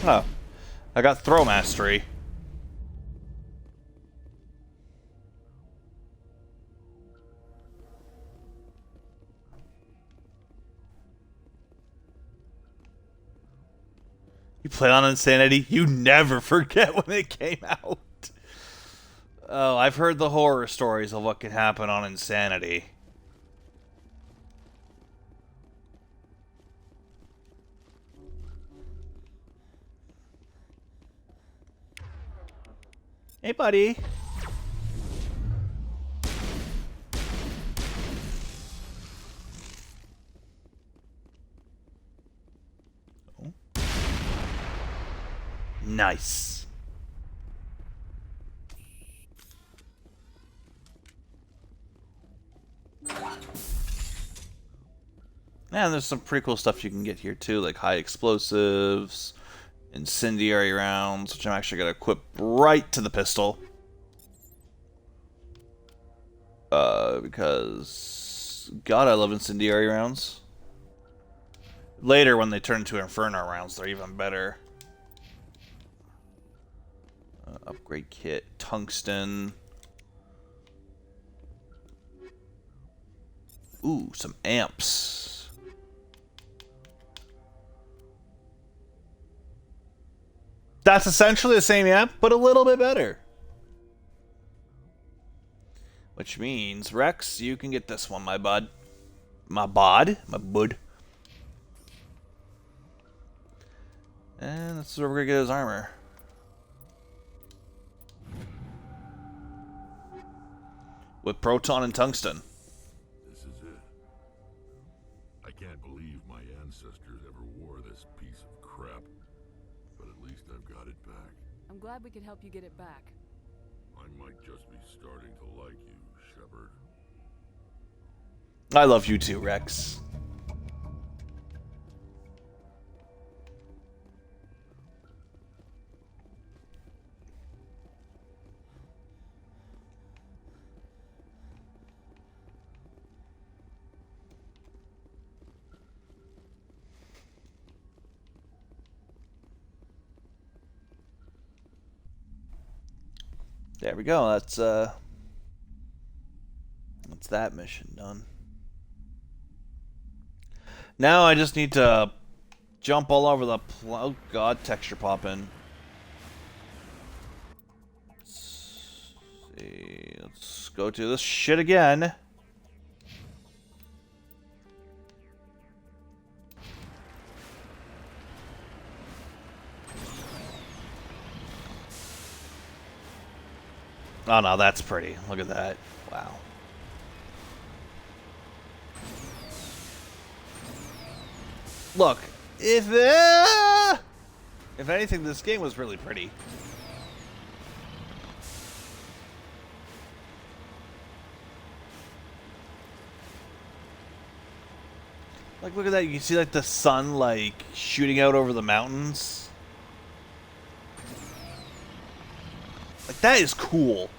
Oh, I got throw mastery. You play on Insanity? You never forget when it came out. Oh, I've heard the horror stories of what can happen on Insanity. Hey, buddy. Oh. Nice. And there's some pretty cool stuff you can get here too, like high explosives, incendiary rounds, which I'm actually going to equip right to the pistol. Because God, I love incendiary rounds. Later, when they turn into Inferno rounds, they're even better. Upgrade kit, tungsten. Ooh, some amps. That's essentially the same amp, but a little bit better. Which means, Rex, you can get this one, my bud. My bud? My bud. And this is where we're gonna get his armor. With proton and tungsten. This is it. I can't believe my ancestors ever wore this piece of crap. But at least I've got it back. I'm glad we could help you get it back. I might just be starting to like you, Shepard. I love you too, Rex. There we go. That's that mission done. Now I just need to jump all over the oh god, texture popping. Let's see. Let's go to this shit again. Oh no, that's pretty. Look at that. Wow. Look, if anything, this game was really pretty. Like, look at that. You can see, like, the sun, like, shooting out over the mountains. Like, that is cool.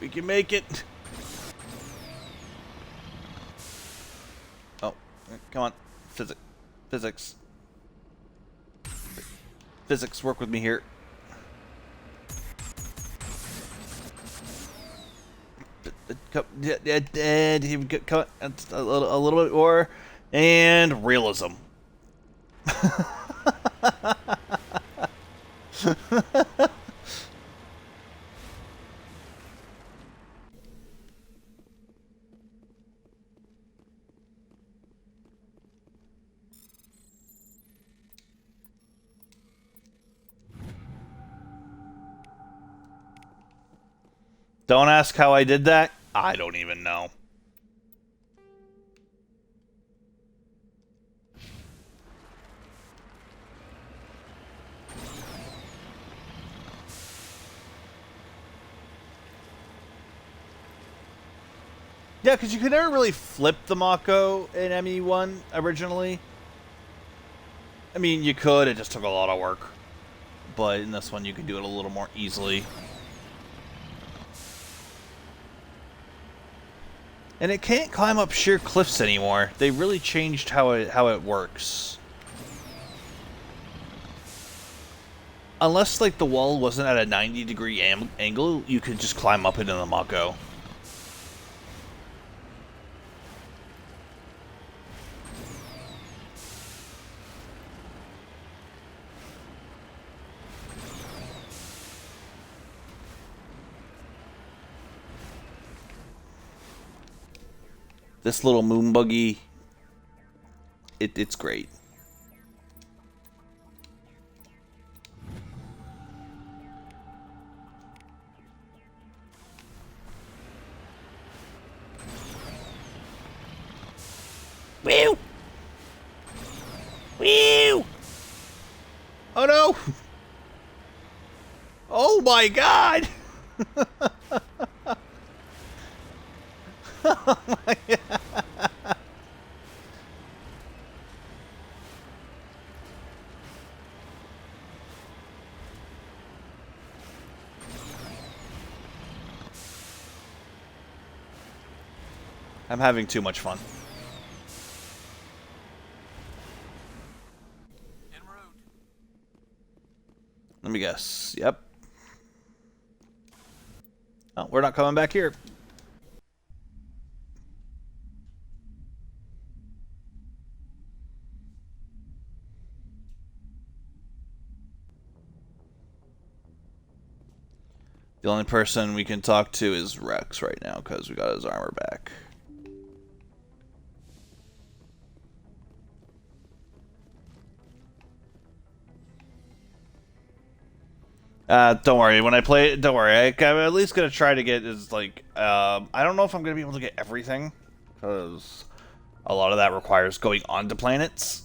We can make it. Oh, come on. Physics. Physics, work with me here. Come, a little bit more, and realism. Don't ask how I did that. I don't even know. Yeah, because you could never really flip the Mako in ME1 originally. I mean, you could, it just took a lot of work. But in this one, you can do it a little more easily. And it can't climb up sheer cliffs anymore. They really changed how it works. Unless, like, the wall wasn't at a 90-degree angle, you could just climb up into the Mako. This little moon buggy, it's great. Woo! Woo! Oh no! Oh my god! Oh my god. I'm having too much fun. En route. Let me guess. Yep. Oh, we're not coming back here. The only person we can talk to is Rex right now because we got his armor back. Don't worry. When I play, don't worry. I'm at least gonna try to get is like I don't know if I'm gonna be able to get everything because a lot of that requires going onto planets.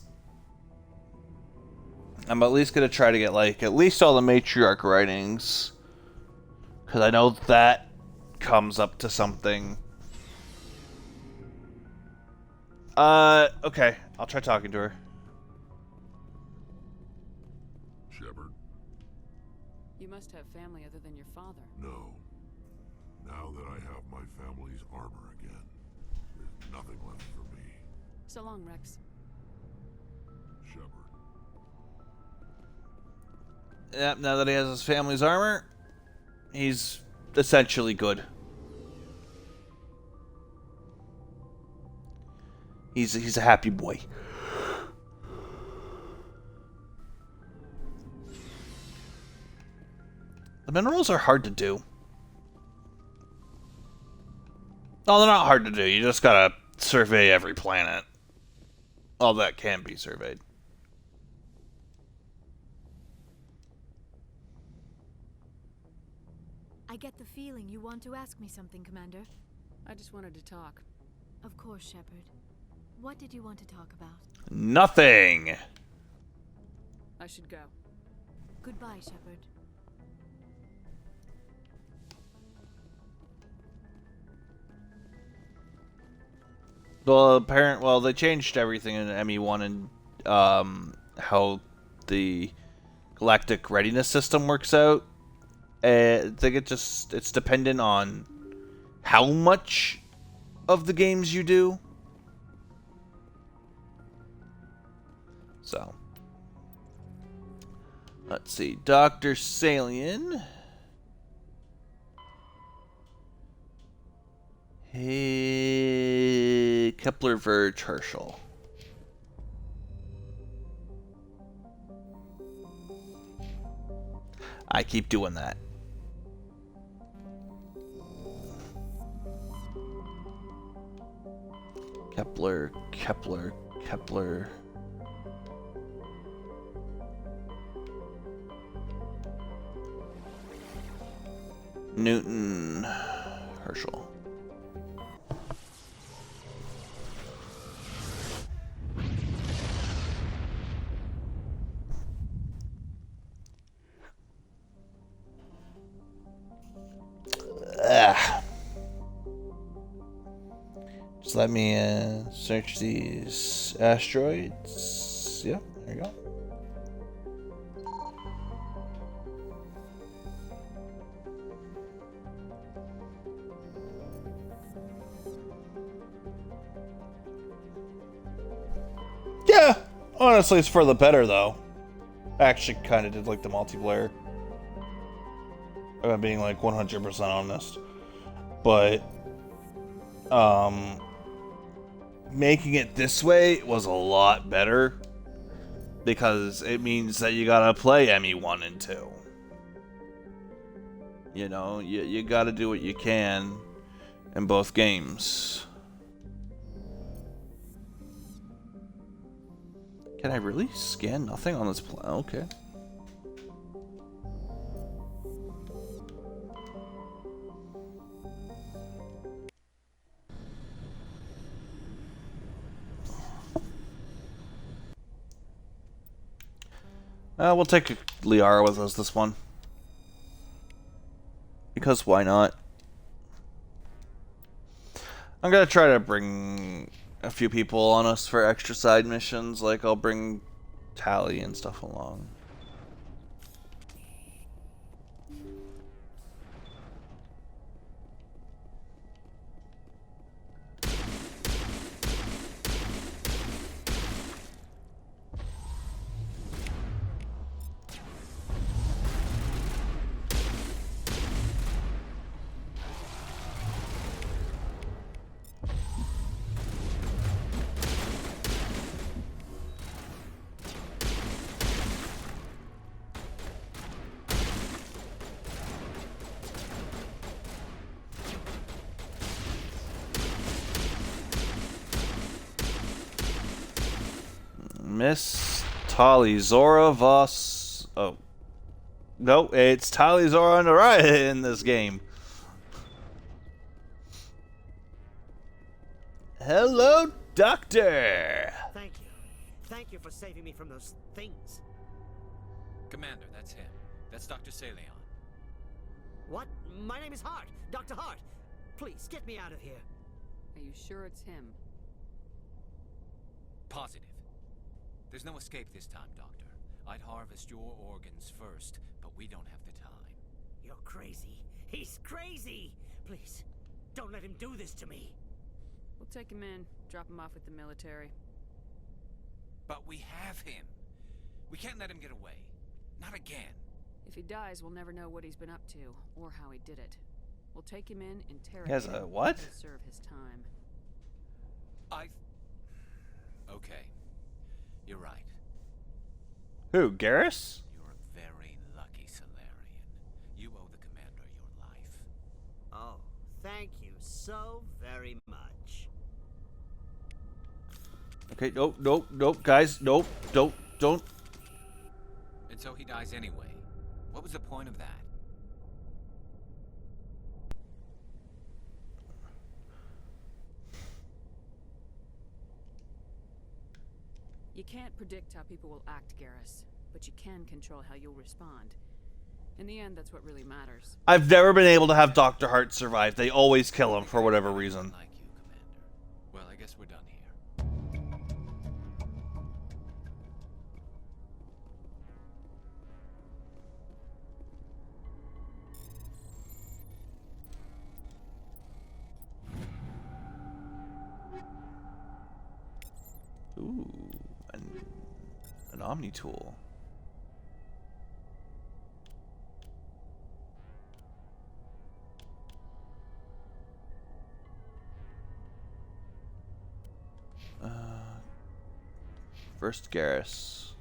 I'm at least gonna try to get like at least all the matriarch writings. Because I know that comes up to something. Okay. I'll try talking to her. Shepard? You must have family other than your father. No. Now that I have my family's armor again, there's nothing left for me. So long, Rex. Shepard. Yep, now that he has his family's armor, he's essentially good. He's a happy boy. The minerals are hard to do. No, they're not hard to do. You just gotta survey every planet. All that can be surveyed. I get the feeling you want to ask me something, Commander. I just wanted to talk. Of course, Shepard. What did you want to talk about? Nothing! I should go. Goodbye, Shepard. Well, they changed everything in ME1 and how the galactic readiness system works out. I think it's dependent on how much of the games you do. So, let's see. Dr. Salian. Hey, Kepler Verge Herschel. I keep doing that. Kepler. Newton. Herschel. Just let me search these asteroids. Yep, there you go. Yeah, honestly, it's for the better though. I actually kind of did like the multiplayer. If I'm being like 100% honest, but making it this way was a lot better because it means that you gotta play ME1 and 2. You know, you gotta do what you can in both games. Can I really scan nothing on this plan? Okay. We'll take Liara with us this one. Because why not? I'm gonna try to bring a few people on us for extra side missions. Like, I'll bring Tally and stuff along. Miss Tali'Zorah Voss. Oh. No, it's Tali'Zorah Naraya in this game. Hello, Doctor! Thank you. Thank you for saving me from those things. Commander, that's him. That's Dr. Salion. What? My name is Hart. Dr. Hart. Please, get me out of here. Are you sure it's him? Positive. There's no escape this time, Doctor. I'd harvest your organs first, but we don't have the time. You're crazy. He's crazy! Please, don't let him do this to me. We'll take him in, drop him off with the military. But we have him. We can't let him get away. Not again. If he dies, we'll never know what he's been up to, or how he did it. We'll take him in, interrogate He has a what? He'll serve his time. Okay. You're right. Who, Garrus? You're a very lucky Salarian. You owe the commander your life. Oh, thank you so very much. Okay, nope, guys, nope, don't. And so he dies anyway. What was the point of that? You can't predict how people will act, Garrus, but you can control how you'll respond. In the end, that's what really matters. I've never been able to have Dr. Hart survive. They always kill him for whatever reason. Well, I guess we're done here. Ooh, an Omni tool. First Garrus.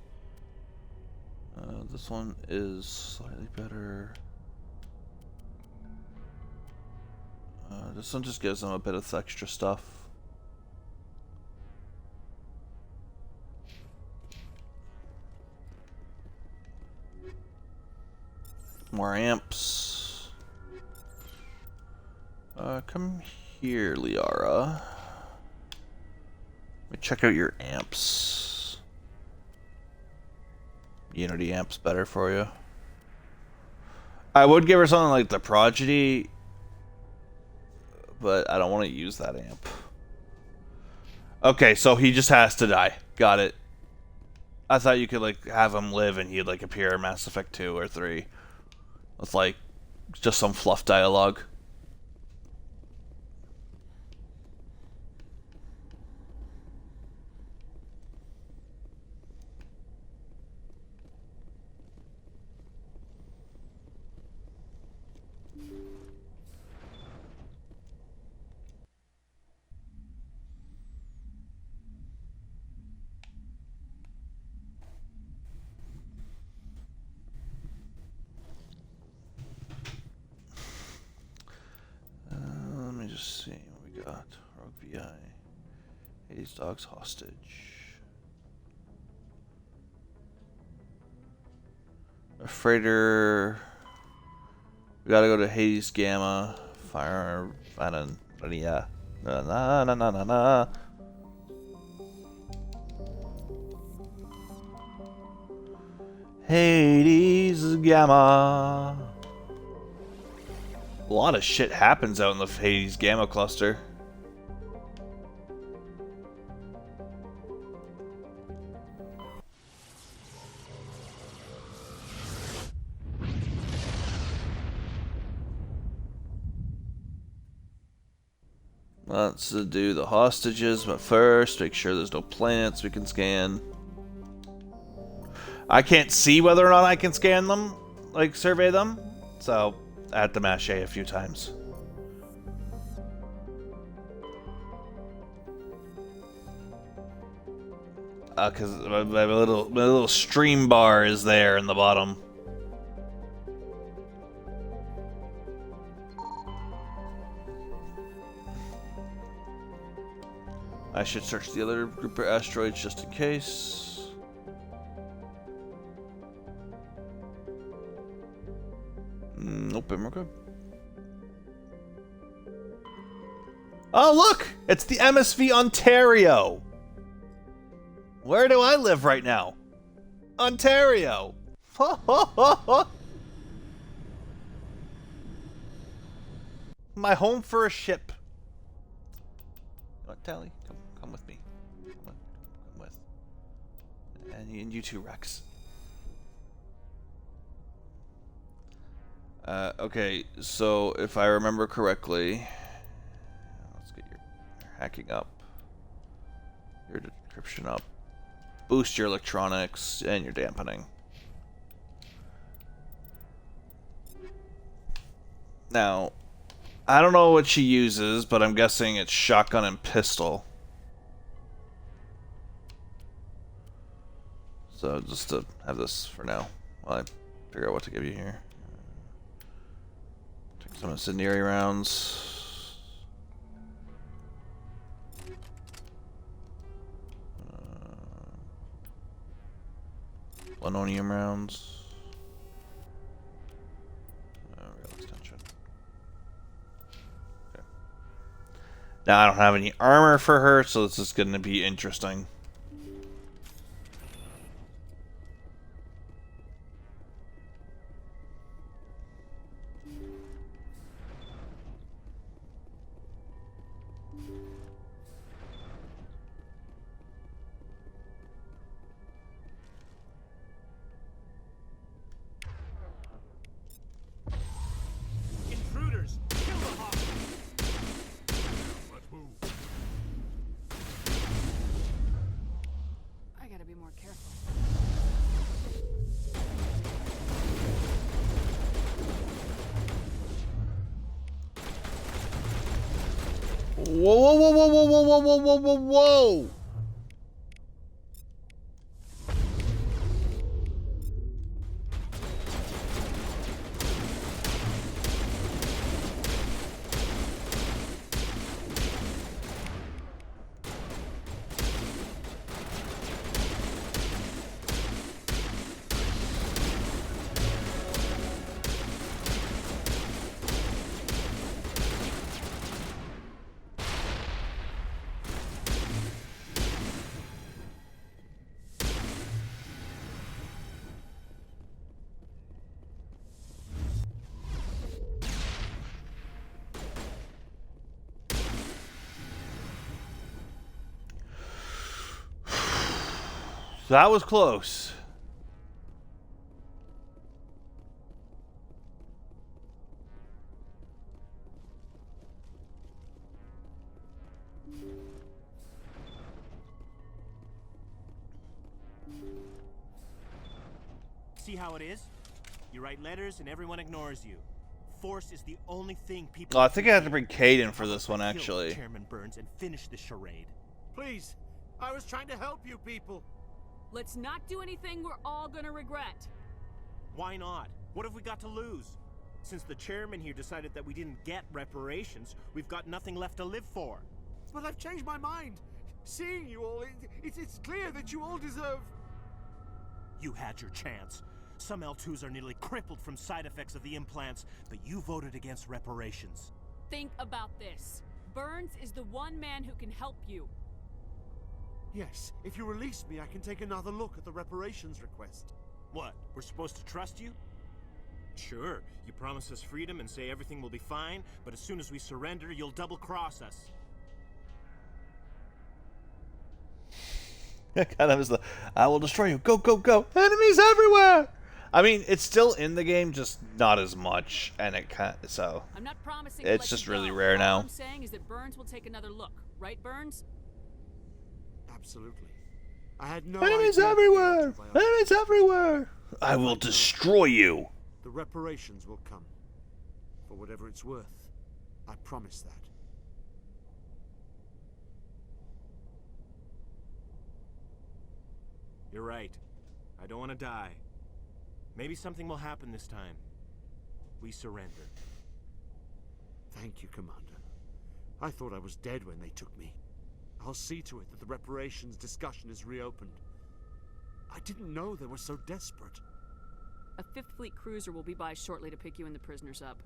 This one is slightly better. This one just gives them a bit of extra stuff. More amps. Come here, Liara. Let me check out your amps. Unity amp's better for you. I would give her something like the Prodigy, but I don't want to use that amp. Okay, so he just has to die. Got it. I thought you could like have him live and he'd like appear in Mass Effect 2 or 3. With like just some fluff dialogue. Let me just see what we got. Rogue VI. Hades Dogs hostage. A freighter. We gotta go to Hades Gamma. Fire. I don't. Yeah. Na. Hades Gamma. A lot of shit happens out in the Hades Gamma cluster. Let's do the hostages, but first make sure there's no planets we can scan. I can't see whether or not I can scan them, like survey them, so I had to mash A few times. Because my little stream bar is there in the bottom. I should search the other group of asteroids just in case. Nope, we're good. Oh, look! It's the MSV Ontario! Where do I live right now? Ontario! My home for a ship. What, Tally? Come with me. Come with. And you too, Rex. Okay, so if I remember correctly, let's get your hacking up, your decryption up, boost your electronics, and your dampening. Now, I don't know what she uses, but I'm guessing it's shotgun and pistol. So just to have this for now, while I figure out what to give you here. Take some incendiary rounds. Plutonium rounds. Real extension. Okay. Now I don't have any armor for her, so this is going to be interesting. Whoa, whoa, whoa, whoa, whoa, whoa, whoa, whoa, whoa, whoa! That was close. See how it is? You write letters and everyone ignores you. Force is the only thing people... Oh, I think I have to bring Cade in for this one, actually. Chairman Burns and finish the charade. Please, I was trying to help you people. Let's not do anything we're all gonna regret. Why not? What have we got to lose? Since the chairman here decided that we didn't get reparations, we've got nothing left to live for. But I've changed my mind. Seeing you all, it's clear that you all deserve... You had your chance. Some L2s are nearly crippled from side effects of the implants, but you voted against reparations. Think about this. Burns is the one man who can help you. Yes, if you release me, I can take another look at the reparations request. What, we're supposed to trust you? Sure, you promise us freedom and say everything will be fine, but as soon as we surrender, you'll double-cross us. Kind of is the, I will destroy you. Go, go, go. Enemies everywhere. I mean, it's still in the game, just not as much, and it kind of, so I'm not promising it's just really rare now. All I'm saying is that Burns will take another look, right, Burns? Absolutely. I had no Enemies idea everywhere. Enemies everywhere. I will destroy you. The reparations will come. For whatever it's worth. I promise that. You're right. I don't want to die. Maybe something will happen this time. We surrender. Thank you, Commander. I thought I was dead when they took me. I'll see to it that the reparations discussion is reopened. I didn't know they were so desperate. A 5th Fleet cruiser will be by shortly to pick you and the prisoners up.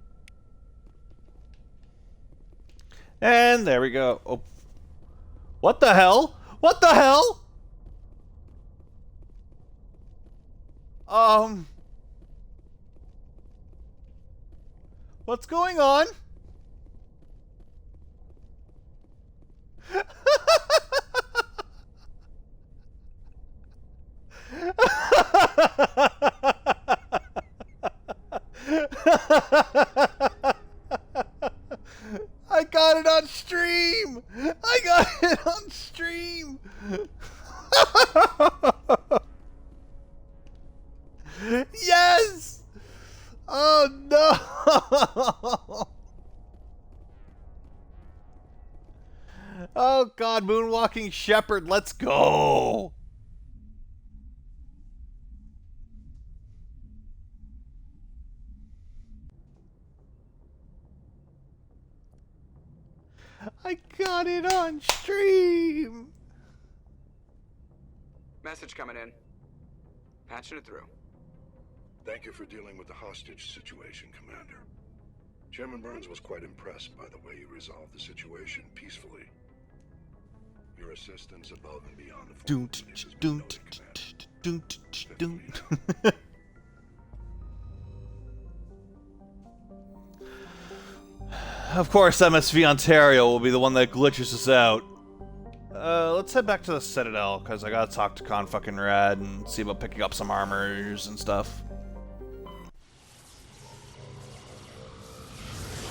And there we go. Oh. What the hell? What the hell? What's going on? I got it on stream! I got it on stream! Yes! Oh no! Oh god, Moonwalking Shepherd, let's go! I got it on stream! Message coming in. Patching it through. Thank you for dealing with the hostage situation, Commander. Chairman Burns was quite impressed by the way you resolved the situation peacefully. Your assistance above and beyond the formalities has been noted, Commander. Of course, MSV Ontario will be the one that glitches us out. Let's head back to the Citadel, because I gotta talk to Con-fucking-Rad and see about picking up some armors and stuff.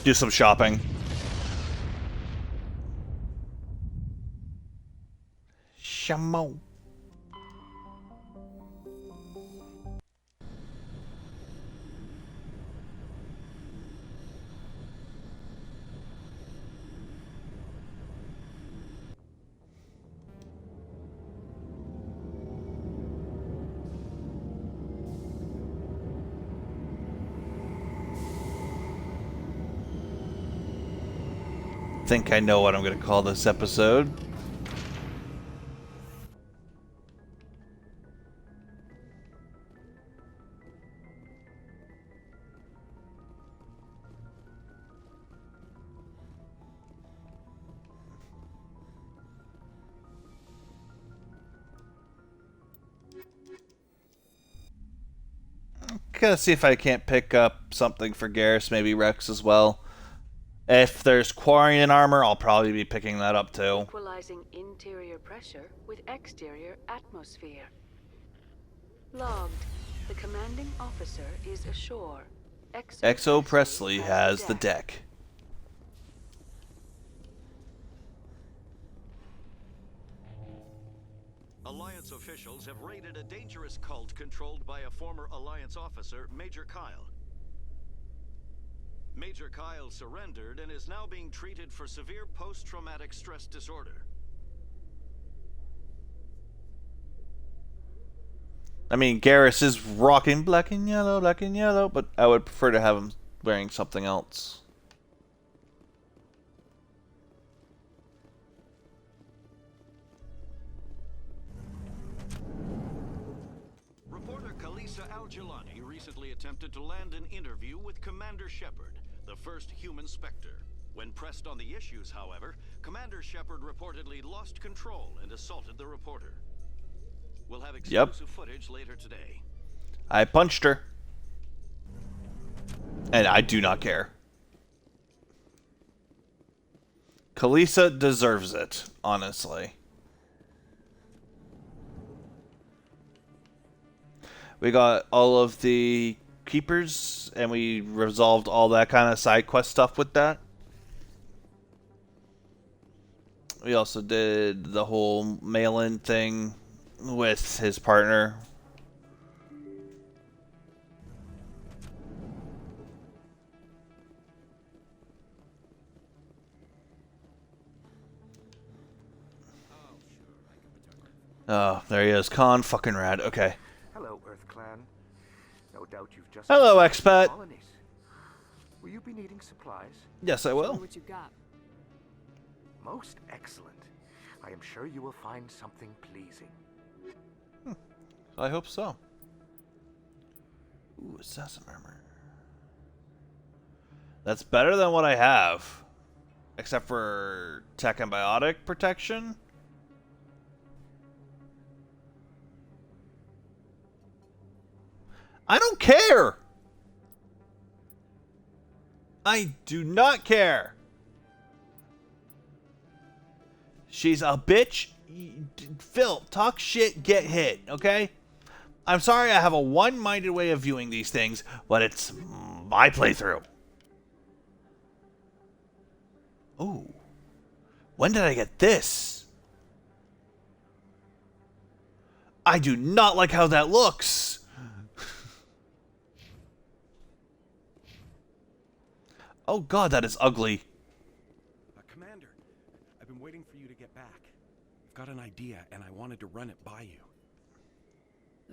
Do some shopping. Shamo. think I know what I'm going to call this episode. Gonna see if I can't pick up something for Garrus, maybe Rex as well. If there's Quarian armor, I'll probably be picking that up too. Equalizing interior pressure with exterior atmosphere. Logged. The commanding officer is ashore. Exo Presley has the deck. Alliance officials have raided a dangerous cult controlled by a former Alliance officer, Major Kyle. Major Kyle surrendered and is now being treated for severe post-traumatic stress disorder. I mean, Garrus is rocking black and yellow, but I would prefer to have him wearing something else. Reporter Kalisa Al-Jelani recently attempted to land an interview with Commander Shepard, the first human Spectre. When pressed on the issues, however, Commander Shepard reportedly lost control and assaulted the reporter. We'll have exclusive footage later today. I punched her. And I do not care. Kalisa deserves it, honestly. We got all of the keepers, and we resolved all that kind of side quest stuff with that. We also did the whole mail-in thing with his partner. Oh, there he is. Khan fucking rad. Okay. Hello, Earth Clan. No doubt you've just... Hello, expat. Colonies. Will you be needing supplies? Yes, I will. What you got? Most excellent. I am sure you will find something pleasing. I hope so. Ooh, assassin armor. That's better than what I have. Except for tech and biotic protection. I don't care! I do not care! She's a bitch. Phil, talk shit, get hit, okay? I'm sorry I have a one-minded way of viewing these things, but it's my playthrough. Ooh. When did I get this? I do not like how that looks. Oh god, that is ugly. Commander, I've been waiting for you to get back. I've got an idea, and I wanted to run it by you.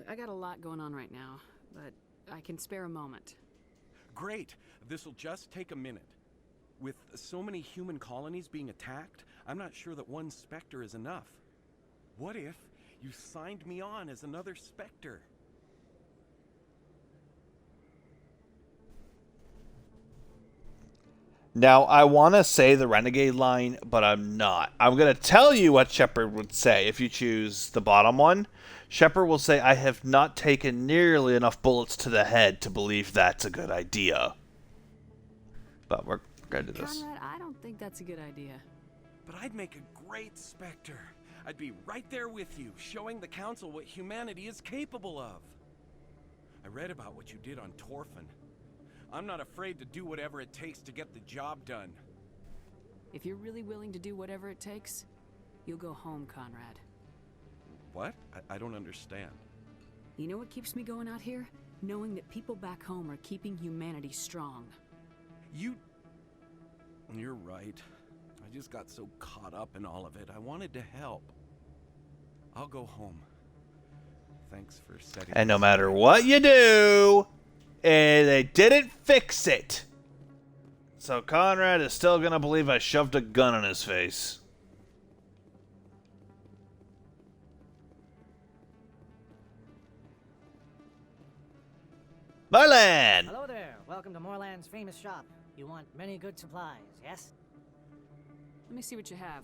I got a lot going on right now, but I can spare a moment. Great. This'll just take a minute. With so many human colonies being attacked, I'm not sure that one Spectre is enough. What if you signed me on as another Spectre? Now, I want to say the Renegade line, but I'm not. I'm going to tell you what Shepard would say if you choose the bottom one. Shepard will say, I have not taken nearly enough bullets to the head to believe that's a good idea. But we're going to do this. Conrad, I don't think that's a good idea. But I'd make a great Spectre. I'd be right there with you, showing the Council what humanity is capable of. I read about what you did on Torfin. I'm not afraid to do whatever it takes to get the job done. If you're really willing to do whatever it takes, you'll go home, Conrad. What? I don't understand. You know what keeps me going out here? Knowing that people back home are keeping humanity strong. You're right. I just got so caught up in all of it. I wanted to help. I'll go home. Thanks for setting... And no matter what you do... And they didn't fix it. So Conrad is still gonna believe I shoved a gun in his face. Marlan! Hello there. Welcome to Moorland's famous shop. You want many good supplies, yes? Let me see what you have.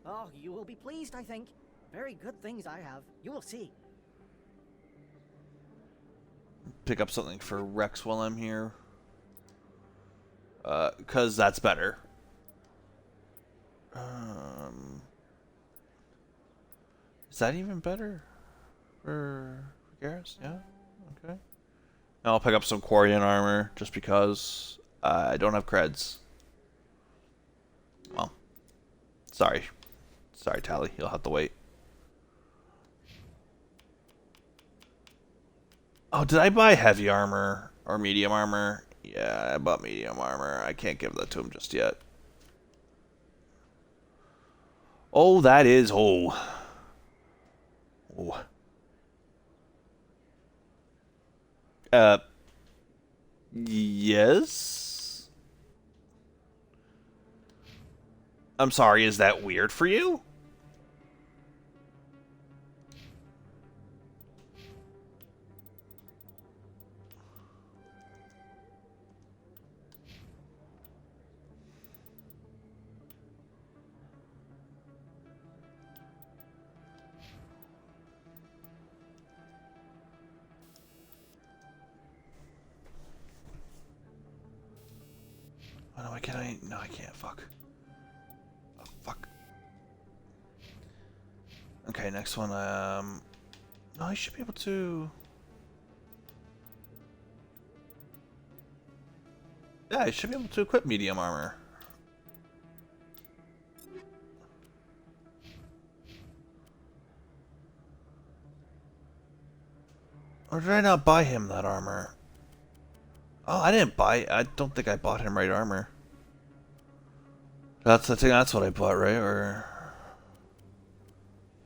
Oh, you will be pleased, I think. Very good things I have. You will see. Pick up something for Rex while I'm here. 'Cause that's better. Is that even better for Garrus? Yeah. Okay. And I'll pick up some Quarian armor just because I don't have creds. Well, sorry, Tally. You'll have to wait. Oh, did I buy heavy armor or medium armor? Yeah, I bought medium armor. I can't give that to him just yet. Oh, that is... Oh. Yes? I'm sorry, is that weird for you? Oh, no, can I? No, I can't. Fuck. Oh, fuck. Okay, next one. No, I should be able to. Yeah, I should be able to equip medium armor. Or did I not buy him that armor? Oh, I didn't buy... I don't think I bought him right armor. That's the thing, that's what I bought, right? Or...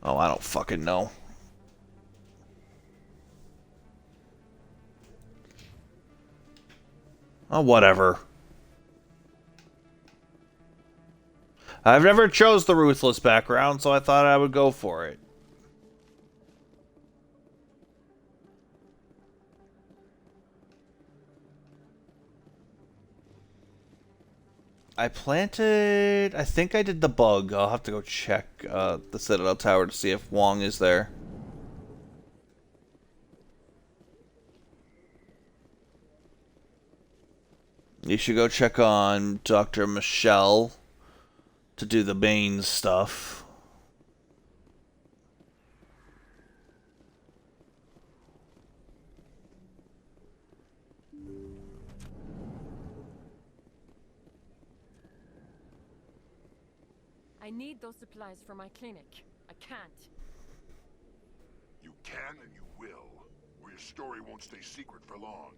Oh, I don't fucking know. Oh, whatever. I've never chose the Ruthless background, so I thought I would go for it. I planted... I think I did the bug. I'll have to go check the Citadel Tower to see if Wong is there. You should go check on Dr. Michelle to do the Bane's stuff. I need those supplies for my clinic. I can't. You can and you will, or your story won't stay secret for long.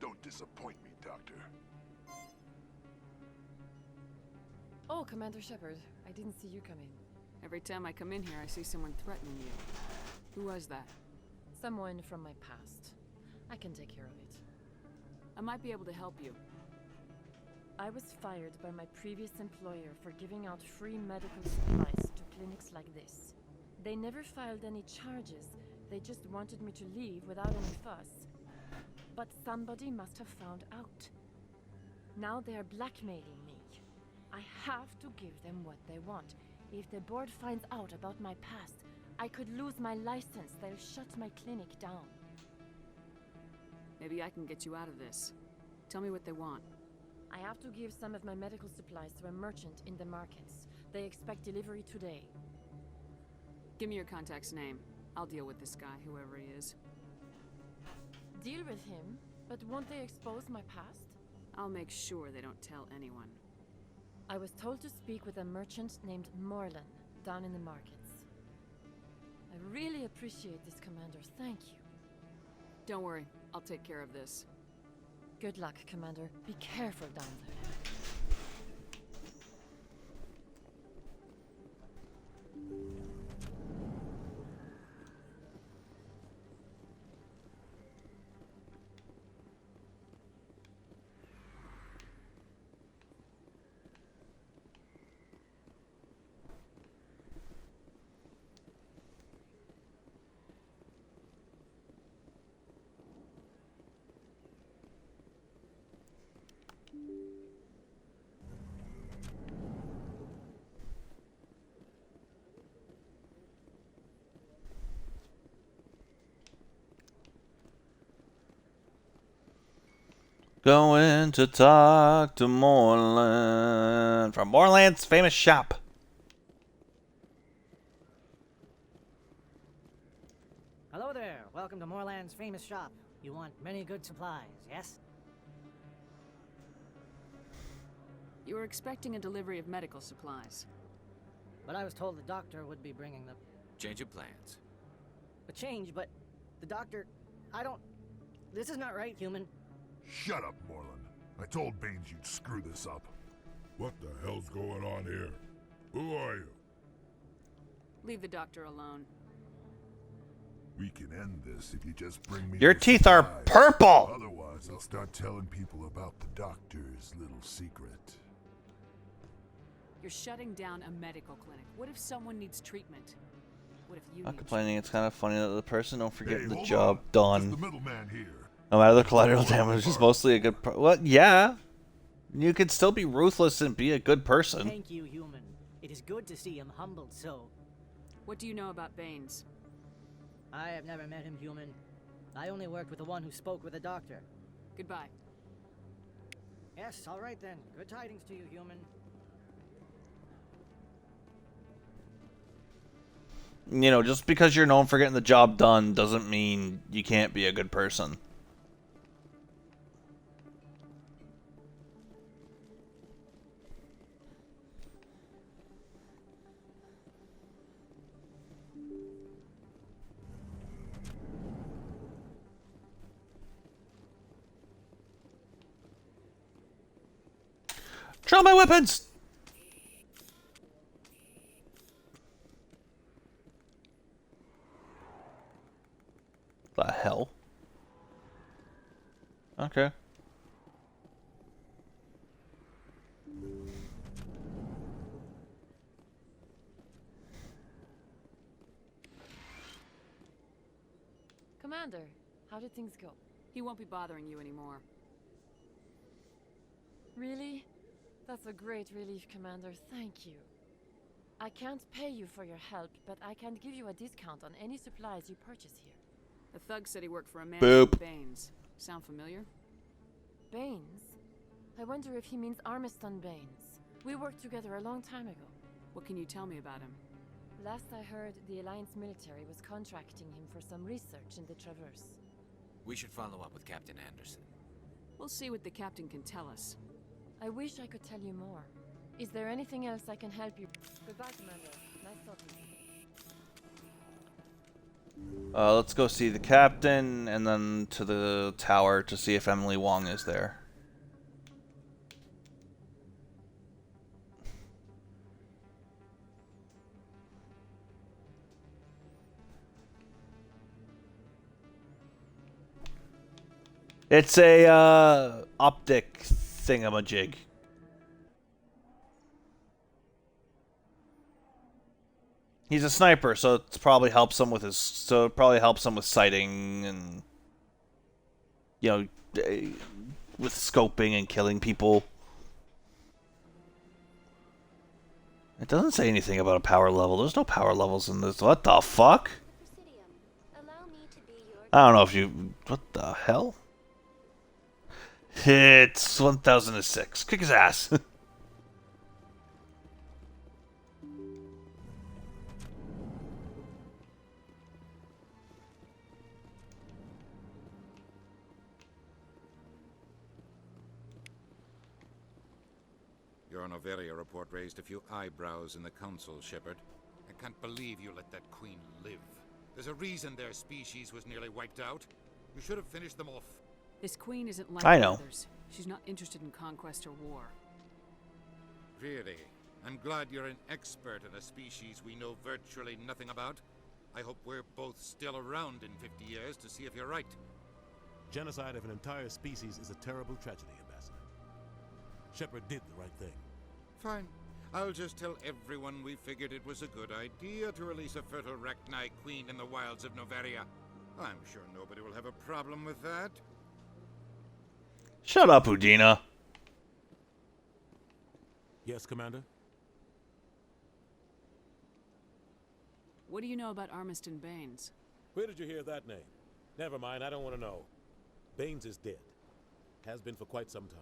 Don't disappoint me, Doctor. Oh, Commander Shepard. I didn't see you come in. Every time I come in here, I see someone threatening you. Who was that? Someone from my past. I can take care of it. I might be able to help you. I was fired by my previous employer for giving out free medical supplies to clinics like this. They never filed any charges. They just wanted me to leave without any fuss. But somebody must have found out. Now they are blackmailing me. I have to give them what they want. If the board finds out about my past, I could lose my license. They'll shut my clinic down. Maybe I can get you out of this. Tell me what they want. I have to give some of my medical supplies to a merchant in the markets. They expect delivery today. Give me your contact's name. I'll deal with this guy, whoever he is. Deal with him? But won't they expose my past? I'll make sure they don't tell anyone. I was told to speak with a merchant named Morlan, down in the markets. I really appreciate this, Commander. Thank you. Don't worry. I'll take care of this. Good luck, Commander. Be careful down there. Going to talk to Moreland from Moreland's famous shop. Hello there. Welcome to Moreland's famous shop. You want many good supplies, yes? You were expecting a delivery of medical supplies. But I was told the doctor would be bringing them. Change of plans. A change, but the doctor... I don't... This is not right, human. Shut up, Moreland. I told Baines you'd screw this up. What the hell's going on here? Who are you? Leave the doctor alone. We can end this if you just bring me Your the teeth are supplies. purple! Otherwise, I'll start telling people about the doctor's little secret. You're shutting down a medical clinic. What if someone needs treatment? What if you Not need complaining, it's kind of funny that the person don't forget Hey, the hold job on. done. Just the middleman here. No matter the collateral damage is mostly a good well, yeah. You can still be ruthless and be a good person. Thank you, human. It is good to see him humbled so. What do you know about Baines? I have never met him, human. I only worked with the one who spoke with the doctor. Goodbye. Yes, all right then. Good tidings to you, human. You know, just because you're known for getting the job done doesn't mean you can't be a good person. Draw my weapons! The hell? Okay. Commander, how did things go? He won't be bothering you anymore. Really? That's a great relief, Commander. Thank you. I can't pay you for your help, but I can give you a discount on any supplies you purchase here. The thug said he worked for a man Boop. named Baines. Sound familiar? Baines? I wonder if he means Armiston Baines. We worked together a long time ago. What can you tell me about him? Last I heard, the Alliance military was contracting him for some research in the Traverse. We should follow up with Captain Anderson. We'll see what the captain can tell us. I wish I could tell you more. Is there anything else I can help you? Goodbye, Commander. Nice talking to you. Let's go see the captain and then to the tower to see if Emily Wong is there. It's a optic thingamajig. He's a sniper, so it probably helps him with sighting and, you know, with scoping and killing people. It doesn't say anything about a power level. There's no power levels in this. What the fuck? I don't know if you... What the hell? It's 1006. Kick his ass. Your Noveria report raised a few eyebrows in the council, Shepard. I can't believe you let that queen live. There's a reason their species was nearly wiped out. You should have finished them off. This queen isn't like I know. others. She's not interested in conquest or war. Really? I'm glad you're an expert in a species we know virtually nothing about. I hope we're both still around in 50 years to see if you're right. Genocide of an entire species is a terrible tragedy, Ambassador. Shepard did the right thing. Fine. I'll just tell everyone we figured it was a good idea to release a fertile Rachni queen in the wilds of Noveria. I'm sure nobody will have a problem with that. Shut up, Udina. Yes, Commander? What do you know about Armiston Baines? Where did you hear that name? Never mind, I don't want to know. Baines is dead. Has been for quite some time.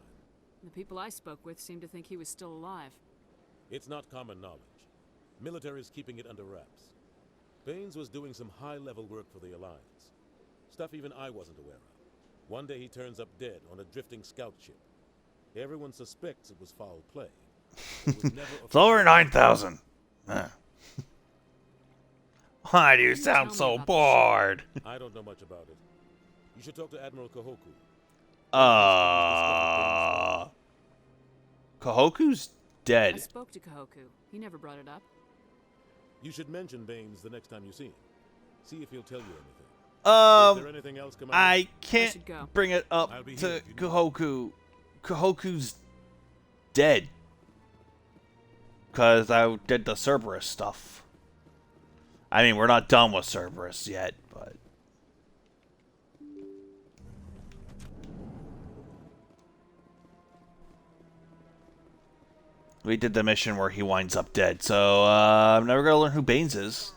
The people I spoke with seemed to think he was still alive. It's not common knowledge. Military is keeping it under wraps. Baines was doing some high-level work for the Alliance. Stuff even I wasn't aware of. One day he turns up dead on a drifting scout ship. Everyone suspects it was foul play. It was never It's over 9,000. Why do you sound so bored? I don't know much about it. You should talk to Admiral Kahoku. Kahoku's dead. I spoke to Kahoku. He never brought it up. You should mention Baines the next time you see him. See if he'll tell you anything. Is there anything else, Commander? I can't bring it up I'll be to here if you need. Kahoku. Kahoku's dead. Because I did the Cerberus stuff. I mean, we're not done with Cerberus yet, but... we did the mission where he winds up dead, so I'm never going to learn who Baines is.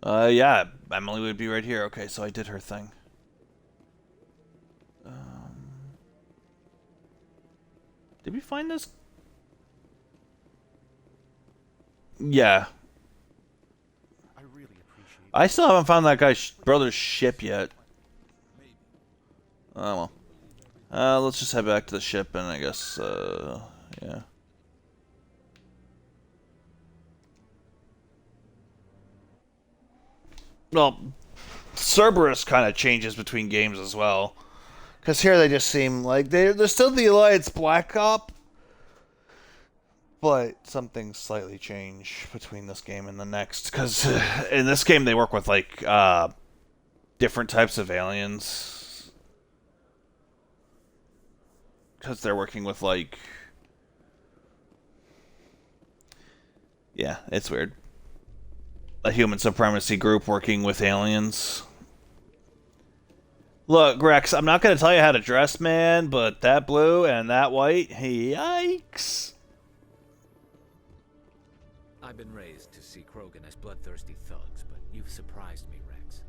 Yeah, Emily would be right here. Okay, so I did her thing. Did we find this? Yeah. I really appreciate I still haven't found that guy's brother's ship yet. Oh well. Let's just head back to the ship and I guess, yeah. Well, Cerberus kind of changes between games as well. Because here they just seem like they're still the Alliance Black Op. But something slightly changed between this game and the next. Because in this game they work with like different types of aliens. Because they're working with like... yeah, it's weird. A human supremacy group working with aliens. Look, Rex, I'm not going to tell you how to dress, man, but that blue and that white, yikes. I've been raised to see Krogan as bloodthirsty thugs, but you've surprised me, Rex.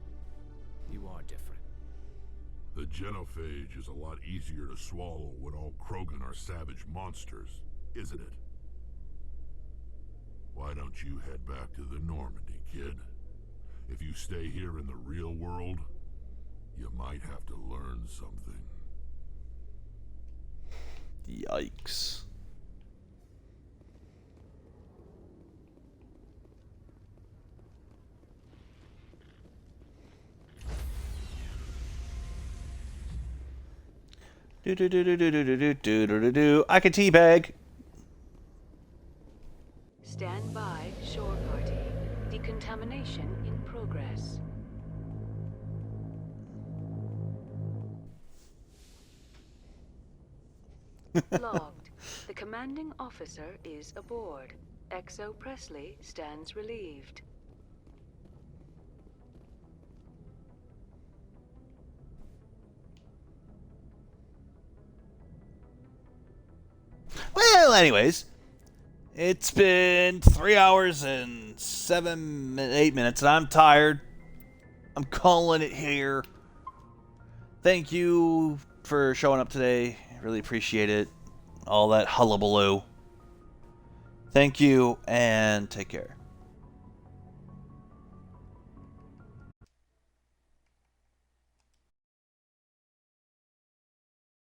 You are different. The genophage is a lot easier to swallow when all Krogan are savage monsters, isn't it? Why don't you head back to the Normandy, kid? If you stay here in the real world, you might have to learn something. Yikes. Do do do do do do do do do do do. I can teabag. Stand by, shore party. Decontamination in progress. Logged. The commanding officer is aboard. Exo Presley stands relieved. Well, anyways, it's been 3 hours and 8 minutes, and I'm tired. I'm calling it here. Thank you for showing up today. Really appreciate it. All that hullabaloo. Thank you, and take care.